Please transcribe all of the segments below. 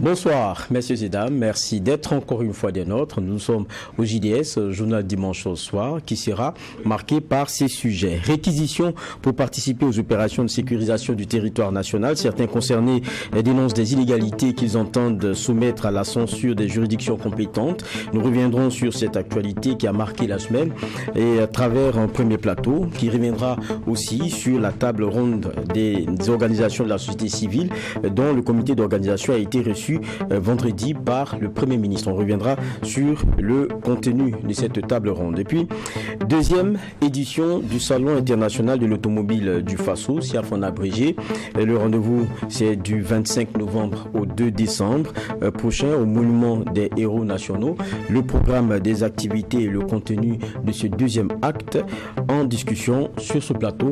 Bonsoir, messieurs et dames. Merci d'être encore une fois des nôtres. Nous sommes au JDS, journal dimanche au soir, qui sera marqué par ces sujets. Réquisition pour participer aux opérations de sécurisation du territoire national. Certains concernés dénoncent des illégalités qu'ils entendent soumettre à la censure des juridictions compétentes. Nous reviendrons sur cette actualité qui a marqué la semaine et à travers un premier plateau qui reviendra aussi sur la table ronde des organisations de la société civile dont le comité d'organisation a été reçu vendredi par le Premier ministre. On reviendra sur le contenu de cette table ronde. Et puis, deuxième édition du Salon international de l'automobile du Faso, SIAF en abrégé. Le rendez-vous, c'est du 25 novembre au 2 décembre prochain au Monument des Héros Nationaux. Le programme des activités et le contenu de ce deuxième acte en discussion sur ce plateau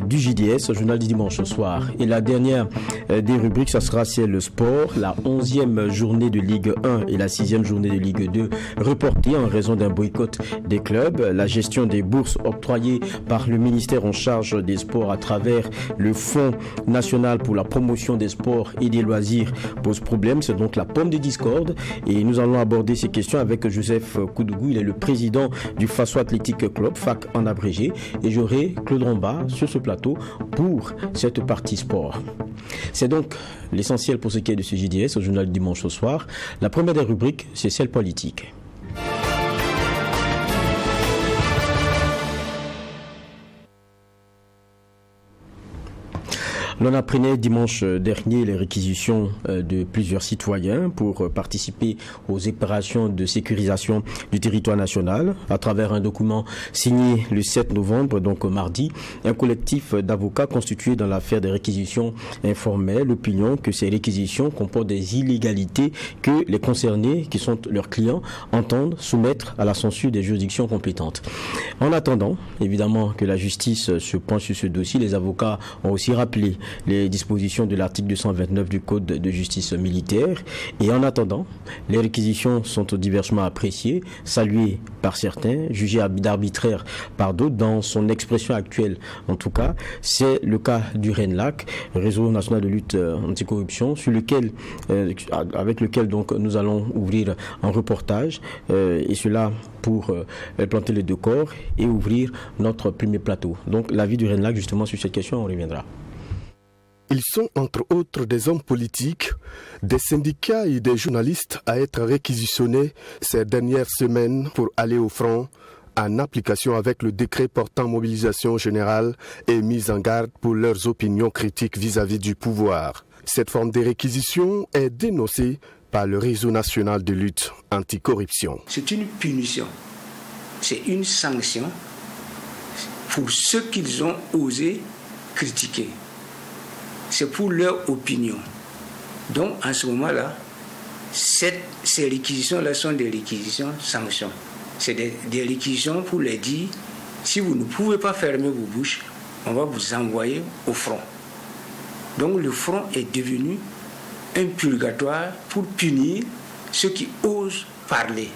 du JDS, journal du dimanche soir. Et la dernière des rubriques, ça sera c'est le sport, la 11e journée de Ligue 1 et la 6e journée de Ligue 2 reportées en raison d'un boycott des clubs. La gestion des bourses octroyées par le ministère en charge des sports à travers le Fonds national pour la promotion des sports et des loisirs pose problème. C'est donc la pomme de discorde et nous allons aborder ces questions avec Joseph Koudougou. Il est le président du Faso Athletic Club, FAC en abrégé, et j'aurai Claude Romba sur ce plateau pour cette partie sport. C'est donc l'essentiel pour ce qui est de ce JDS, au journal du dimanche au soir. La première des rubriques, c'est celle politique. L'on apprenait dimanche dernier les réquisitions de plusieurs citoyens pour participer aux opérations de sécurisation du territoire national à travers un document signé le 7 novembre, donc mardi. Un collectif d'avocats constitué dans l'affaire des réquisitions informait l'opinion que ces réquisitions comportent des illégalités que les concernés, qui sont leurs clients, entendent soumettre à la censure des juridictions compétentes. En attendant, évidemment, que la justice se penche sur ce dossier, les avocats ont aussi rappelé les dispositions de l'article 229 du Code de justice militaire. Et en attendant, les réquisitions sont diversement appréciées, saluées par certains, jugées arbitraires par d'autres. Dans son expression actuelle, en tout cas, c'est le cas du RENLAC, Réseau national de lutte anticorruption, sur lequel, avec lequel donc nous allons ouvrir un reportage, et cela pour planter le décor et ouvrir notre premier plateau. Donc l'avis du RENLAC justement sur cette question, on reviendra. Ils sont entre autres des hommes politiques, des syndicats et des journalistes à être réquisitionnés ces dernières semaines pour aller au front en application avec le décret portant mobilisation générale et mise en garde pour leurs opinions critiques vis-à-vis du pouvoir. Cette forme de réquisition est dénoncée par le Réseau national de lutte anticorruption. C'est une punition, c'est une sanction pour ceux qu'ils ont osé critiquer. C'est pour leur opinion. Donc, en ce moment-là, ces réquisitions-là sont des réquisitions sanctions. C'est des réquisitions pour les dire, si vous ne pouvez pas fermer vos bouches, on va vous envoyer au front. Donc, le front est devenu un purgatoire pour punir ceux qui osent parler.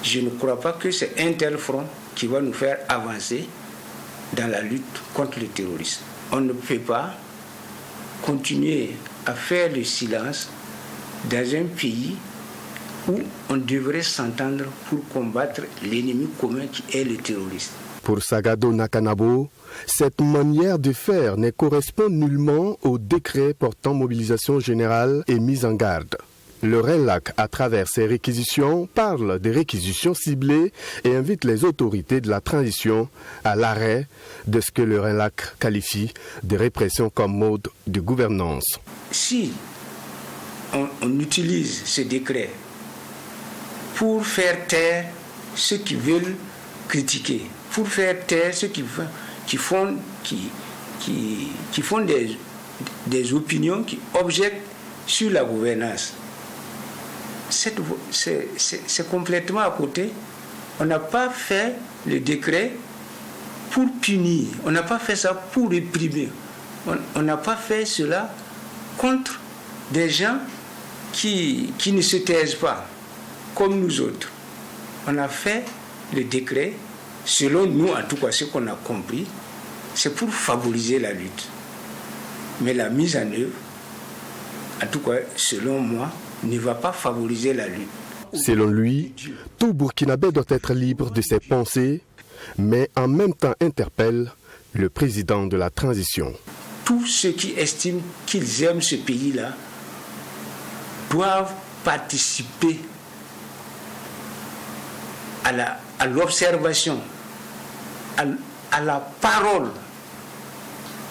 Je ne crois pas que c'est un tel front qui va nous faire avancer dans la lutte contre le terrorisme. On ne peut pas continuer à faire le silence dans un pays où on devrait s'entendre pour combattre l'ennemi commun qui est le terrorisme. Pour Sagado Nakanabo, cette manière de faire ne correspond nullement au décret portant mobilisation générale et mise en garde. Le RENLAC, à travers ses réquisitions, parle des réquisitions ciblées et invite les autorités de la transition à l'arrêt de ce que le RENLAC qualifie de répression comme mode de gouvernance. Si on utilise ce décret pour faire taire ceux qui veulent critiquer, pour faire taire ceux qui font des opinions qui objectent sur la gouvernance, c'est complètement à côté. On n'a pas fait le décret pour punir, on n'a pas fait ça pour réprimer, on n'a pas fait cela contre des gens qui ne se taisent pas, comme nous autres. On a fait le décret, selon nous en tout cas ce qu'on a compris, c'est pour favoriser la lutte. Mais la mise en œuvre, en tout cas, selon moi, ne va pas favoriser la lutte. Selon lui, tout Burkinabé doit être libre de ses pensées, mais en même temps interpelle le président de la transition. Tous ceux qui estiment qu'ils aiment ce pays-là doivent participer à l'observation, à la parole,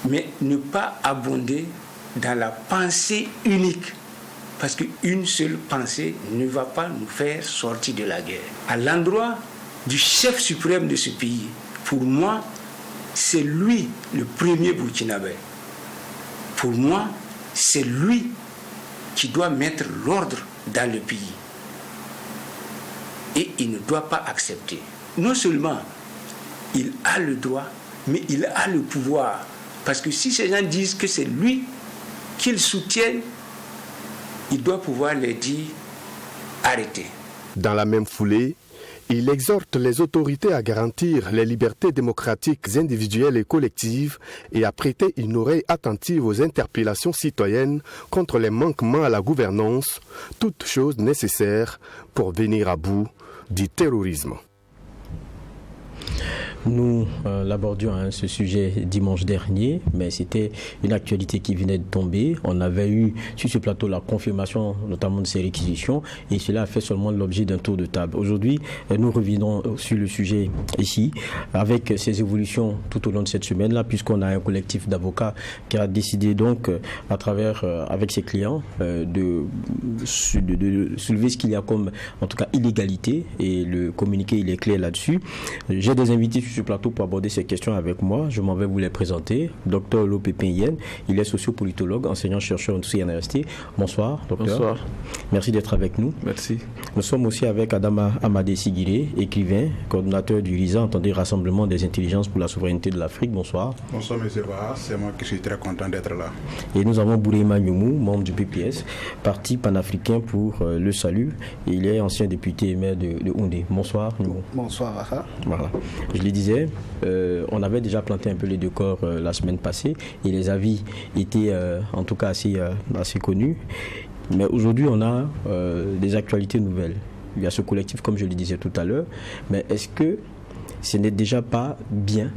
mais ne pas abonder dans la pensée unique. Parce qu'une seule pensée ne va pas nous faire sortir de la guerre. À l'endroit du chef suprême de ce pays, pour moi, c'est lui le premier Burkinabé. Pour moi, c'est lui qui doit mettre l'ordre dans le pays. Et il ne doit pas accepter. Non seulement il a le droit, mais il a le pouvoir. Parce que si ces gens disent que c'est lui qu'ils soutiennent, il doit pouvoir les dire arrêtez. Dans la même foulée, il exhorte les autorités à garantir les libertés démocratiques individuelles et collectives et à prêter une oreille attentive aux interpellations citoyennes contre les manquements à la gouvernance, toutes choses nécessaires pour venir à bout du terrorisme. Nous l'abordions ce sujet dimanche dernier, mais c'était une actualité qui venait de tomber. On avait eu sur ce plateau la confirmation notamment de ces réquisitions et cela a fait seulement l'objet d'un tour de table. Aujourd'hui, nous revenons sur le sujet ici avec ces évolutions tout au long de cette semaine-là, puisqu'on a un collectif d'avocats qui a décidé donc à travers, avec ses clients, de soulever ce qu'il y a comme en tout cas illégalité, et le communiqué il est clair là-dessus. J'ai des invités sur ce plateau pour aborder ces questions avec moi. Je m'en vais vous les présenter. Docteur Lopépin Yen, il est sociopolitologue, enseignant-chercheur au CNRST. Bonsoir, docteur. Bonsoir. Merci d'être avec nous. Merci. Nous sommes aussi avec Adama Amadé Sigiré, écrivain, coordonnateur du RISA, entendez Rassemblement des intelligences pour la souveraineté de l'Afrique. Bonsoir. Bonsoir, M. Vaha. C'est moi qui suis très content d'être là. Et nous avons Bourema Nyoumou, membre du PPS, Parti panafricain pour le salut. Il est ancien député et maire de Houndé. Bonsoir, Nyoumou. Bonsoir, Vaha. Voilà. Je le disais, on avait déjà planté un peu les décors la semaine passée et les avis étaient en tout cas assez connus. Mais aujourd'hui, on a des actualités nouvelles. Il y a ce collectif, comme je le disais tout à l'heure. Mais est-ce que ce n'est déjà pas bien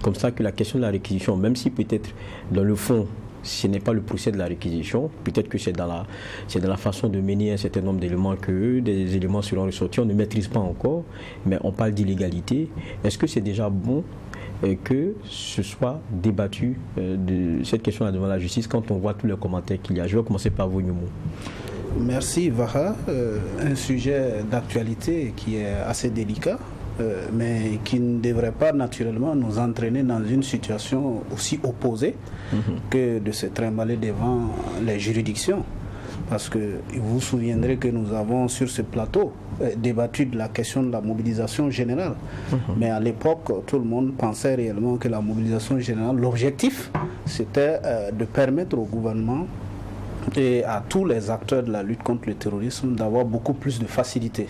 comme ça que la question de la réquisition, même si peut-être dans le fond, ce n'est pas le procès de la réquisition, peut-être que c'est dans la façon de mener un certain nombre d'éléments que des éléments seront ressortis, on ne maîtrise pas encore, mais on parle d'illégalité. Est-ce que c'est déjà bon que ce soit débattu de cette question-là devant la justice quand on voit tous les commentaires qu'il y a? Je vais commencer par vous, Nyoumou. Merci, Vaha. Un sujet d'actualité qui est assez délicat, mais qui ne devrait pas naturellement nous entraîner dans une situation aussi opposée que de se trimballer devant les juridictions. Parce que vous vous souviendrez que nous avons sur ce plateau débattu de la question de la mobilisation générale. Mais à l'époque, tout le monde pensait réellement que la mobilisation générale, l'objectif, c'était de permettre au gouvernement et à tous les acteurs de la lutte contre le terrorisme d'avoir beaucoup plus de facilité.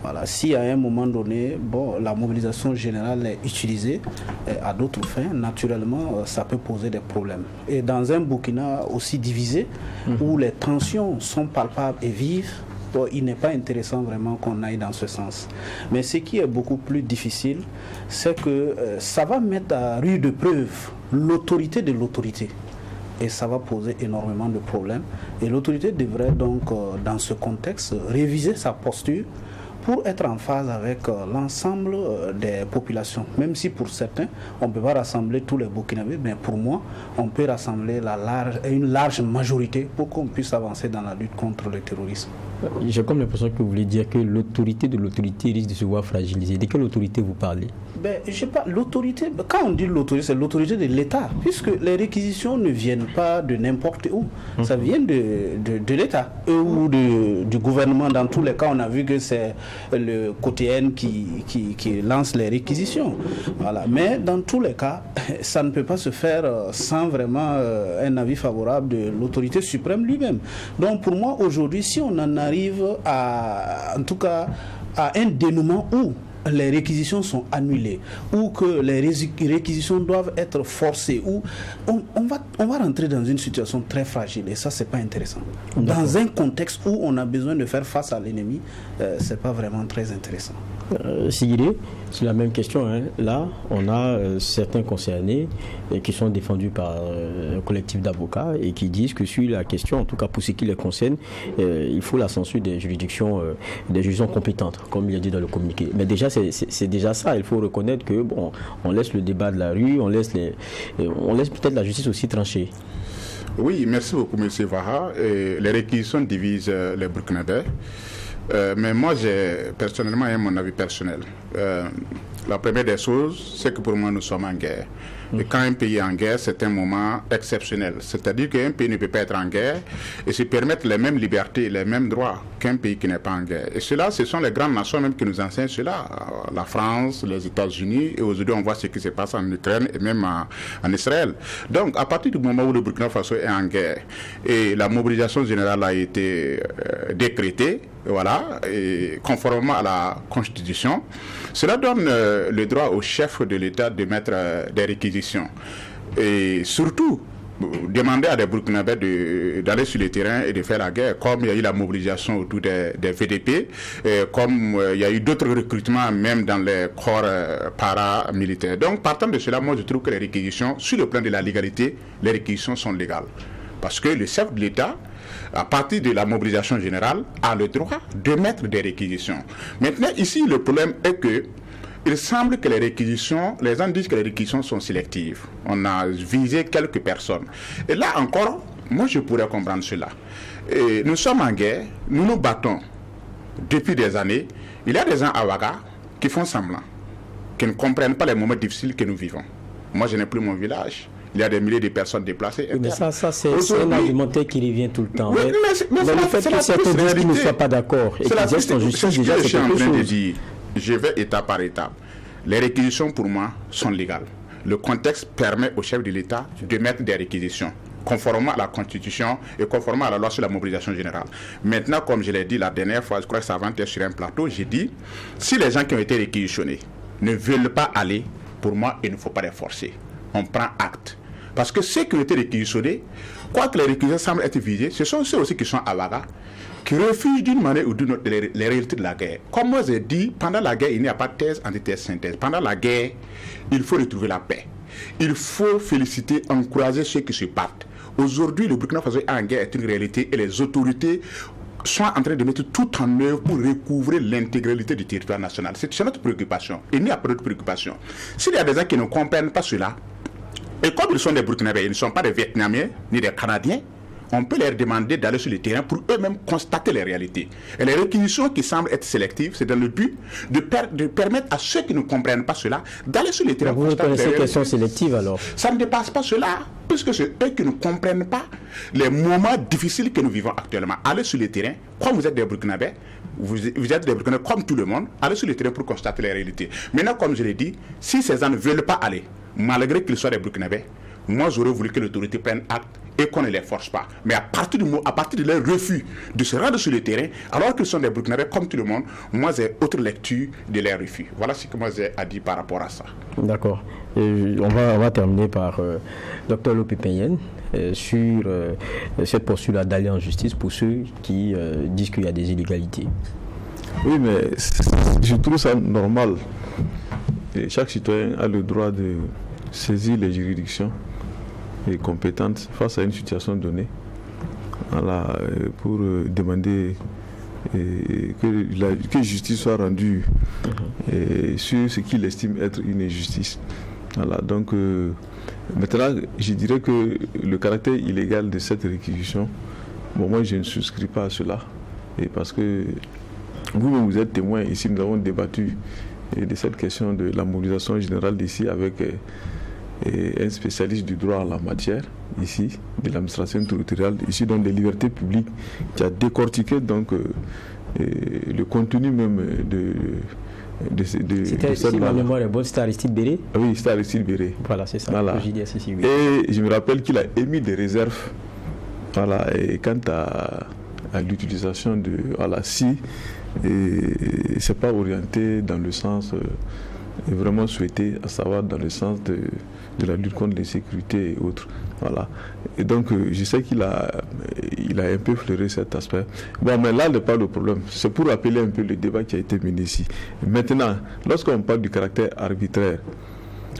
Voilà. Si à un moment donné, la mobilisation générale est utilisée à d'autres fins, naturellement, ça peut poser des problèmes. Et dans un Burkina aussi divisé, où les tensions sont palpables et vives, il n'est pas intéressant vraiment qu'on aille dans ce sens. Mais ce qui est beaucoup plus difficile, c'est que ça va mettre à rude preuve l'autorité de l'autorité. Et ça va poser énormément de problèmes. Et l'autorité devrait donc, dans ce contexte, réviser sa posture pour être en phase avec l'ensemble des populations. Même si pour certains, on ne peut pas rassembler tous les Burkinabés, mais pour moi, on peut rassembler une large majorité pour qu'on puisse avancer dans la lutte contre le terrorisme. J'ai comme l'impression que vous voulez dire que l'autorité de l'autorité risque de se voir fragilisée. De quelle autorité vous parlez? Je sais pas, l'autorité, quand on dit l'autorité, c'est l'autorité de l'État, puisque les réquisitions ne viennent pas de n'importe où. Ça vient de l'État ou du gouvernement. Dans tous les cas, on a vu que c'est le côté N qui lance les réquisitions. Voilà. Mais dans tous les cas, ça ne peut pas se faire sans vraiment un avis favorable de l'autorité suprême lui-même. Donc pour moi, aujourd'hui, si on en arrive à, en tout cas, à un dénouement où les réquisitions sont annulées ou que les réquisitions doivent être forcées, ou on va rentrer dans une situation très fragile et ça c'est pas intéressant. Dans un contexte où on a besoin de faire face à l'ennemi, c'est pas vraiment très intéressant. Siguré, c'est la même question. Hein. Là, on a certains concernés qui sont défendus par un collectif d'avocats et qui disent que sur la question, en tout cas pour ce qui les concerne, il faut la censure des juridictions compétentes, comme il a dit dans le communiqué. Mais déjà, c'est déjà ça. Il faut reconnaître que bon, on laisse le débat de la rue, on laisse peut-être la justice aussi trancher. Oui, merci beaucoup, M. Vaha. Les réquisitions divisent les Burkinabés. Mais moi, j'ai personnellement mon avis personnel. La première des choses, c'est que pour moi, nous sommes en guerre. Et quand un pays est en guerre, c'est un moment exceptionnel. C'est-à-dire qu'un pays ne peut pas être en guerre et se permettre les mêmes libertés, les mêmes droits qu'un pays qui n'est pas en guerre. Et cela, ce sont les grandes nations même qui nous enseignent cela. La France, les États-Unis, et aujourd'hui, on voit ce qui se passe en Ukraine et même en Israël. Donc, à partir du moment où le Burkina Faso est en guerre et la mobilisation générale a été décrétée, voilà, et conformément à la Constitution, cela donne le droit au chef de l'État de mettre des réquisitions. Et surtout, demander à des Burkinabés d'aller sur le terrain et de faire la guerre, comme il y a eu la mobilisation autour des VDP, comme il y a eu d'autres recrutements même dans les corps paramilitaires. Donc, partant de cela, moi je trouve que les réquisitions, sur le plan de la légalité, les réquisitions sont légales. Parce que le chef de l'État, à partir de la mobilisation générale, a le droit de mettre des réquisitions. Maintenant, ici, le problème est que il semble que les gens disent que les réquisitions sont sélectives. On a visé quelques personnes. Et là encore, moi je pourrais comprendre cela. Et nous sommes en guerre, nous nous battons depuis des années. Il y a des gens à Ouaga qui font semblant, qui ne comprennent pas les moments difficiles que nous vivons. Moi je n'ai plus mon village. Il y a des milliers de personnes déplacées. Oui, mais ça c'est un argumentaire qui revient tout le temps. Oui, mais le fait que certains disent qu'ils ne soient pas d'accord et qu'ils restent en justice, déjà c'est quelque chose. Je vais étape par étape. Les réquisitions pour moi sont légales. Le contexte permet au chef de l'État de mettre des réquisitions conformément à la Constitution et conformément à la loi sur la mobilisation générale. Maintenant, comme je l'ai dit la dernière fois, je crois que ça avant-hier sur un plateau, j'ai dit, si les gens qui ont été réquisitionnés ne veulent pas aller, pour moi, il ne faut pas les forcer. On prend acte. Parce que ceux qui ont été réquisitionnés, quoi que les réquisitions semblent être visés, ce sont ceux aussi qui sont à Ouaga, qui refusent d'une manière ou d'une autre les réalités de la guerre. Comme moi j'ai dit, pendant la guerre, il n'y a pas de thèse, antithèse, synthèse. Pendant la guerre, il faut retrouver la paix. Il faut féliciter, encourager ceux qui se battent. Aujourd'hui, le Burkina Faso en guerre est une réalité et les autorités sont en train de mettre tout en œuvre pour recouvrer l'intégralité du territoire national. C'est notre préoccupation. Il n'y a pas d'autre préoccupation. S'il y a des gens qui ne comprennent pas cela, et comme ils sont des Burkinabés, ils ne sont pas des Vietnamiens ni des Canadiens, on peut leur demander d'aller sur le terrain pour eux-mêmes constater les réalités. Et les réquisitions qui semblent être sélectives, c'est dans le but de permettre à ceux qui ne comprennent pas cela d'aller sur le terrain. Vous reconnaissez qu'elles sont sélectives alors? Ça ne dépasse pas cela, puisque c'est eux qui ne comprennent pas les moments difficiles que nous vivons actuellement. Allez sur le terrain, comme vous êtes des Burkinabés, vous êtes des Burkinabés comme tout le monde, allez sur le terrain pour constater les réalités. Maintenant, comme je l'ai dit, si ces gens ne veulent pas aller, malgré qu'ils soient des Burkinabés, moi j'aurais voulu que l'autorité prenne acte et qu'on ne les force pas. Mais à partir de leur refus de se rendre sur le terrain, alors qu'ils sont des Burkinabés comme tout le monde, moi j'ai autre lecture de leur refus. Voilà ce que moi j'ai à dire par rapport à ça. D'accord. On va terminer par Dr Lopé-Payenne sur cette posture d'aller en justice pour ceux qui disent qu'il y a des illégalités. Oui, mais je trouve ça normal. Et chaque citoyen a le droit de saisir les juridictions et compétentes face à une situation donnée, voilà, pour demander que justice soit rendue sur ce qu'il estime être une injustice. Voilà, donc maintenant je dirais que le caractère illégal de cette réquisition, bon, moi je ne souscris pas à cela, et parce que vous êtes témoin ici, nous avons débattu de cette question de la mobilisation générale d'ici avec un spécialiste du droit en la matière ici, de l'administration territoriale ici, donc des libertés publiques, qui a décortiqué donc le contenu même de c'était, si ma mémoire est bonne, c'était Aristide Béré. Oui, c'était Aristide Béré. Voilà, c'est ça. Voilà. Et je me rappelle qu'il a émis des réserves, voilà, et quant à l'utilisation de, voilà, si Et c'est pas orienté dans le sens vraiment souhaité, à savoir dans le sens de la lutte contre l'insécurité et autres. Voilà. Et donc, je sais qu'il a un peu fleuré cet aspect. Bon, mais là n'est pas le problème. C'est pour rappeler un peu le débat qui a été mené ici. Maintenant, lorsqu'on parle du caractère arbitraire,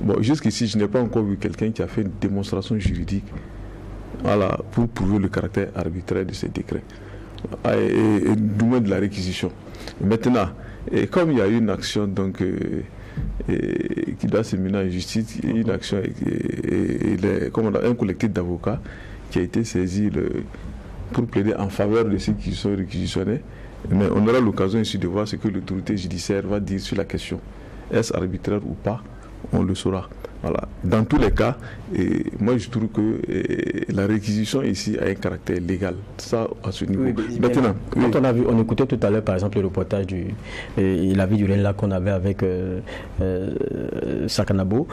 bon, jusqu'ici, je n'ai pas encore vu quelqu'un qui a fait une démonstration juridique, voilà, pour prouver le caractère arbitraire de ces décrets. Et du moins de la réquisition. Maintenant, et comme il y a eu une action donc, qui doit se mener en justice, une action et un collectif d'avocats qui a été saisi pour plaider en faveur de ceux qui sont réquisitionnés. Mais on aura l'occasion ici de voir ce que l'autorité judiciaire va dire sur la question. Est-ce arbitraire ou pas? On le saura. Voilà. Dans tous les cas, moi je trouve que la réquisition ici a un caractère légal. Ça, à ce niveau. Oui, maintenant, quand on écoutait tout à l'heure, par exemple, le reportage et la vie du Rennes qu'on avait avec Sakanabo,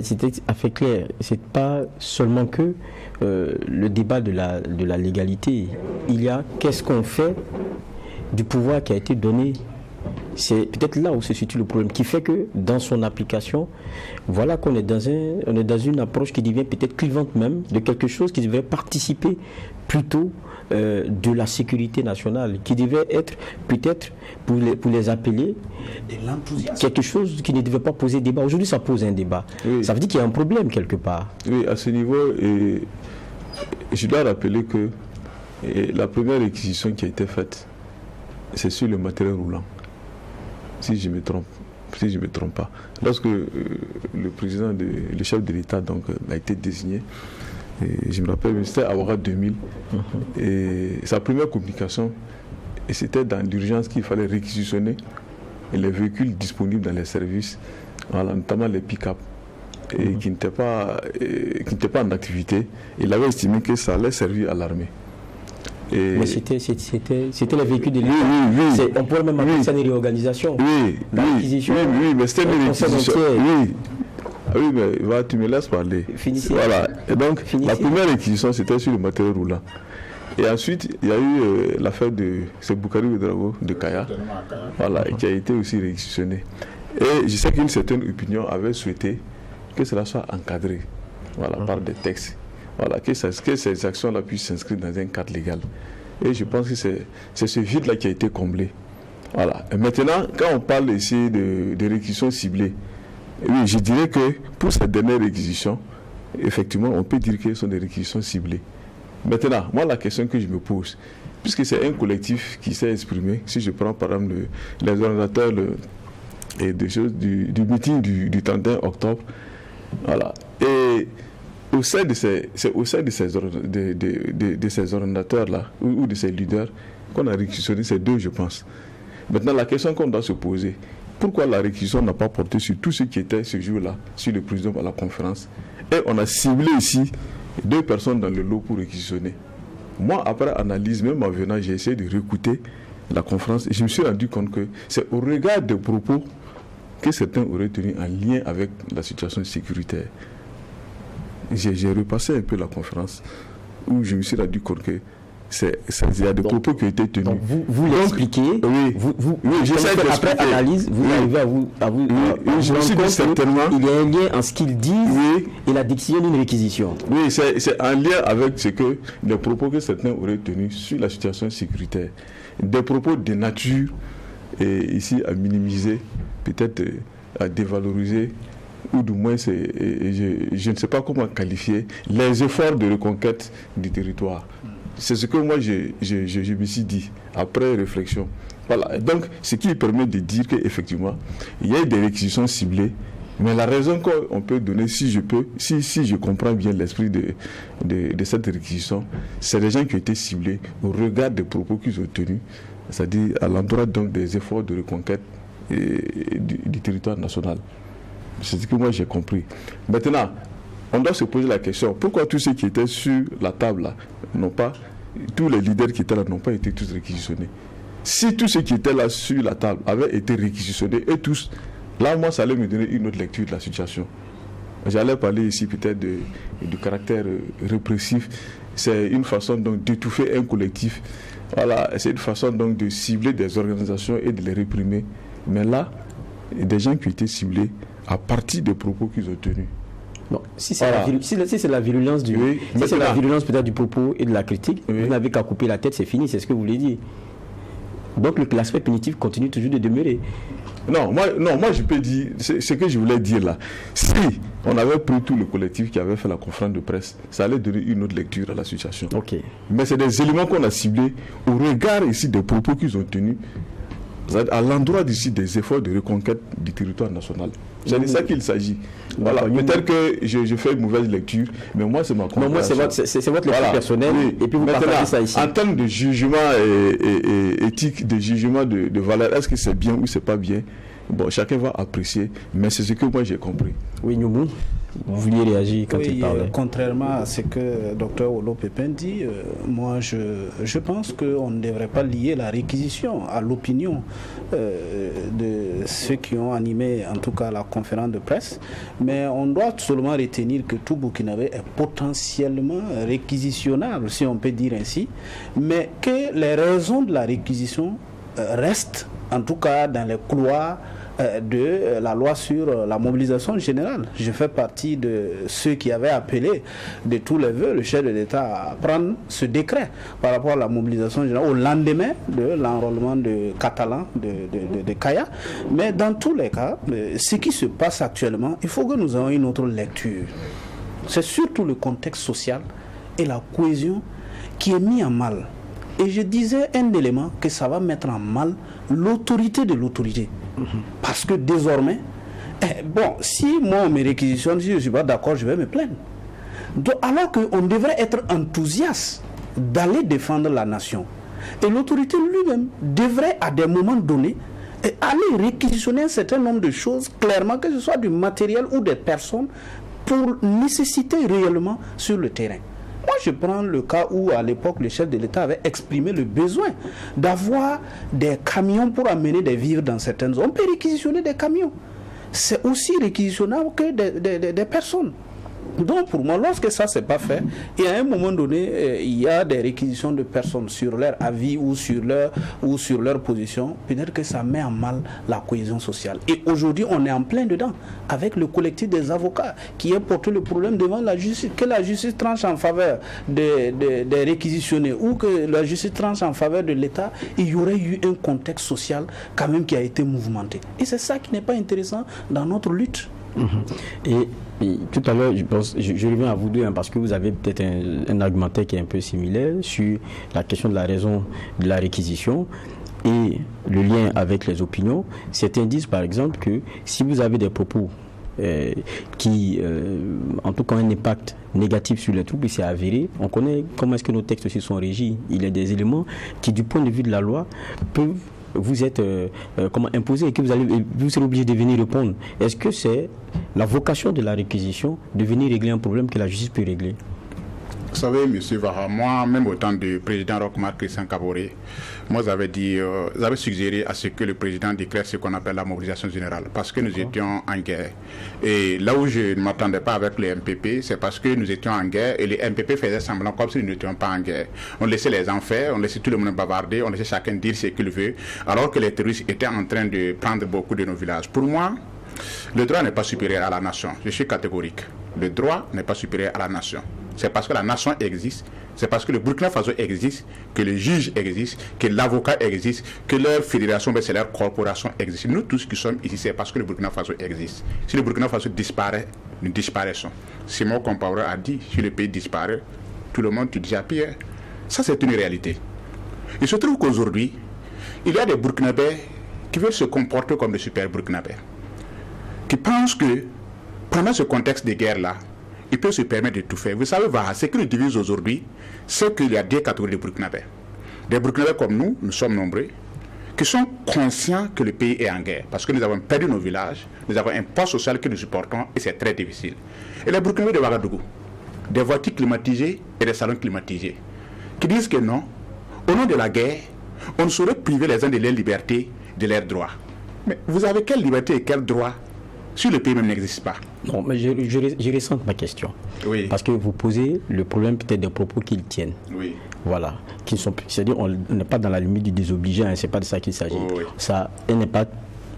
c'était fait clair. C'est pas seulement que le débat de la légalité. Il y a qu'est-ce qu'on fait du pouvoir qui a été donné. C'est peut-être là où se situe le problème, qui fait que dans son application, voilà qu'on est dans une approche qui devient peut-être clivante même de quelque chose qui devrait participer plutôt de la sécurité nationale, qui devait être peut-être pour les appeler quelque chose qui ne devait pas poser débat. Aujourd'hui, ça pose un débat. Oui. Ça veut dire qu'il y a un problème quelque part. Oui, à ce niveau, je dois rappeler que la première réquisition qui a été faite, c'est sur le matériel roulant. Si je me trompe pas. Lorsque le chef de l'État donc a été désigné, et je me rappelle, c'était à Ouaga 2000, et sa première communication, et c'était dans l'urgence qu'il fallait réquisitionner les véhicules disponibles dans les services, voilà, notamment les pick-up, et qui n'étaient pas en activité. Il avait estimé que ça allait servir à l'armée. Mais c'était les véhicules de l'État. Oui. On pourrait même appeler ça une réorganisation. Oui, mais c'était une réquisition. Oui, mais tu me laisses parler. Finissez. Voilà. Et donc, la première réquisition, c'était sur le matériel roulant. Et ensuite, il y a eu l'affaire de Boukari Ouedraogo de Kaya, voilà, qui a été aussi réquisitionné. Et je sais qu'une certaine opinion avait souhaité que cela soit encadré, voilà, par des textes. Voilà, que ces actions-là puissent s'inscrire dans un cadre légal. Et je pense que c'est ce vide-là qui a été comblé. Voilà. Et maintenant, quand on parle ici de réquisitions ciblées, oui, je dirais que pour cette dernière réquisition, effectivement, on peut dire que ce sont des réquisitions ciblées. Maintenant, moi, la question que je me pose, puisque c'est un collectif qui s'est exprimé, si je prends par exemple les organisateurs du meeting du 31 octobre, voilà, et au sein de ces ordinateurs-là, ou de ces leaders, qu'on a réquisitionné ces deux, je pense. Maintenant, la question qu'on doit se poser, pourquoi la réquisition n'a pas porté sur tout ce qui était ce jour-là, sur le président à la conférence, et on a ciblé ici 2 personnes dans le lot pour réquisitionner. Moi, après analyse, même en venant, j'ai essayé de réécouter la conférence et je me suis rendu compte que c'est au regard des propos que certains auraient tenus en lien avec la situation sécuritaire. J'ai repassé un peu la conférence où je me suis rendu compte que il y a des propos qui ont été tenus. Donc vous l'expliquez, j'essaie après analyse, vous arrivez à vous je me suis dit certainement il y a un lien en ce qu'ils disent et la décision d'une réquisition. Oui, c'est en lien avec ce que les propos que certains auraient tenus sur la situation sécuritaire. Des propos de nature, et ici à minimiser, peut-être à dévaloriser, ou du moins, je ne sais pas comment qualifier les efforts de reconquête du territoire. C'est ce que moi je me suis dit après réflexion. Voilà. Donc, ce qui permet de dire qu'effectivement, il y a des réquisitions ciblées, mais la raison qu'on peut donner, si je comprends bien l'esprit de cette réquisition, c'est des gens qui ont été ciblés au regard des propos qu'ils ont tenus, c'est-à-dire à l'endroit donc des efforts de reconquête du territoire national. C'est ce que moi j'ai compris. Maintenant, on doit se poser la question, pourquoi tous ceux qui étaient sur la table là, tous les leaders qui étaient là n'ont pas été tous réquisitionnés? Si tous ceux qui étaient là sur la table avaient été réquisitionnés, et tous, là moi ça allait me donner une autre lecture de la situation. J'allais parler ici peut-être du caractère répressif, c'est une façon donc d'étouffer un collectif. Voilà, c'est une façon donc de cibler des organisations et de les réprimer. Mais là, des gens qui ont été ciblés à partir des propos qu'ils ont tenus. Non, si c'est la virulence la virulence peut-être du propos et de la critique, vous n'avez qu'à couper la tête, c'est fini, c'est ce que vous voulez dire. Donc l'aspect punitif continue toujours de demeurer. Non, moi je peux dire, ce que je voulais dire là, si on avait pris tout le collectif qui avait fait la conférence de presse, ça allait donner une autre lecture à la situation. Okay. Mais c'est des éléments qu'on a ciblés au regard ici des propos qu'ils ont tenus, à l'endroit d'ici des efforts de reconquête du territoire national. C'est de ça qu'il s'agit. Voilà. Peut-être que je fais une mauvaise lecture, mais moi c'est ma compréhension. Non, moi c'est votre lecture personnelle, et puis vous partagez ça ici. En termes de jugement et éthique, de jugement de valeur, est-ce que c'est bien ou c'est pas bien? Bon, chacun va apprécier, mais c'est ce que moi j'ai compris. Oui, Nyoumou, vous vouliez réagir quand il parlait. Contrairement à ce que Dr Olo Pépin dit, moi je pense qu'on ne devrait pas lier la réquisition à l'opinion de ceux qui ont animé en tout cas la conférence de presse, mais on doit seulement retenir que tout Burkinabé est potentiellement réquisitionnable, si on peut dire ainsi, mais que les raisons de la réquisition restent en tout cas dans les couloirs de la loi sur la mobilisation générale. Je fais partie de ceux qui avaient appelé de tous les vœux le chef de l'État à prendre ce décret par rapport à la mobilisation générale au lendemain de l'enrôlement de Catalan de Kaya. Mais dans tous les cas, ce qui se passe actuellement, il faut que nous ayons une autre lecture. C'est surtout le contexte social et la cohésion qui est mis en mal. Et je disais un élément que ça va mettre en mal l'autorité de l'autorité. Parce que désormais, si moi on me réquisitionne, si je ne suis pas d'accord, je vais me plaindre. Donc, alors qu'on devrait être enthousiaste d'aller défendre la nation. Et l'autorité lui-même devrait à des moments donnés aller réquisitionner un certain nombre de choses, clairement, que ce soit du matériel ou des personnes, pour nécessiter réellement sur le terrain. Moi, je prends le cas où, à l'époque, le chef de l'État avait exprimé le besoin d'avoir des camions pour amener des vivres dans certaines zones. On peut réquisitionner des camions. C'est aussi réquisitionnable que des personnes. Donc, pour moi, lorsque ça ne s'est pas fait, et à un moment donné, il y a des réquisitions de personnes sur leur avis ou sur leur position, peut-être que ça met en mal la cohésion sociale. Et aujourd'hui, on est en plein dedans, avec le collectif des avocats qui a porté le problème devant la justice, que la justice tranche en faveur des réquisitionnés ou que la justice tranche en faveur de l'État, il y aurait eu un contexte social quand même qui a été mouvementé. Et c'est ça qui n'est pas intéressant dans notre lutte. Et tout à l'heure, je reviens à vous deux, parce que vous avez peut-être un argumentaire qui est un peu similaire sur la question de la raison de la réquisition et le lien avec les opinions. Certains disent par exemple que si vous avez des propos qui en tout cas ont un impact négatif sur les troubles, c'est avéré. On connaît comment est-ce que nos textes aussi sont régis. Il y a des éléments qui, du point de vue de la loi, peuvent vous êtes imposé et que vous serez obligé de venir répondre. Est-ce que c'est la vocation de la réquisition de venir régler un problème que la justice peut régler? Vous savez, M. Vaha, moi, même au temps du président Roch-Marc Christian Kaboré, moi, j'avais suggéré à ce que le président déclare ce qu'on appelle la mobilisation générale, parce que nous étions en guerre. Et là où je ne m'attendais pas avec les MPP, c'est parce que nous étions en guerre et les MPP faisaient semblant comme si nous n'étions pas en guerre. On laissait les gens faire, on laissait tout le monde bavarder, on laissait chacun dire ce qu'il veut, alors que les terroristes étaient en train de prendre beaucoup de nos villages. Pour moi, le droit n'est pas supérieur à la nation. Je suis catégorique. Le droit n'est pas supérieur à la nation. C'est parce que la nation existe, c'est parce que le Burkina Faso existe, que le juge existe, que l'avocat existe, que leur fédération, c'est leur corporation existe. Nous tous qui sommes ici, c'est parce que le Burkina Faso existe. Si le Burkina Faso disparaît, nous disparaissons. Simon Compaoré a dit, si le pays disparaît, tout le monde te dit à Pierre. Ça, c'est une réalité. Il se trouve qu'aujourd'hui, il y a des Burkinabés qui veulent se comporter comme des super Burkinabés, qui pensent que pendant ce contexte de guerre-là, il peut se permettre de tout faire. Vous savez, ce qui nous divise aujourd'hui, c'est qu'il y a deux catégories de Burkinabés. Des Burkinabés comme nous sommes nombreux, qui sont conscients que le pays est en guerre, parce que nous avons perdu nos villages, nous avons un poids social que nous supportons, et c'est très difficile. Et les Burkinabés de Ouagadougou, des voitures climatisées et des salons climatisés, qui disent que non, au nom de la guerre, on ne saurait priver les uns de leur liberté, de leurs droits. Mais vous avez quelle liberté et quel droit si le pays même n'existe pas? Non, mais je ressens ma question. Oui. Parce que vous posez le problème peut-être des propos qu'ils tiennent. Oui. Voilà. C'est-à-dire on n'est pas dans la limite du désobligé, hein, c'est pas de ça qu'il s'agit. Oui. Ça, elle n'est pas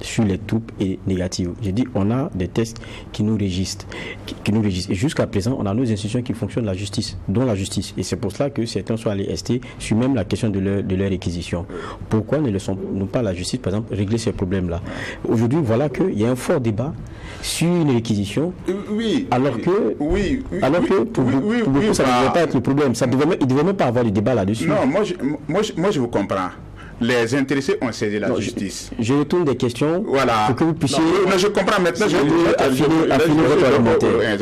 sur les troupes et négatives. J'ai dit, on a des textes qui nous régissent. Et jusqu'à présent, on a nos institutions qui fonctionnent, la justice, dont la justice. Et c'est pour cela que certains sont allés rester sur même la question de leur réquisition. Pourquoi ne laissons-nous pas la justice, par exemple, régler ces problèmes-là? Aujourd'hui, voilà qu'il y a un fort débat sur une réquisition, alors que pour beaucoup, ça ne devrait pas être le problème. Il ne devrait même pas avoir de débat là-dessus. Non, moi je vous comprends. Les intéressés ont saisi la justice. Je retourne des questions pour que vous puissiez... Non, je comprends maintenant. Je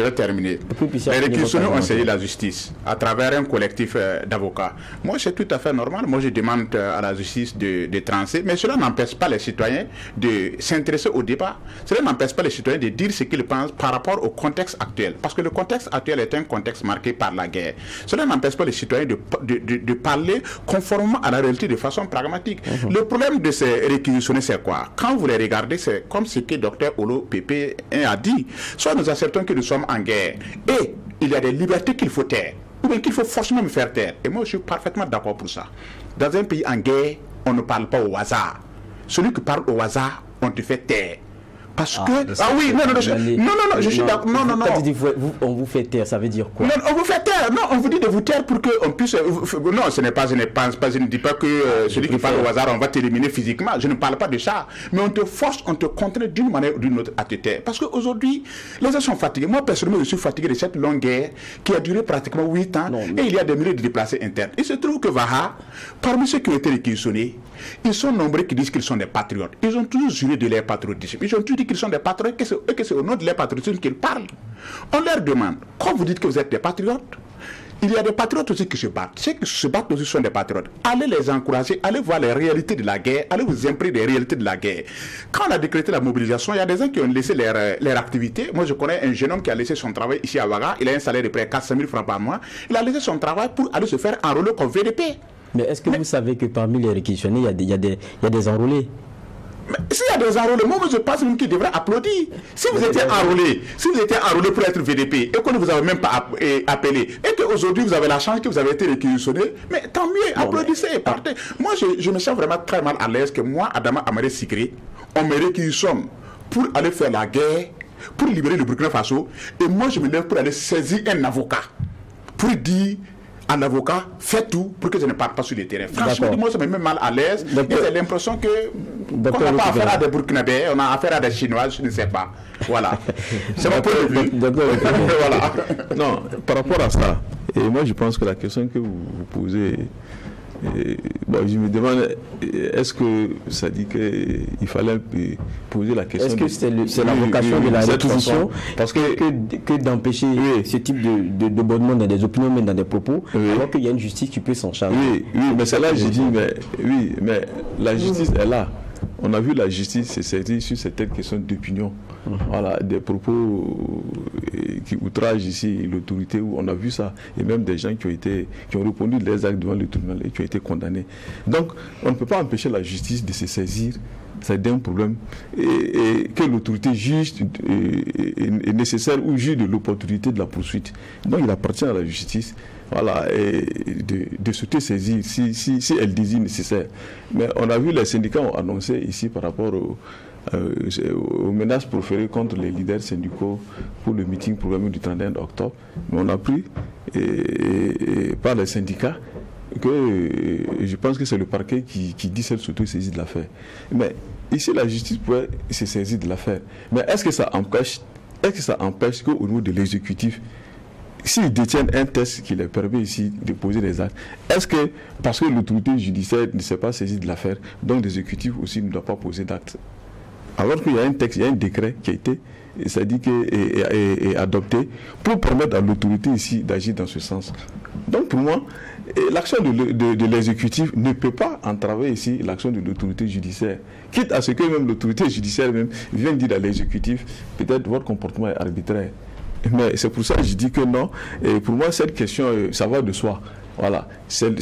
vais terminer. Les réquisitionnés ont saisi la justice à travers un collectif d'avocats. Moi, c'est tout à fait normal. Moi, je demande à la justice de trancher. Mais cela n'empêche pas les citoyens de s'intéresser au débat. Cela n'empêche pas les citoyens de dire ce qu'ils pensent par rapport au contexte actuel. Parce que le contexte actuel est un contexte marqué par la guerre. Cela n'empêche pas les citoyens de parler conformément à la réalité de façon pragmatique. Le problème de ces réquisitionnés, c'est quoi? Quand vous les regardez, c'est comme ce que Dr Olo Pépé a dit. Soit nous acceptons que nous sommes en guerre et il y a des libertés qu'il faut taire, ou bien qu'il faut forcément me faire taire. Et moi, je suis parfaitement d'accord pour ça. Dans un pays en guerre, on ne parle pas au hasard. Celui qui parle au hasard, on te fait taire. Parce que... je suis d'accord. Non. Quand tu dis on vous fait taire, ça veut dire quoi? Non, on vous fait taire. Non, on vous dit de vous taire pour qu'on puisse... Non, je ne dis pas que celui qui parle au hasard, on va t'éliminer physiquement. Je ne parle pas de ça. Mais on te force, on te contraint d'une manière ou d'une autre à te taire. Parce qu'aujourd'hui, les gens sont fatigués. Moi, personnellement, je suis fatigué de cette longue guerre qui a duré pratiquement 8 ans. Et il y a des milliers de déplacés internes. Il se trouve que Vaha, parmi ceux qui ont été réquisitionnés, ils sont nombreux qui disent qu'ils sont des patriotes. Ils ont toujours juré de leur patriotisme. Ils ont toujours dit qu'ils sont des patriotes et que c'est au nom de leur patriotisme qu'ils parlent. On leur demande, quand vous dites que vous êtes des patriotes, il y a des patriotes aussi qui se battent. Ceux qui se battent aussi sont des patriotes. Allez les encourager, allez voir les réalités de la guerre, allez vous imprégner des réalités de la guerre. Quand on a décrété la mobilisation, il y a des gens qui ont laissé leur activité. Moi, je connais un jeune homme qui a laissé son travail ici à Ouaga. Il a un salaire de près de 400 000 francs par mois. Il a laissé son travail pour aller se faire enrôler comme VDP. Mais est-ce que vous savez que parmi les réquisitionnés, il y a des enrôlés? Mais s'il y a des enrôlés, moi je pense même qu'ils devraient applaudir. Si vous étiez enrôlé pour être VDP et qu'on ne vous avait même pas appelé, et qu'aujourd'hui vous avez la chance que vous avez été réquisitionné, mais tant mieux, applaudissez et partez. Moi je me sens vraiment très mal à l'aise que moi, Adama Amaré Sigré, on me réquisitionne pour aller faire la guerre, pour libérer le Burkina Faso, et moi je me lève pour aller saisir un avocat, pour dire... Un avocat fait tout pour que je ne parte pas sur le terrain. Franchement, moi, ça me met mal à l'aise. Et j'ai l'impression que qu'on n'a pas affaire à des Burkinabés, on a affaire à des Chinois, je ne sais pas. Voilà. C'est mon point de vue. Voilà. Non, par rapport à ça, et moi je pense que la question que vous posez, je me demande, est-ce que ça dit qu'il fallait poser la question? Est-ce que c'est la vocation de la réquisition que d'empêcher ce type de bonnement dans des opinions, mais dans des propos, alors qu'il y a une justice qui peut s'en charger? Oui, mais c'est là que j'ai dit, mais la justice est là. On a vu la justice se saisir sur cette question d'opinion. Voilà, des propos qui outragent ici l'autorité, où on a vu ça, et même des gens qui ont répondu les actes devant le tribunal et qui ont été condamnés. Donc, on ne peut pas empêcher la justice de se saisir, c'est un problème, et que l'autorité juge est nécessaire ou juge de l'opportunité de la poursuite. Donc, il appartient à la justice. Voilà, et de se saisir si elle désire nécessaire. Mais on a vu les syndicats ont annoncé ici par rapport aux menaces proférées contre les leaders syndicaux pour le meeting programmé du 31 octobre. Mais on a appris par les syndicats que je pense que c'est le parquet qui dit s'auto-saisir de l'affaire. Mais ici, la justice pourrait se saisir de l'affaire. Mais est-ce que ça empêche qu'au niveau de l'exécutif, s'ils détiennent un texte qui leur permet ici de poser des actes, est-ce que, parce que l'autorité judiciaire ne s'est pas saisie de l'affaire, donc l'exécutif aussi ne doit pas poser d'actes? Alors qu'il y a un texte, il y a un décret qui a été, est adopté pour permettre à l'autorité ici d'agir dans ce sens. Donc pour moi, l'action de l'exécutif ne peut pas entraver ici l'action de l'autorité judiciaire. Quitte à ce que même l'autorité judiciaire même vienne dire à l'exécutif, peut-être votre comportement est arbitraire. Mais c'est pour ça que je dis que non. Et pour moi, cette question, ça va de soi. Voilà. C'est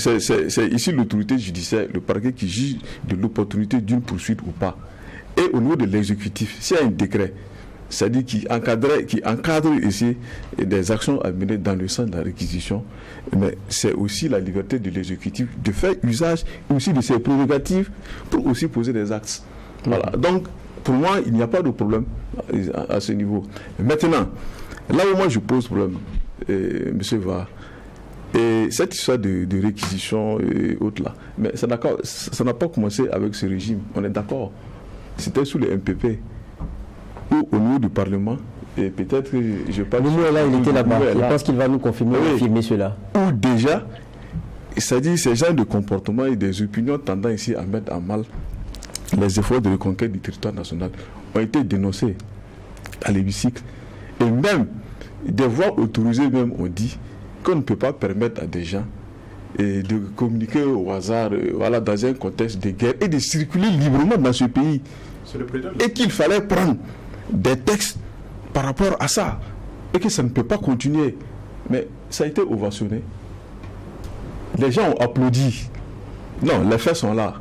ici l'autorité judiciaire, le parquet qui juge de l'opportunité d'une poursuite ou pas. Et au niveau de l'exécutif, s'il y a un décret c'est-à-dire qui encadre ici des actions à mener dans le sens de la réquisition, mais c'est aussi la liberté de l'exécutif de faire usage aussi de ses prérogatives pour aussi poser des actes. Voilà. Donc, pour moi, il n'y a pas de problème à ce niveau. Maintenant, là où moi je pose problème, M. Va, et cette histoire de réquisition et autres là, mais ça n'a pas commencé avec ce régime, on est d'accord. C'était sous le MPP. Ou au niveau du Parlement, et peut-être que je parle... Le mot là, il était là-bas. Je pense qu'il va nous confirmer cela. Ou déjà, c'est-à-dire ces genres de comportements et des opinions tendant ici à mettre en mal les efforts de reconquête du territoire national ont été dénoncés à l'hémicycle. Et même, des voix autorisées même ont dit qu'on ne peut pas permettre à des gens de communiquer au hasard voilà, dans un contexte de guerre et de circuler librement dans ce pays. Et qu'il fallait prendre des textes par rapport à ça et que ça ne peut pas continuer. Mais ça a été ovationné. Les gens ont applaudi. Non, les faits sont là.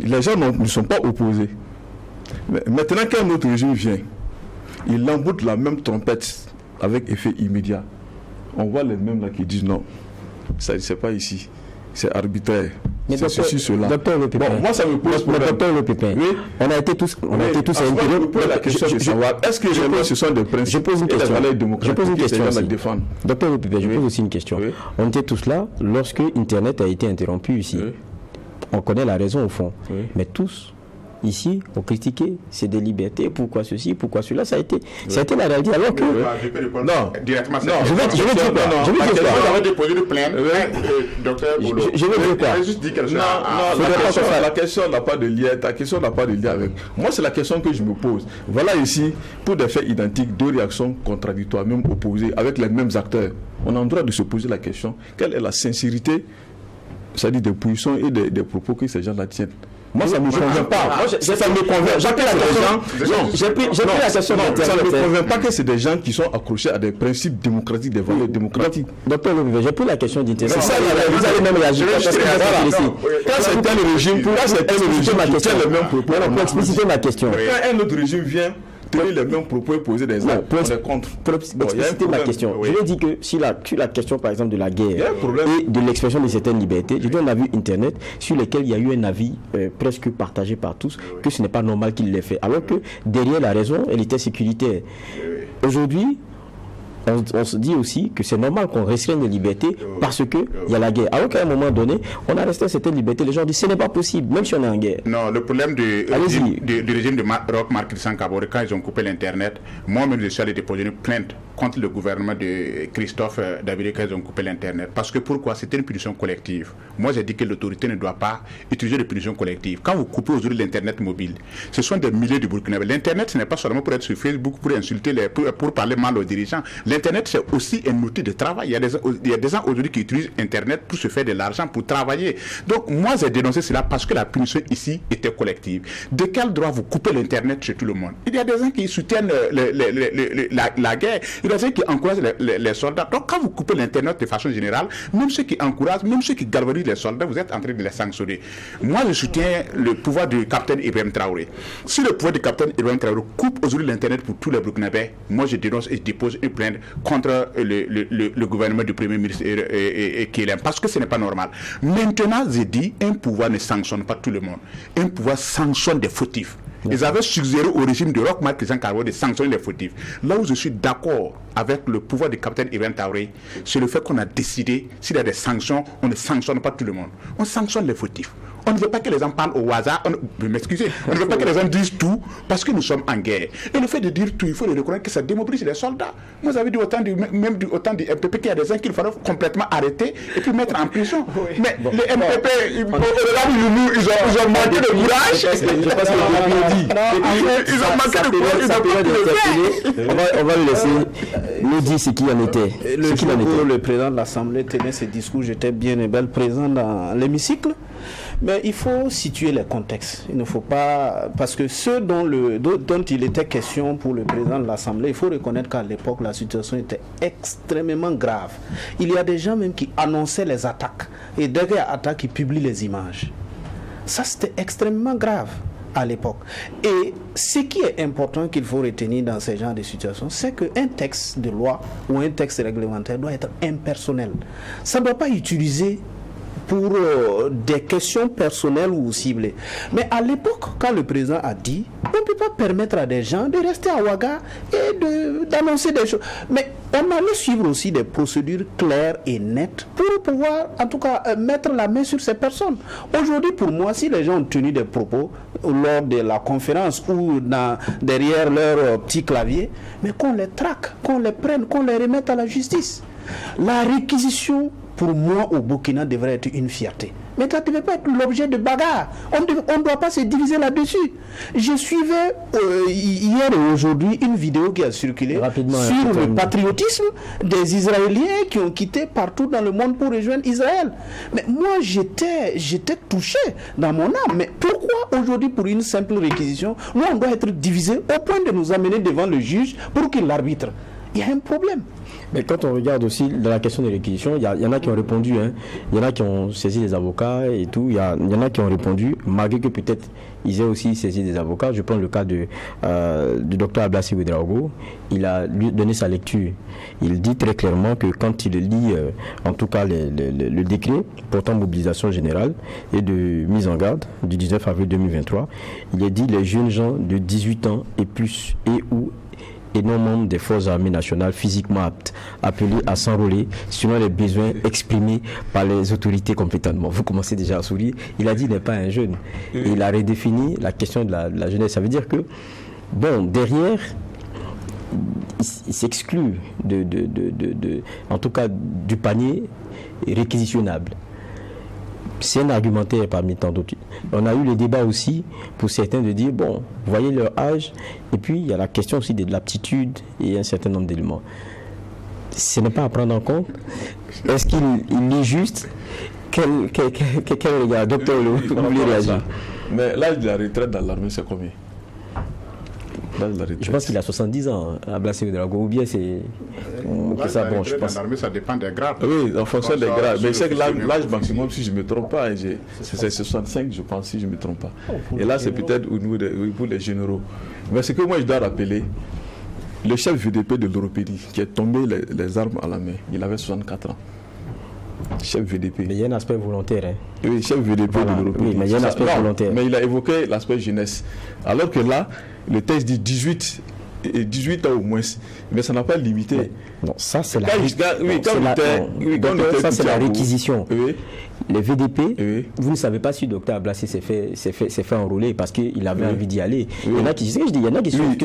Les gens ne sont pas opposés. Mais maintenant qu'un autre régime vient, il emboute la même trompette avec effet immédiat. On voit les mêmes là qui disent non, ça c'est pas ici, c'est arbitraire. Mais docteur Le Pépin, bon, moi ça me pose problème. Docteur Le Pépin, oui. on a été tous à la question de savoir est-ce que ce sont des principes? Je pose une question. Je pose une question aussi. Docteur Le Pépin, je pose aussi une question. Oui. On était tous là lorsque Internet a été interrompu ici. Oui. On connaît la raison au fond, oui. Mais tous ici ont critiqué, c'est des libertés, pourquoi ceci, pourquoi cela, ça a été la réalité. Alors que non, directement. Non, je vais dire quoi. Vous avez déposé le plainte, docteur Boulot. Je vais dire quoi. Juste dire quelque chose. La question n'a pas de lien. Ta question n'a pas de lien avec. Moi, c'est la question que je me pose. Voilà ici, pour des faits identiques, deux réactions contradictoires, même opposées, avec les mêmes acteurs. On a le droit de se poser la question quelle est la sincérité, c'est-à-dire des positions et des propos que ces gens-là tiennent. Moi, ça ne me convient pas. Ça me convient. J'ai pris la question. Ça ne me convient pas que c'est des gens qui sont accrochés à des principes démocratiques, des valeurs démocratiques. Docteur Levé, j'ai pris la question d'Internet. C'est ça, vous allez même réagir. Quand c'est un régime, pour les mêmes propos. Pour expliciter ma question. Quand un autre régime vient tenir les mêmes propos et poser des actes, on est contre. Pour expliciter ma question, je vais dire que sur la question par exemple de la guerre et de l'expression de certaines libertés, je dis on a vu Internet sur lesquels il y a eu un avis presque partagé par tous que ce n'est pas normal qu'il l'ait fait, alors que derrière la raison elle était sécuritaire. Aujourd'hui on se dit aussi que c'est normal qu'on restreigne les libertés parce qu'il y a la guerre. Alors qu'à un moment donné, on a restreint certaines libertés. Les gens disent que ce n'est pas possible, même si on est en guerre. Non, le problème du régime de Roch Marc Christian Kaboré, quand ils ont coupé l'Internet, moi-même je suis allé déposer une plainte contre le gouvernement de Christophe David quand ils ont coupé l'Internet. Parce que pourquoi? C'était une punition collective. Moi j'ai dit que l'autorité ne doit pas utiliser de punition collective. Quand vous coupez aujourd'hui l'Internet mobile, ce sont des milliers de Burkinabés. L'Internet, ce n'est pas seulement pour être sur Facebook, pour insulter, pour parler mal aux dirigeants. L'Internet, c'est aussi un outil de travail. Il y a des gens aujourd'hui qui utilisent Internet pour se faire de l'argent, pour travailler. Donc, moi, j'ai dénoncé cela parce que la punition ici était collective. De quel droit vous coupez l'Internet chez tout le monde? Il y a des gens qui soutiennent la guerre. Il y a des gens qui encouragent les soldats. Donc, quand vous coupez l'Internet de façon générale, même ceux qui encouragent, même ceux qui galvanisent les soldats, vous êtes en train de les sanctionner. Moi, je soutiens le pouvoir du capitaine Ibrahim Traoré. Si le pouvoir du capitaine Ibrahim Traoré coupe aujourd'hui l'Internet pour tous les Burkinabés, moi, je dénonce et je dépose une plainte contre le gouvernement du Premier ministre et Kélem, parce que ce n'est pas normal. Maintenant, j'ai dit, un pouvoir ne sanctionne pas tout le monde. Un pouvoir sanctionne des fautifs. Ils avaient suggéré au régime de Roch Marc Christian Kaboré de sanctionner les fautifs. Là où je suis d'accord avec le pouvoir du capitaine Ibrahim Traoré, c'est le fait qu'on a décidé, s'il y a des sanctions, on ne sanctionne pas tout le monde. On sanctionne les fautifs. On ne veut pas que les gens parlent au hasard. On ne veut pas que les gens disent tout parce que nous sommes en guerre. Et le fait de dire tout, il faut le reconnaître que ça démobilise les soldats. Vous avez dit même du MPP qu'il y a des gens qu'il faudrait complètement arrêter et puis mettre en prison. Oui. Mais bon, les MPP, ils ont manqué de courage. Ils ont manqué de courage. On va le laisser nous dire ce qu'il en était. Le jour où le président de l'Assemblée tenait ses discours, j'étais bien et belle présent dans l'hémicycle. Mais il faut situer les contextes. Il ne faut pas... Parce que ceux dont il était question pour le président de l'Assemblée, il faut reconnaître qu'à l'époque, la situation était extrêmement grave. Il y a des gens même qui annonçaient les attaques. Et derrière attaques, ils publient les images. Ça, c'était extrêmement grave. à l'époque. Et ce qui est important qu'il faut retenir dans ce genre de situation, c'est qu'un texte de loi ou un texte réglementaire doit être impersonnel. Ça ne doit pas utiliser pour des questions personnelles ou ciblées. Mais à l'époque, quand le président a dit, on ne peut pas permettre à des gens de rester à Ouaga et d'annoncer des choses. Mais on allait suivre aussi des procédures claires et nettes pour pouvoir, en tout cas, mettre la main sur ces personnes. Aujourd'hui, pour moi, si les gens ont tenu des propos lors de la conférence ou derrière leur petit clavier, mais qu'on les traque, qu'on les prenne, qu'on les remette à la justice. La réquisition, pour moi, au Burkina, devrait être une fierté. Mais ça ne devait pas être l'objet de bagarre. On ne doit pas se diviser là-dessus. Je suivais hier et aujourd'hui une vidéo qui a circulé sur le patriotisme des Israéliens qui ont quitté partout dans le monde pour rejoindre Israël. Mais moi, j'étais touché dans mon âme. Mais pourquoi aujourd'hui, pour une simple réquisition, nous, on doit être divisés au point de nous amener devant le juge pour qu'il arbitre? Il y a un problème. Mais quand on regarde aussi dans la question de réquisition, il y en a qui ont répondu, il y en a qui ont saisi les avocats et tout, il y en a qui ont répondu, malgré que peut-être ils aient aussi saisi des avocats. Je prends le cas du docteur Ablassi Ouedraogo. Il a lui donné sa lecture. Il dit très clairement que quand il lit, en tout cas, le décret portant mobilisation générale et de mise en garde du 19 avril 2023, il est dit les jeunes gens de 18 ans et plus et non membres des forces armées nationales physiquement aptes, appelés à s'enrôler selon les besoins exprimés par les autorités compétentes. Bon, vous commencez déjà à sourire. Il a dit qu'il n'est pas un jeune. Et il a redéfini la question de la jeunesse. Ça veut dire que, bon, derrière, il s'exclut en tout cas du panier réquisitionnable. C'est un argumentaire parmi tant d'autres. On a eu le débat aussi pour certains de dire, bon, vous voyez leur âge, et puis il y a la question aussi de l'aptitude et un certain nombre d'éléments. Ce n'est pas à prendre en compte. Est-ce qu'il est juste? Quel regard, docteur, vous voulez réagir? Mais l'âge de la retraite dans l'armée, c'est combien? Je pense qu'il a 70 ans, Ablassi Ouedraogo, ou bien c'est... ça, bon, je pense. L'armée, ça dépend des grades. Oui, en fonction des grades. Mais c'est que l'âge maximum, si je ne me trompe pas, c'est 65, je pense, si je ne me trompe pas. Et là, c'est peut-être pour les généraux. Mais ce que moi, je dois rappeler, le chef VDP de l'Europédie, qui est tombé les armes à la main, il avait 64 ans. Chef VDP. Mais il y a un aspect volontaire. Oui, chef VDP de l'Europédie. Oui, mais il y a un aspect volontaire. Mais il a évoqué l'aspect jeunesse. Alors que là, le texte dit 18 ans au moins, mais ça n'a pas limité. Mais, non, ça c'est la réquisition. Oui. Les VDP, vous ne savez pas si le docteur Ablassi s'est fait enrôler parce qu'il avait envie d'y aller. Il y en a qui disent, il y en a qui sont enrôlés.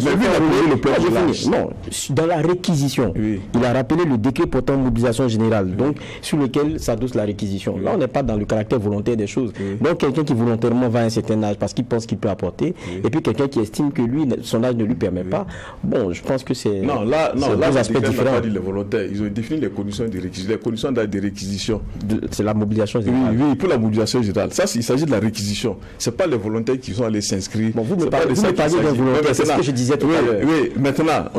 Non, dans la réquisition, il a rappelé le décret portant mobilisation générale, donc sur lequel s'adosse la réquisition. Là, on n'est pas dans le caractère volontaire des choses. Donc, quelqu'un qui volontairement va à un certain âge parce qu'il pense qu'il peut apporter, et puis quelqu'un qui estime que lui, son âge ne lui permet pas. Bon, je pense que c'est deux aspects différents. Pas dit les volontaires. Ils ont défini les conditions de réquisition, les conditions de réquisition. C'est la mobilisation générale. Oui, pour la mobilisation générale. Ça, il s'agit de la réquisition. Ce n'est pas les volontaires qui sont allés s'inscrire. Bon, vous me parlez d'un volontaire, c'est ce que je disais tout à l'heure. Oui, maintenant,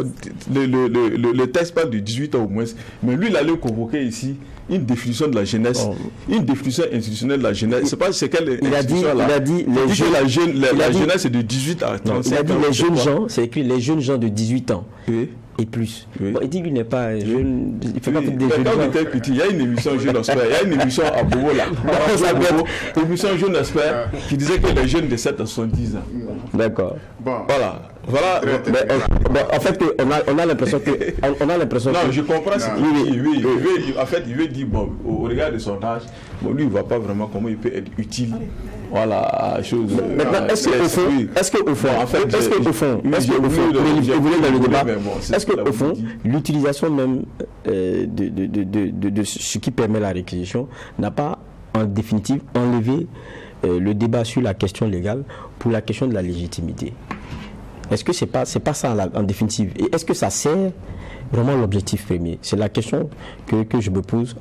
le texte parle de 18 ans au moins, mais lui, il allait convoquer ici une définition de la jeunesse, une définition institutionnelle de la jeunesse. C'est pas ce qu'elle il a dit la jeunesse c'est de 18 à 35 ans. Il a dit les jeunes gens, c'est écrit les jeunes gens de 18 ans. Oui. Et plus. Bon, il dit qu'il n'est pas jeune. Il fait pas des jeunes gens. Il y a une émission Jeune Expert. Il y a une émission à Bobo là. Une émission Jeune Expert qui disait que les jeunes de 7 à 70 ans. D'accord. Bon. Voilà. En fait, on a l'impression que. Non, je comprends ce qu'il dit. Oui. En fait, il veut dire, bon, au regard de son âge, lui, il ne voit pas vraiment comment il peut être utile. Voilà, chose. Maintenant, est-ce qu'au fond, l'utilisation même de ce qui permet la réquisition n'a pas, en définitive, enlevé le débat sur la question légale pour la question de la légitimité? Est-ce que c'est pas ça en définitive? Et est-ce que ça sert vraiment l'objectif premier? C'est la question que je me pose,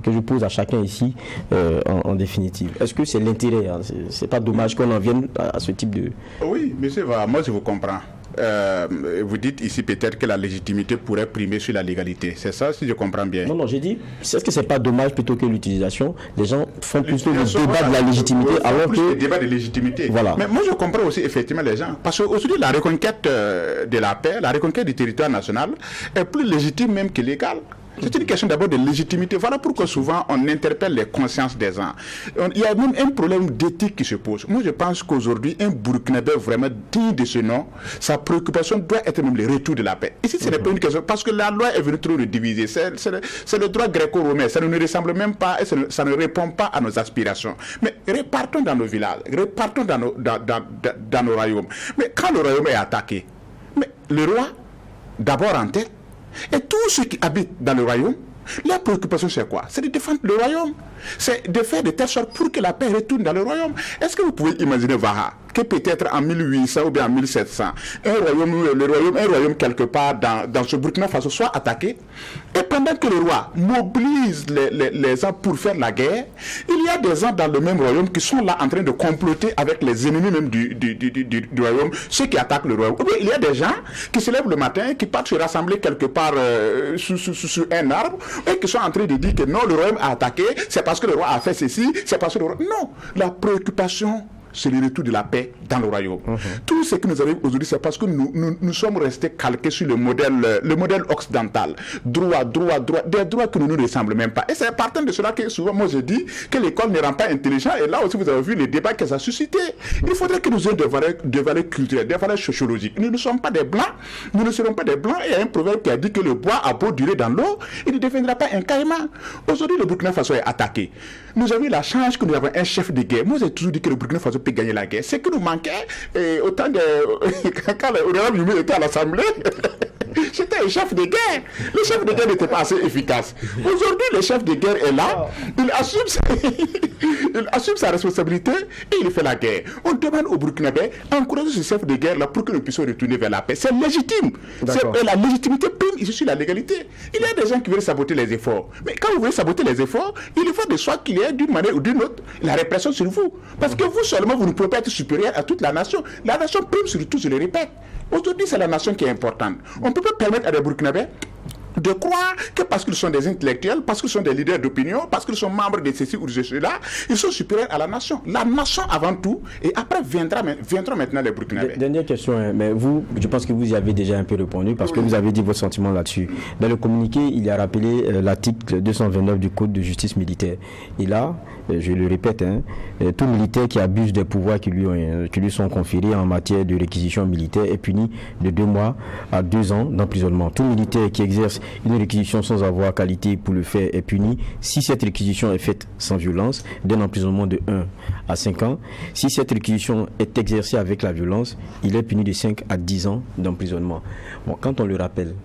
que je pose à chacun ici en définitive. Est-ce que c'est l'intérêt? C'est pas dommage qu'on en vienne à ce type de... Oui, monsieur, moi je vous comprends. vous dites ici peut-être que la légitimité pourrait primer sur la légalité. C'est ça, si je comprends bien? Non, j'ai dit, est-ce que c'est pas dommage plutôt que l'utilisation? Les gens font plutôt le débat de la légitimité alors que... Le débat de légitimité. Voilà. Mais moi, je comprends aussi effectivement les gens. Parce qu'aujourd'hui, la reconquête de la paix, la reconquête du territoire national est plus légitime même que légale. C'est une question d'abord de légitimité. Voilà pourquoi souvent on interpelle les consciences des gens. Il y a même un problème d'éthique qui se pose. Moi je pense qu'aujourd'hui, un Burkinabé vraiment digne de ce nom, sa préoccupation doit être même le retour de la paix. Ici ce n'est pas une question, parce que la loi est venue trop le diviser. C'est le droit gréco-romain, ça ne nous ressemble même pas et ça ne répond pas à nos aspirations. Mais repartons dans nos villages, repartons dans nos royaumes. Mais quand le royaume est attaqué, mais le roi, d'abord en tête, et tous ceux qui habitent dans le royaume, la préoccupation c'est quoi? C'est de défendre le royaume. C'est de faire de telle sorte pour que la paix retourne dans le royaume. Est-ce que vous pouvez imaginer, Vaha, que peut-être en 1800 ou bien en 1700, un royaume quelque part dans ce Burkina Faso soit attaqué, et pendant que le roi mobilise les gens pour faire la guerre, il y a des gens dans le même royaume qui sont là en train de comploter avec les ennemis même du royaume, ceux qui attaquent le royaume. Ou bien il y a des gens qui se lèvent le matin, qui partent se rassembler quelque part sous un arbre, et qui sont en train de dire que non, le royaume a attaqué, c'est parce que le roi a fait ceci, c'est parce que le roi... Non, la préoccupation, c'est le retour de la paix dans le royaume. Tout ce qui nous arrive aujourd'hui, c'est parce que nous sommes restés calqués sur le modèle occidental. Droit, des droits qui ne nous ressemblent même pas. Et c'est partant de cela que souvent, moi je dis que l'école ne rend pas intelligent. Et là aussi, vous avez vu les débats que ça a suscité. Il faudrait que nous ayons des valeurs culturelles, des valeurs sociologiques. Nous ne sommes pas des blancs, nous ne serons pas des blancs. Et il y a un proverbe qui a dit que le bois a beau durer dans l'eau, il ne deviendra pas un caïman. Aujourd'hui, le Burkina Faso est attaqué. Nous avons eu la chance que nous avons un chef de guerre. Moi, j'ai toujours dit que le Burkina Faso peut gagner la guerre. C'est que nous manquait autant de... Quand le Rwanda Yumi était à l'Assemblée, c'était un chef de guerre. Le chef de guerre n'était pas assez efficace. Aujourd'hui, le chef de guerre est là, il assume sa responsabilité et il fait la guerre. On demande au Burkinabé d'encourager ce chef de guerre là pour que nous puissions retourner vers la paix. C'est légitime. Et la légitimité prime ici sur la légalité. Il y a des gens qui veulent saboter les efforts. Mais quand vous voulez saboter les efforts, il faut de soi qu'il y ait d'une manière ou d'une autre la répression sur vous. Parce que vous seulement, vous ne pouvez pas être supérieur à toute la nation. La nation prime sur tout, je le répète. Aujourd'hui, c'est la nation qui est importante. On ne peut pas permettre à des Burkinabés de croire que parce qu'ils sont des intellectuels, parce qu'ils sont des leaders d'opinion, parce qu'ils sont membres de ceci ou de cela, ils sont supérieurs à la nation. La nation avant tout, et après viendront maintenant les Burkinabés. Dernière question, mais vous, je pense que vous y avez déjà un peu répondu, parce que vous avez dit votre sentiment là-dessus. Dans le communiqué, il y a rappelé l'article 229 du Code de justice militaire. Et là, je le répète, tout militaire qui abuse des pouvoirs qui lui sont conférés en matière de réquisition militaire est puni de 2 mois à 2 ans d'emprisonnement. Tout militaire qui exerce une réquisition sans avoir qualité pour le faire est puni si cette réquisition est faite sans violence d'un emprisonnement de 1 à 5 ans. Si cette réquisition est exercée avec la violence, il est puni de 5 à 10 ans d'emprisonnement. Bon, quand on le rappelle,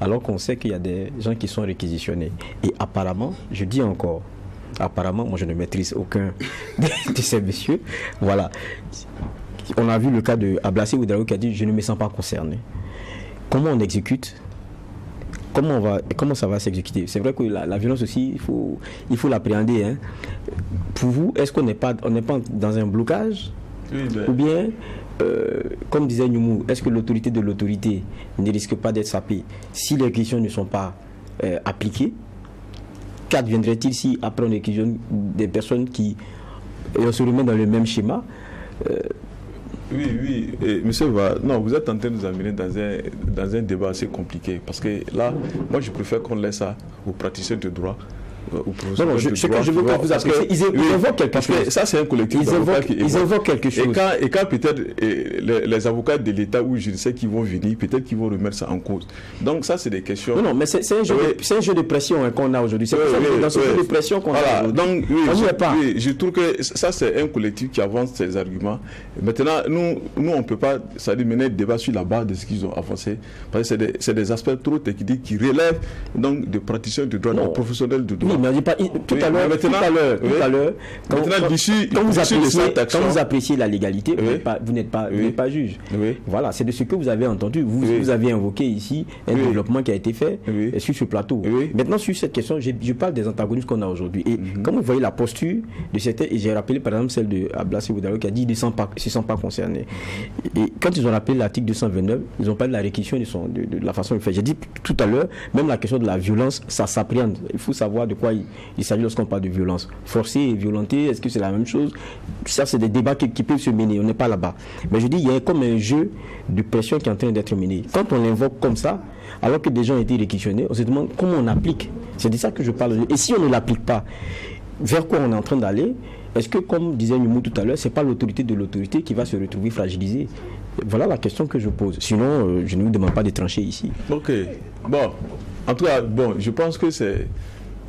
alors qu'on sait qu'il y a des gens qui sont réquisitionnés, et apparemment, je dis encore, apparemment, moi je ne maîtrise aucun de ces messieurs, voilà. On a vu le cas de Ablassé Ouedraogo qui a dit « je ne me sens pas concerné ». Comment on exécute? Comment ça va s'exécuter? C'est vrai que la violence aussi, il faut l'appréhender. Pour vous, est-ce qu'on n'est pas dans un blocage? Ou bien, comme disait Nyoumou, est-ce que l'autorité de l'autorité ne risque pas d'être sapée si les réquisitions ne sont pas appliquées? Qu'adviendrait-il si après on réquisitionne des personnes qui se remettent dans le même schéma? Oui, monsieur non, vous êtes en train de nous amener dans un débat assez compliqué, parce que là, moi je préfère qu'on laisse ça aux praticiens de droit. Ce que je veux que vous appréciez, ils évoquent quelque chose. Ça, c'est un collectif. Ils évoquent quelque chose. Et quand peut-être les avocats de l'État ou je ne sais qui vont venir, peut-être qu'ils vont remettre ça en cause. Donc, ça, c'est des questions. Non, mais c'est un jeu de pression qu'on a aujourd'hui. C'est dans ce jeu de pression qu'on a aujourd'hui. Donc, je trouve que ça, c'est un collectif qui avance ses arguments. Maintenant, nous on ne peut pas mener le débat sur la base de ce qu'ils ont avancé. Parce que c'est des aspects trop techniques qui relèvent donc des praticiens de droit, des professionnels de droit. mais on dit pas tout à l'heure. Quand vous appréciez la légalité, vous n'êtes pas juge. Voilà, c'est de ce que vous avez entendu. Vous avez invoqué ici un développement qui a été fait sur ce plateau. Maintenant, sur cette question, je parle des antagonistes qu'on a aujourd'hui. Et quand vous voyez la posture de certains, et j'ai rappelé par exemple celle de Ablassi Ouadalo qui a dit qu'ils ne se sont pas concernés. Et quand ils ont rappelé l'article 229, ils n'ont pas de la réquisition de la façon de faire. J'ai dit tout à l'heure, même la question de la violence, ça s'appréhende. Il faut savoir de quoi il s'agit lorsqu'on parle de violence. Forcer et violenter, est-ce que c'est la même chose? Ça, c'est des débats qui peuvent se mener. On n'est pas là-bas. Mais je dis, il y a comme un jeu de pression qui est en train d'être mené. Quand on l'invoque comme ça, alors que des gens ont été réquisitionnés, on se demande comment on applique. C'est de ça que je parle. Et si on ne l'applique pas, vers quoi on est en train d'aller? Est-ce que, comme disait Numou tout à l'heure, c'est pas l'autorité de l'autorité qui va se retrouver fragilisée? Voilà la question que je pose. Sinon, je ne vous demande pas de trancher ici. Ok. Bon, en tout cas, je pense que c'est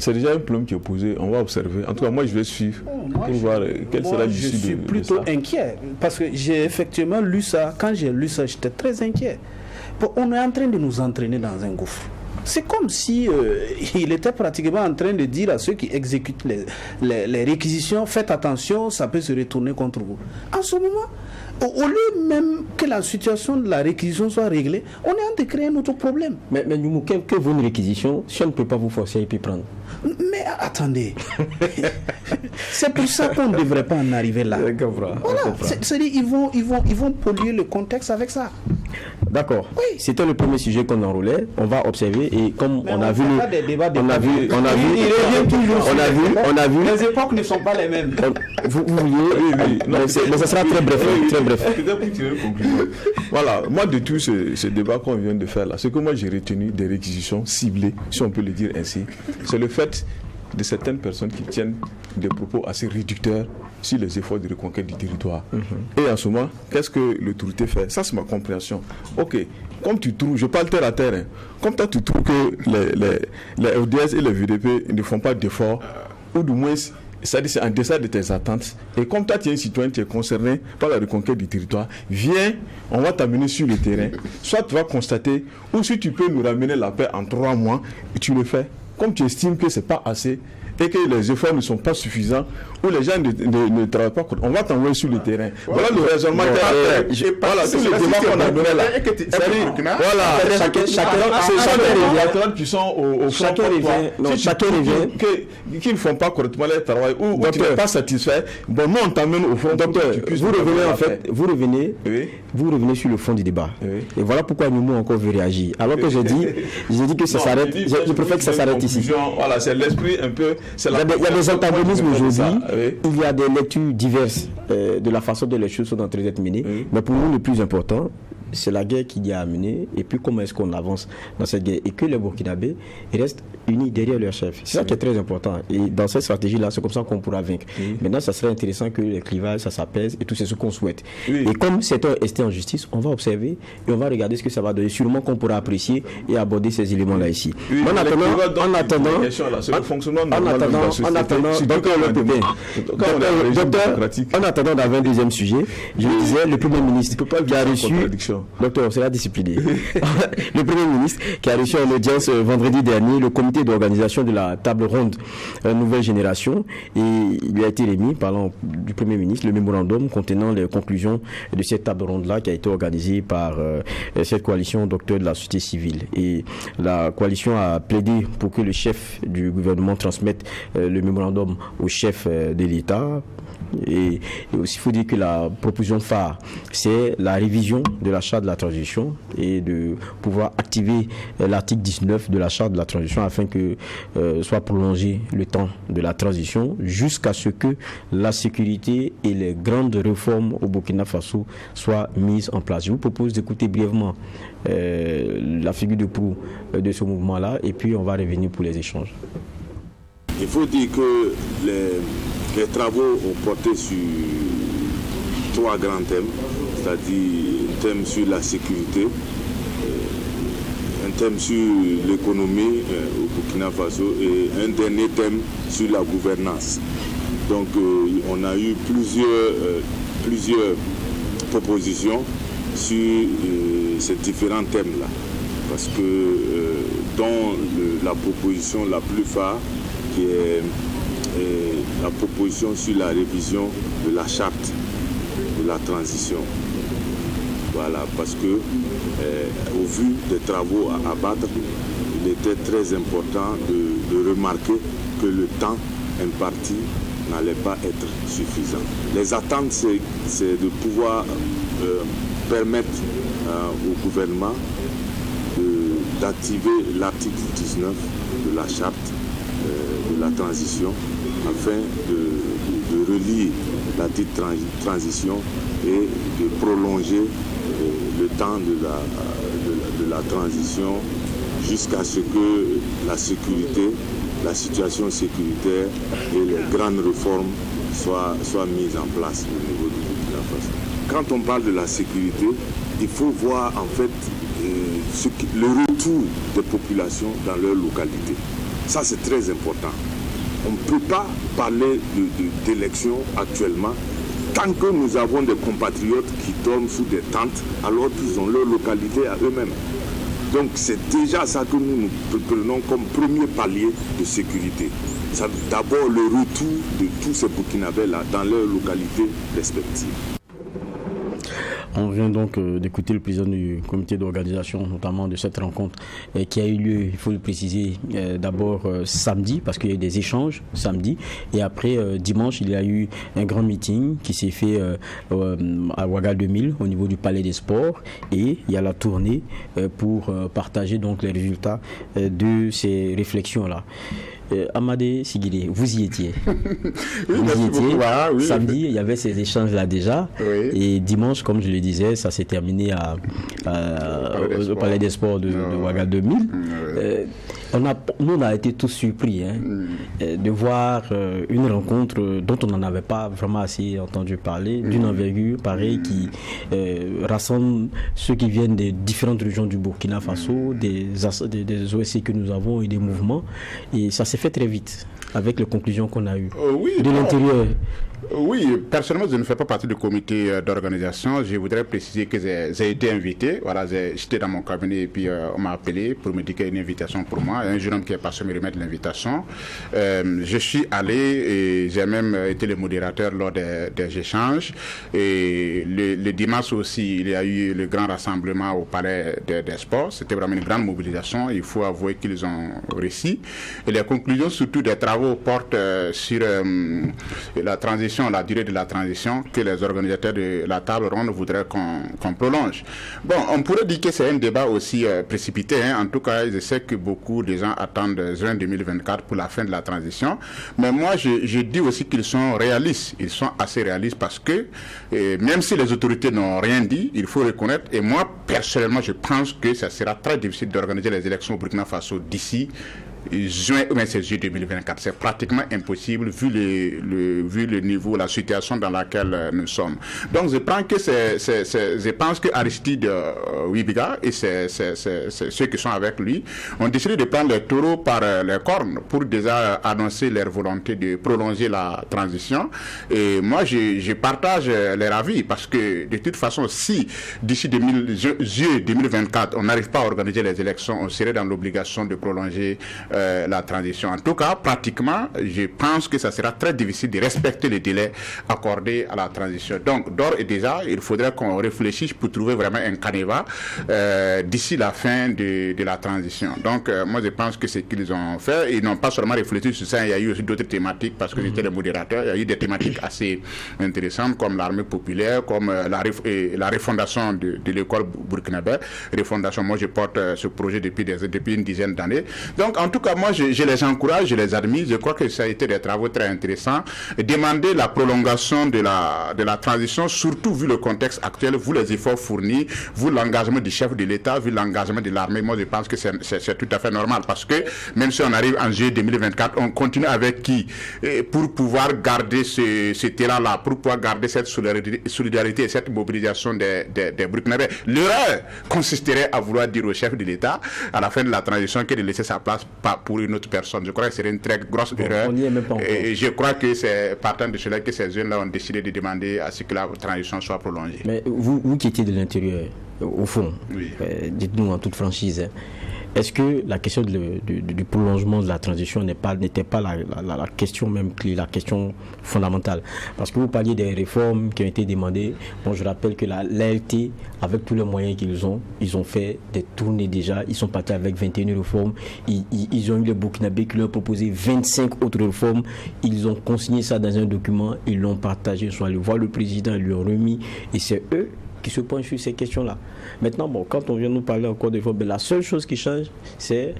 déjà un problème qui est posé. On va observer. En tout cas, moi, je vais suivre pour voir quelle sera l'issue de ça. Je suis plutôt inquiet parce que j'ai effectivement lu ça. Quand j'ai lu ça, j'étais très inquiet. Bon, on est en train de nous entraîner dans un gouffre. C'est comme si il était pratiquement en train de dire à ceux qui exécutent les réquisitions, faites attention, ça peut se retourner contre vous. En ce moment, au lieu même que la situation de la réquisition soit réglée, on est en train de créer un autre problème. Mais nous, que vaut une réquisition si on ne peut pas vous forcer à y prendre? Mais attendez, c'est pour ça qu'on ne devrait pas en arriver là. Voilà, c'est-à-dire ils vont polluer le contexte avec ça. D'accord. Oui. C'était le premier sujet qu'on enroulait. On va observer et comme on a vu, les époques ne sont pas les mêmes. Vous vouliez, mais ça sera très bref. Voilà, moi de tout ce débat qu'on vient de faire là, ce que moi j'ai retenu des réquisitions ciblées, si on peut le dire ainsi, c'est le fait de certaines personnes qui tiennent des propos assez réducteurs sur les efforts de reconquête du territoire. Et en ce moment, qu'est-ce que l'autorité fait? Ça, c'est ma compréhension. Ok, comme tu trouves, je parle terre à terre, hein, comme toi tu trouves que les FDS et les VDP ne font pas d'efforts, ou du moins, c'est-à-dire c'est en deçà de tes attentes, et comme toi tu es un citoyen, tu es concerné par la reconquête du territoire, viens, on va t'amener sur le terrain, soit tu vas constater, ou si tu peux nous ramener la paix en 3 mois, et tu le fais. Comme tu estimes que ce n'est pas assez et que les efforts ne sont pas suffisants ou les gens ne travaillent pas, on va t'envoyer sur le terrain. Voilà le raisonnement voilà, tous les débats qu'on a donné là. Voilà, chacun qui sont au front chacun revient qui ne font pas correctement leur travail ou qui n'est pas satisfait. Bon, nous on t'amène au fond. Docteur, vous revenez sur le fond du débat. Et voilà pourquoi nous encore veut réagir. Alors que j'ai dit que ça s'arrête, je préfère que ça s'arrête ici. Voilà, c'est l'esprit un peu. Il y a des antagonismes aujourd'hui, il y a des lectures diverses de la façon dont les choses sont en train d'être menées. Mais pour nous, le plus important, c'est la guerre qu'il y a à mener et puis comment est-ce qu'on avance dans cette guerre et que les Burkinabés restent unis derrière leur chef. C'est ça qui est très important. Et dans cette stratégie-là, c'est comme ça qu'on pourra vaincre. Maintenant, ça serait intéressant que les clivages, ça s'apaise et tout c'est ce qu'on souhaite. Et comme c'est un ST en justice, on va observer et on va regarder ce que ça va donner. Sûrement qu'on pourra apprécier et aborder ces éliménts-là ici. En attendant, dans un deuxième sujet, je disais le Premier ministre qui a reçu... Docteur, c'est la discipline. Le Premier ministre qui a reçu en audience vendredi dernier le comité d'organisation de la table ronde Nouvelle Génération et il lui a été remis, parlant du Premier ministre, le mémorandum contenant les conclusions de cette table ronde-là qui a été organisée par cette coalition docteurs de la société civile. Et la coalition a plaidé pour que le chef du gouvernement transmette le mémorandum au chef de l'État. Et aussi, il faut dire que la proposition phare, c'est la révision de la charte de la transition et de pouvoir activer l'article 19 de la charte de la transition afin que soit prolongé le temps de la transition jusqu'à ce que la sécurité et les grandes réformes au Burkina Faso soient mises en place. Je vous propose d'écouter brièvement la figure de proue de ce mouvement-là et puis on va revenir pour les échanges. Il faut dire que les travaux ont porté sur 3 grands thèmes, c'est-à-dire un thème sur la sécurité, un thème sur l'économie au Burkina Faso et un dernier thème sur la gouvernance. Donc on a eu plusieurs propositions sur ces différents thèmes-là, parce que dans la proposition la plus phare, qui est la proposition sur la révision de la charte de la transition. Voilà, parce que au vu des travaux à abattre, il était très important de remarquer que le temps imparti n'allait pas être suffisant. Les attentes, c'est de pouvoir permettre au gouvernement d'activer l'article 19 de la charte de la transition afin de relier la dite transition et de prolonger le temps de la transition jusqu'à ce que la sécurité, la situation sécuritaire et les grandes réformes soient mises en place au niveau du Burkina Faso. Quand on parle de la sécurité, il faut voir en fait le retour des populations dans leur localité. Ça, c'est très important. On ne peut pas parler d'élections actuellement tant que nous avons des compatriotes qui dorment sous des tentes alors qu'ils ont leur localité à eux-mêmes. Donc c'est déjà ça que nous prenons comme premier palier de sécurité. D'abord le retour de tous ces Burkinabés-là dans leur localité respective. On vient donc d'écouter le président du comité d'organisation, notamment de cette rencontre qui a eu lieu, il faut le préciser, d'abord samedi, parce qu'il y a eu des échanges samedi, et après dimanche, il y a eu un grand meeting qui s'est fait à Ouaga 2000 au niveau du Palais des Sports, et il y a la tournée pour partager donc les résultats de ces réflexions-là. Amadé Sigiri, vous y étiez. Vous y étiez. Oui. Samedi, il y avait ces échanges-là déjà. Oui. Et dimanche, comme je le disais, ça s'est terminé au Palais des Sports de Ouaga 2000. On a été tous surpris de voir une rencontre dont on n'en avait pas vraiment assez entendu parler, d'une envergure pareille qui rassemble ceux qui viennent des différentes régions du Burkina Faso, des OSC que nous avons et des mouvements. Et ça s'est fait très vite avec les conclusions qu'on a eues de l'intérieur. Oui, personnellement, je ne fais pas partie du comité d'organisation. Je voudrais préciser que j'ai été invité. Voilà, j'étais dans mon cabinet et puis on m'a appelé pour me dire qu'il y a une invitation pour moi. Un jeune homme qui est passé me remettre l'invitation. Je suis allé et j'ai même été le modérateur lors des échanges. Et le dimanche aussi, il y a eu le grand rassemblement au Palais des Sports. C'était vraiment une grande mobilisation. Il faut avouer qu'ils ont réussi. Et les conclusions, surtout des travaux, portent sur la transition, la durée de la transition que les organisateurs de la table ronde voudraient qu'on prolonge. Bon, on pourrait dire que c'est un débat aussi précipité. En tout cas, je sais que beaucoup de gens attendent juin 2024 pour la fin de la transition. Mais moi, je dis aussi qu'ils sont réalistes. Ils sont assez réalistes parce que même si les autorités n'ont rien dit, il faut reconnaître. Et moi, personnellement, je pense que ça sera très difficile d'organiser les élections au Burkina Faso d'ici juin ou c'est juillet 2024. C'est pratiquement impossible vu le niveau, la situation dans laquelle nous sommes. Donc je pense que Aristide Wibiga et ceux qui sont avec lui ont décidé de prendre les taureaux par les cornes pour déjà annoncer leur volonté de prolonger la transition. Et moi je partage leur avis parce que de toute façon si d'ici juillet 2024 on n'arrive pas à organiser les élections, on serait dans l'obligation de prolonger la transition. En tout cas, pratiquement, je pense que ça sera très difficile de respecter les délais accordés à la transition. Donc, d'ores et déjà, il faudrait qu'on réfléchisse pour trouver vraiment un canevas d'ici la fin de la transition. Donc, moi, je pense que c'est ce qu'ils ont fait. Ils n'ont pas seulement réfléchi sur ça, il y a eu aussi d'autres thématiques parce que j'étais le modérateur. Il y a eu des thématiques assez intéressantes comme l'armée populaire, comme la refondation de l'école burkinabé. Refondation, moi, je porte ce projet depuis une dizaine d'années. Donc, en tout cas, moi, je les encourage, je les admire. Je crois que ça a été des travaux très intéressants. Demander la prolongation de la transition, surtout vu le contexte actuel, vu les efforts fournis, vu l'engagement du chef de l'État, vu l'engagement de l'armée, moi, je pense que c'est tout à fait normal. Parce que même si on arrive en juillet 2024, on continue avec qui pour pouvoir garder ce terrain-là, pour pouvoir garder cette solidarité et cette mobilisation des Burkinabés. L'erreur consisterait à vouloir dire au chef de l'État, à la fin de la transition, que de laisser sa place pour une autre personne. Je crois que c'est une très grosse erreur. Et je crois que c'est partant de cela que ces jeunes-là ont décidé de demander à ce que la transition soit prolongée. Mais vous qui étiez de l'intérieur, au fond, dites-nous en toute franchise, est-ce que la question du prolongement de la transition n'était pas la question même clé, la question fondamentale? Parce que vous parliez des réformes qui ont été demandées. Bon, je rappelle que l'ALT, avec tous les moyens qu'ils ont, ils ont fait des tournées déjà. Ils sont partis avec 21 réformes. Ils ont eu les Burkinabés qui leur ont proposé 25 autres réformes. Ils ont consigné ça dans un document. Ils l'ont partagé. Ils sont allés voir le président, ils lui ont remis. Et c'est eux qui se penchent sur ces questions-là. Maintenant, bon, quand on vient nous parler encore des fois, ben, la seule chose qui change, c'est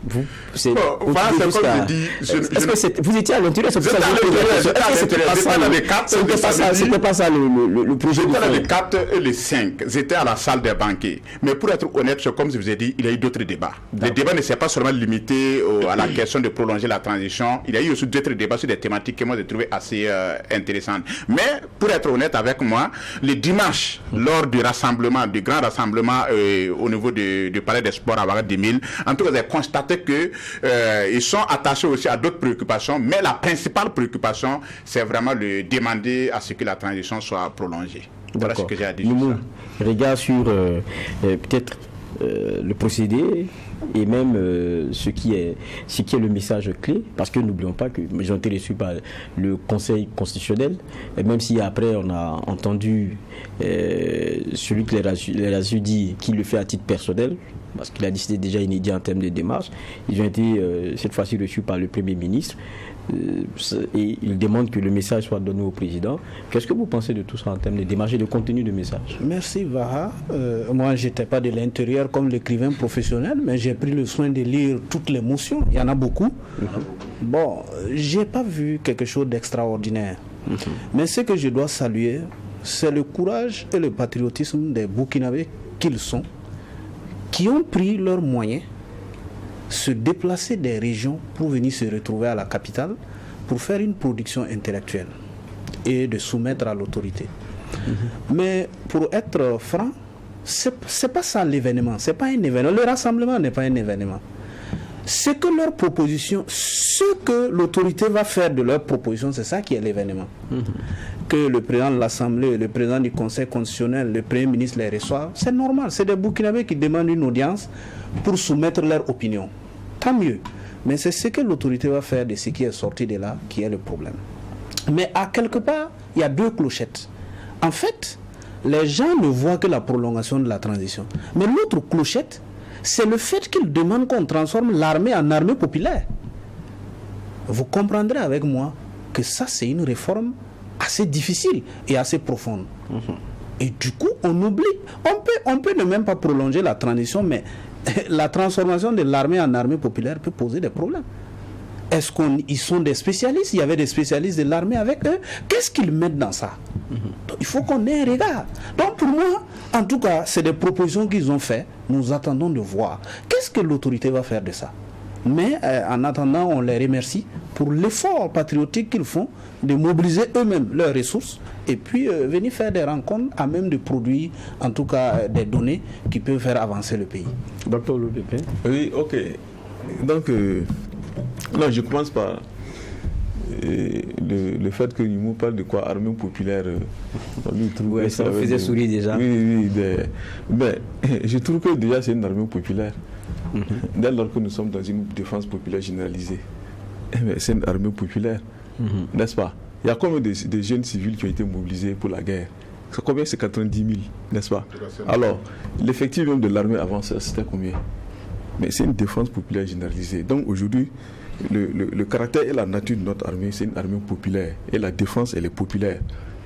vous. C'est comme je dis. Est-ce que vous étiez à l'intérieur? C'était pas ça le projet. J'étais dans les 4 et les 5. J'étais à la salle des banquiers. Mais pour être honnête, comme je vous ai dit, il y a eu d'autres débats. Les débats ne s'est pas seulement limité à la question de prolonger la transition. Il y a eu aussi d'autres débats sur des thématiques que moi j'ai trouvé assez intéressantes. Mais pour être honnête avec moi, le dimanche, lors du rassemblement, du grand rassemblement au niveau du Palais des Sports à Ouaga 2000, en tout cas, j'ai constaté qu'ils sont attachés aussi à d'autres préoccupations, mais la principale préoccupation, c'est vraiment de demander à ce que la transition soit prolongée. Voilà ce que j'ai à dire. Regard sur peut-être le procédé et même ce qui est le message clé, parce que n'oublions pas que j'ai été reçu par le Conseil constitutionnel, et même si après on a entendu celui qui les a dit qu'il le fait à titre personnel, parce qu'il a décidé déjà inédit en termes de démarche. Ils ont été cette fois-ci reçus par le Premier ministre et ils demandent que le message soit donné au président. Qu'est-ce que vous pensez de tout ça en termes de démarche et de contenu de message? Merci Vaha. Moi, je n'étais pas de l'intérieur comme l'écrivain professionnel, mais j'ai pris le soin de lire toutes les motions. Il y en a beaucoup. Bon, je n'ai pas vu quelque chose d'extraordinaire. Mais ce que je dois saluer, c'est le courage et le patriotisme des Burkinabés qu'ils sont, qui ont pris leurs moyens, se déplacer des régions pour venir se retrouver à la capitale pour faire une production intellectuelle et de soumettre à l'autorité. Mais pour être franc, c'est pas ça l'événement, c'est pas un événement. Le rassemblement n'est pas un événement. C'est que leur proposition, ce que l'autorité va faire de leur proposition, c'est ça qui est l'événement. Que le président de l'Assemblée, le président du Conseil constitutionnel, le Premier ministre les reçoivent, c'est normal. C'est des Burkinabés qui demandent une audience pour soumettre leur opinion. Tant mieux. Mais c'est ce que l'autorité va faire de ce qui est sorti de là qui est le problème. Mais à quelque part, il y a deux clochettes. En fait, les gens ne voient que la prolongation de la transition. Mais l'autre clochette, c'est le fait qu'ils demandent qu'on transforme l'armée en armée populaire. Vous comprendrez avec moi que ça, c'est une réforme assez difficile et assez profonde. Et du coup, on oublie. On peut ne même pas prolonger la transition, mais la transformation de l'armée en armée populaire peut poser des problèmes. Est-ce qu'ils sont des spécialistes? Il y avait des spécialistes de l'armée avec eux. Qu'est-ce qu'ils mettent dans ça? Donc, il faut qu'on ait un regard. Donc pour moi, en tout cas, c'est des propositions qu'ils ont faites. Nous attendons de voir. Qu'est-ce que l'autorité va faire de ça? Mais en attendant, on les remercie pour l'effort patriotique qu'ils font de mobiliser eux-mêmes leurs ressources et puis venir faire des rencontres à même de produire, en tout cas, des données qui peuvent faire avancer le pays. Docteur Lopépé. Oui, ok. Donc, là, je commence par le fait que Yumou parle de quoi? Armée populaire. Oui, ça faisait sourire déjà. Oui, mais je trouve que déjà c'est une armée populaire. Dès lors que nous sommes dans une défense populaire généralisée, c'est une armée populaire, n'est-ce pas? Il y a combien de jeunes civils qui ont été mobilisés pour la guerre? Combien? C'est 90 000, n'est-ce pas? Alors, l'effectif même de l'armée avant ça, c'était combien? Mais c'est une défense populaire généralisée. Donc aujourd'hui, le caractère et la nature de notre armée, c'est une armée populaire. Et la défense, elle est populaire.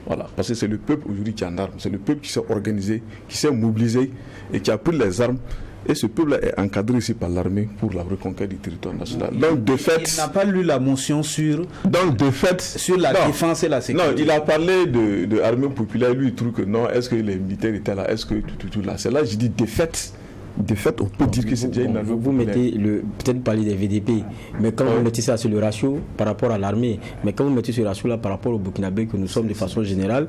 Voilà. Parce que c'est le peuple aujourd'hui qui en arme. C'est le peuple qui s'est organisé, qui s'est mobilisé et qui a pris les armes. Et ce peuple-là est encadré ici par l'armée pour la reconquête du territoire national. Donc, de fait, il n'a pas lu la motion sur la défense et la sécurité. Non, il a parlé de armée populaire. Lui, il trouve que non, est-ce que les militaires étaient là? Est-ce que tout là? C'est là, je dis de fait, on peut dire que c'est déjà une armée populaire. Vous mettez peut-être parler des VDP, mais quand vous mettez ça sur le ratio par rapport à l'armée, mais quand vous mettez ce ratio-là par rapport au Burkinabé que nous sommes de façon générale,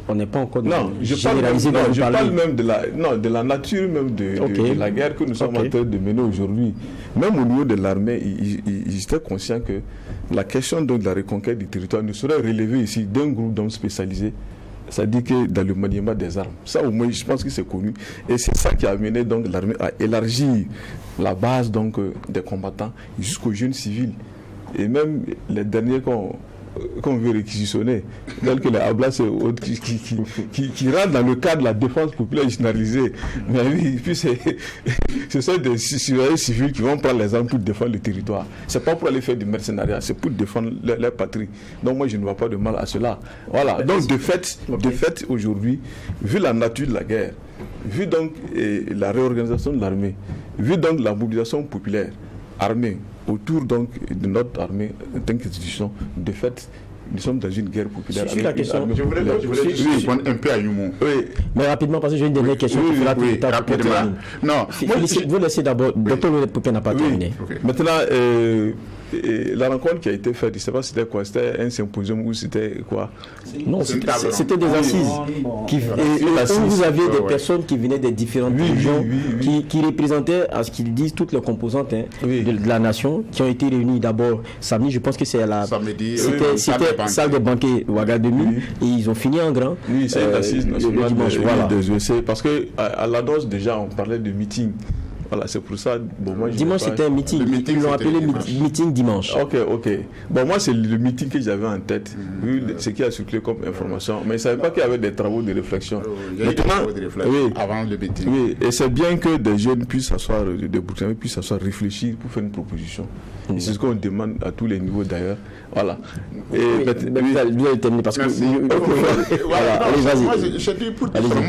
on n'est pas encore je parle même de la nature même de la guerre que nous sommes en train de mener aujourd'hui. Même au niveau de l'armée, ils étaient conscients que la question donc de la reconquête du territoire ne serait relevée ici d'un groupe d'hommes spécialisés c'est-à-dire que dans le maniement des armes. Ça, au moins, je pense que c'est connu. Et c'est ça qui a amené donc l'armée à élargir la base donc, des combattants jusqu'aux jeunes civils. Et même les derniers qu'on veut réquisitionner, tels que les Ablas et autres, qui rentrent dans le cadre de la défense populaire généralisée. Mais oui, puis ce sont des citoyens civils qui vont prendre les armes pour défendre le territoire. C'est pas pour aller faire du mercenariat, c'est pour défendre leur patrie. Donc moi, je ne vois pas de mal à cela. Voilà. Donc de fait aujourd'hui, vu la nature de la guerre, vu donc la réorganisation de l'armée, vu donc la mobilisation populaire, armée, autour donc de notre armée en tant qu'institution, de fait, nous sommes dans une guerre populaire. La question. Je voulais juste répondre un peu à Youmou. Oui, mais rapidement, parce que j'ai une dernière question qui fera tout le temps. Rapidement. Non, vous laissez d'abord, docteur Poupé n'a pas terminé. Maintenant, la rencontre qui a été faite, je ne sais pas c'était quoi, c'était un symposium ou c'était quoi? Non, c'était des assises. Où vous aviez des personnes qui venaient des différentes régions, qui représentaient, à ce qu'ils disent, toutes les composantes de la nation, qui ont été réunies d'abord samedi, je pense que c'est à la... C'était salle de banquet Ouagadougou, et ils ont fini en grand. Oui, c'est une assise nationale des EC, parce qu'à la dose déjà, on parlait de meeting. Voilà, c'est pour ça. Bon, moi, dimanche, c'était un meeting. Ils l'ont appelé meeting dimanche. Ok. Bon, moi, c'est le meeting que j'avais en tête, vu ce qui a circulé comme information. Mais je ne savais pas qu'il y avait des travaux de réflexion. Avant le meeting. Oui, et c'est bien que des jeunes puissent s'asseoir, des Burkinabés puissent s'asseoir, réfléchir pour faire une proposition. Et c'est ce qu'on demande à tous les niveaux d'ailleurs. Voilà. Vous allez terminer parce que. Allez, vas-y. Moi,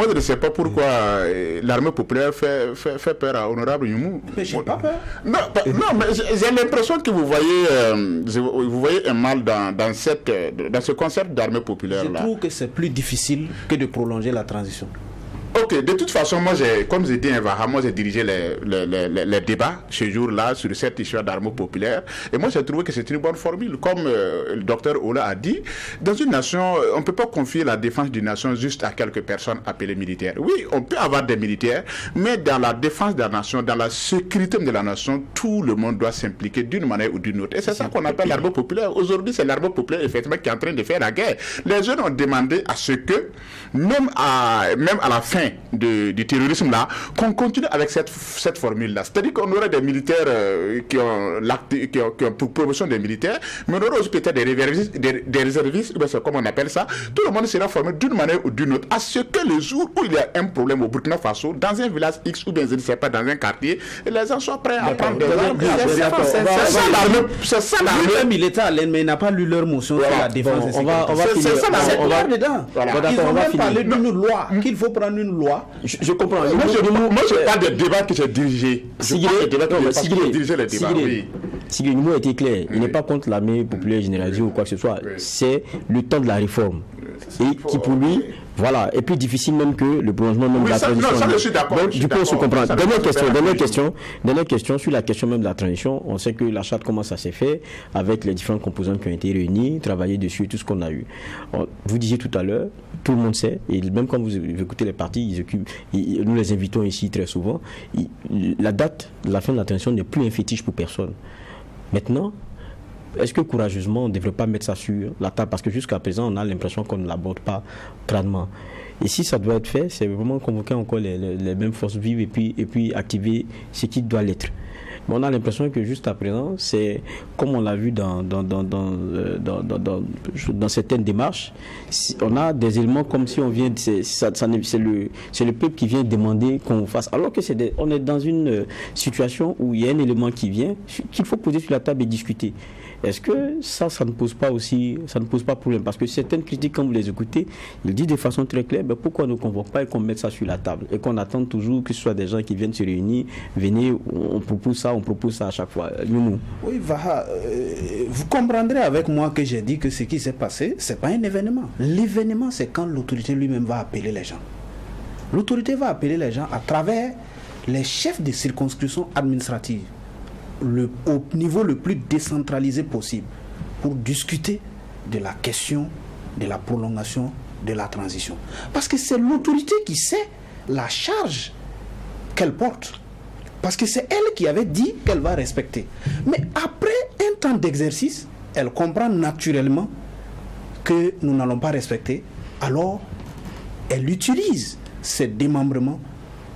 je ne sais pas pourquoi l'armée populaire fait peur à Honorable Youmou. Mais je n'ai pas peur. Non, mais j'ai l'impression que vous voyez un mal dans ce concept d'armée populaire là. Je trouve que c'est plus difficile que de prolonger la transition. Ok, de toute façon, moi, comme j'ai dit, moi j'ai dirigé les débats ce jour-là sur cette histoire d'armée populaire. Et moi, j'ai trouvé que c'est une bonne formule. Comme le docteur Ola a dit, dans une nation, on ne peut pas confier la défense d'une nation juste à quelques personnes appelées militaires. Oui, on peut avoir des militaires, mais dans la défense de la nation, dans la sécurité de la nation, tout le monde doit s'impliquer d'une manière ou d'une autre. Et c'est ça qu'on appelle l'armée populaire. Aujourd'hui, c'est l'armée populaire, effectivement, qui est en train de faire la guerre. Les jeunes ont demandé à ce que, même à la fin du terrorisme là, qu'on continue avec cette formule là, c'est-à-dire qu'on aurait des militaires qui ont pour promotion des militaires, mais on aurait aussi peut-être des réservistes, c'est comme on appelle ça. Tout le monde sera formé d'une manière ou d'une autre, à ce que le jour où il y a un problème au Burkina Faso, dans un village X ou bien je ne sais pas, dans un quartier, les gens soient prêts à prendre des armes. C'est ça l'armée. Même il était à l'aide, mais il n'a pas lu leur motion sur la défense. On va finir. On va dedans. Ils ont même parlé d'une loi, qu'il faut prendre une loi. Je comprends. Moi, je parle des débats que j'ai dirigés. Sigrid Youmou a été clair. Il n'est pas contre l'armée populaire généralisée ou quoi que ce soit. C'est le temps de la réforme. Et qui pour lui, voilà, est plus difficile même que le prolongement même de la transition. Non, ça, je suis d'accord. Donc, du coup, on se comprend. Dernière question sur la question même de la transition. On sait que la charte, comment ça s'est fait, avec les différentes composantes qui ont été réunies, travailler dessus, tout ce qu'on a eu. Vous disiez tout à l'heure, tout le monde sait, et même quand vous écoutez les partis, nous les invitons ici très souvent, la date de la fin de la transition n'est plus un fétiche pour personne. Maintenant, est-ce que courageusement on ne devrait pas mettre ça sur la table? Parce que jusqu'à présent, on a l'impression qu'on ne l'aborde pas crânement. Et si ça doit être fait, c'est vraiment convoquer encore les mêmes forces vives et puis activer ce qui doit l'être. Mais on a l'impression que juste à présent, c'est comme on l'a vu dans certaines démarches, on a des éléments comme si on vient, c'est le peuple qui vient demander qu'on fasse. Alors que on est dans une situation où il y a un élément qui vient, qu'il faut poser sur la table et discuter. Est-ce que ça ne pose pas problème? Parce que certaines critiques, quand vous les écoutez, ils disent de façon très claire, ben pourquoi on ne convoque pas et qu'on mette ça sur la table et qu'on attend toujours que ce soit des gens qui viennent se réunir, venez, on propose ça à chaque fois. Oui, Vaha, vous comprendrez avec moi que j'ai dit que ce qui s'est passé, ce n'est pas un événement. L'événement, c'est quand l'autorité lui-même va appeler les gens. L'autorité va appeler les gens à travers les chefs de circonscription administrative, au niveau le plus décentralisé possible, pour discuter de la question de la prolongation de la transition. Parce que c'est l'autorité qui sait la charge qu'elle porte. Parce que c'est elle qui avait dit qu'elle va respecter. Mais après un temps d'exercice, elle comprend naturellement que nous n'allons pas respecter. Alors, elle utilise ces démembrements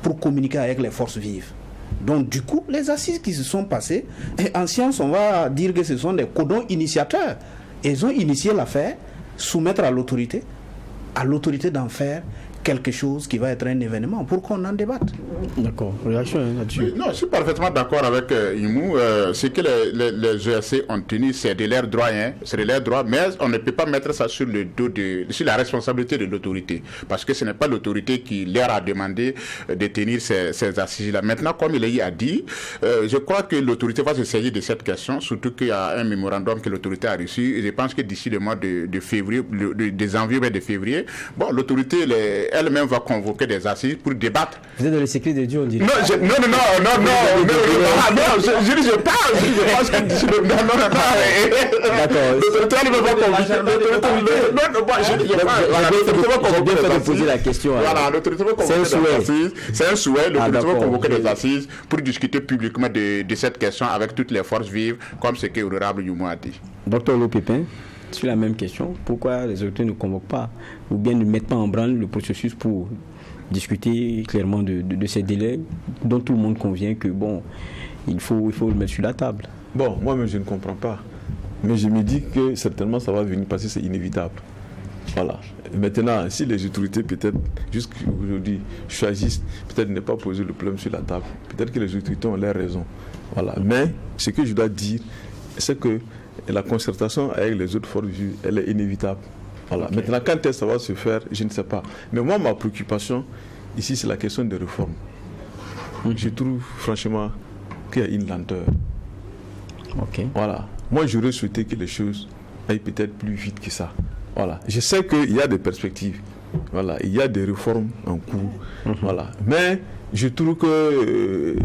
pour communiquer avec les forces vives. Donc du coup, les assises qui se sont passées, et en science, on va dire que ce sont des codons initiateurs. Ils ont initié l'affaire, soumettre à l'autorité d'en faire quelque chose qui va être un événement pour qu'on en débatte. D'accord. Réaction là-dessus. Oui, non, je suis parfaitement d'accord avec Imou. Ce que les GRC ont tenu, c'est de leurs droits, c'est de leurs droits, mais on ne peut pas mettre ça sur le dos sur la responsabilité de l'autorité, parce que ce n'est pas l'autorité qui leur a demandé de tenir ces assises-là. Maintenant, comme il a dit, je crois que l'autorité va se saisir de cette question, surtout qu'il y a un mémorandum que l'autorité a reçu. Et je pense que d'ici le mois de février, de janvier ou de février, bon, l'autorité elle-même va convoquer des assises pour débattre. Vous êtes dans le secret de Dieu, on dit. Non, je pense que d'ici le... Non. D'accord. L'autorité ne va pas convoquer. J'ai bien fait de poser la question. Voilà, l'autorité va convoquer des assises. C'est un souhait. L'autorité va convoquer des assises pour discuter publiquement de cette question avec toutes les forces vives, comme ce que l'honorable Youmou a dit. Docteur Lopépin, sur la même question, pourquoi les autorités ne convoquent pas ou bien ne mettent pas en branle le processus pour discuter clairement de ces délais dont tout le monde convient que bon, il faut le mettre sur la table. Bon, moi-même je ne comprends pas, mais je me dis que certainement ça va venir parce que c'est inévitable. Voilà. Maintenant, si les autorités peut-être jusqu'aujourd'hui choisissent peut-être ne pas poser le problème sur la table, peut-être que les autorités ont leur raison. Voilà. Mais ce que je dois dire, c'est que la concertation avec les autres forces vives, elle est inévitable. Voilà. Okay. Maintenant, quand ça va se faire, je ne sais pas. Mais moi, ma préoccupation, ici, c'est la question des réformes. Je trouve, franchement, qu'il y a une lenteur. Okay. Voilà. Moi, j'aurais souhaité que les choses aillent peut-être plus vite que ça. Voilà. Je sais qu'il y a des perspectives. Voilà. Il y a des réformes en cours. Voilà. Mais je trouve que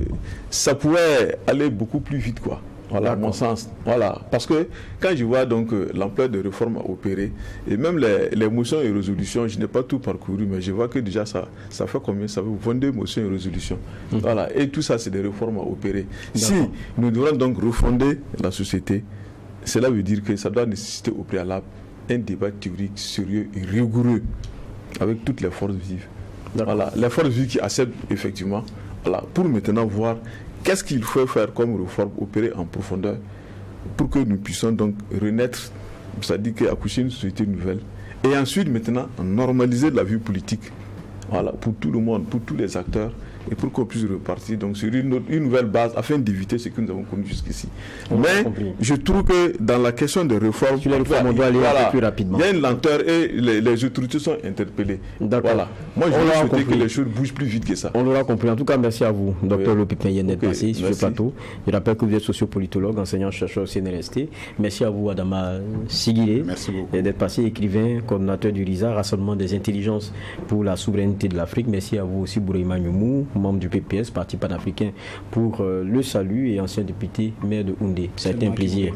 ça pourrait aller beaucoup plus vite, quoi. Voilà, à mon sens. Voilà. Parce que quand je vois donc l'ampleur de réformes à opérer, et même les motions et résolutions, je n'ai pas tout parcouru, mais je vois que déjà ça fait combien? Ça fait 22 motions et résolutions. Voilà. Et tout ça, c'est des réformes à opérer. Si nous devons donc refonder la société, cela veut dire que ça doit nécessiter au préalable un débat théorique sérieux et rigoureux avec toutes les forces vives. Voilà. Les forces vives qui acceptent effectivement, voilà, pour maintenant voir qu'est-ce qu'il faut faire comme réforme, opérer en profondeur pour que nous puissions donc renaître, c'est-à-dire accoucher une société nouvelle. Et ensuite, maintenant, normaliser la vie politique, voilà, pour tout le monde, pour tous les acteurs, et pour qu'on puisse repartir donc, sur une nouvelle base afin d'éviter ce que nous avons connu jusqu'ici. Mais je trouve que dans la question des réformes, sur les réformes, on doit aller un peu plus rapidement. Il y a une lenteur et les autorités sont interpellées. Voilà. Moi, je souhaite que les choses bougent plus vite que ça. On l'aura compris. En tout cas, merci à vous, Dr Lopépin, d'être passé sur ce plateau. Je rappelle que vous êtes sociopolitologue, enseignant-chercheur au CNRST. Merci à vous, Adama Sigile, d'être passé, écrivain, coordonnateur du RISA, Rassemblement des intelligences pour la souveraineté de l'Afrique. Merci à vous aussi, Bourema Nyoumou, membre du PPS, Parti panafricain pour le salut et ancien député maire de Houndé. Ça a été un plaisir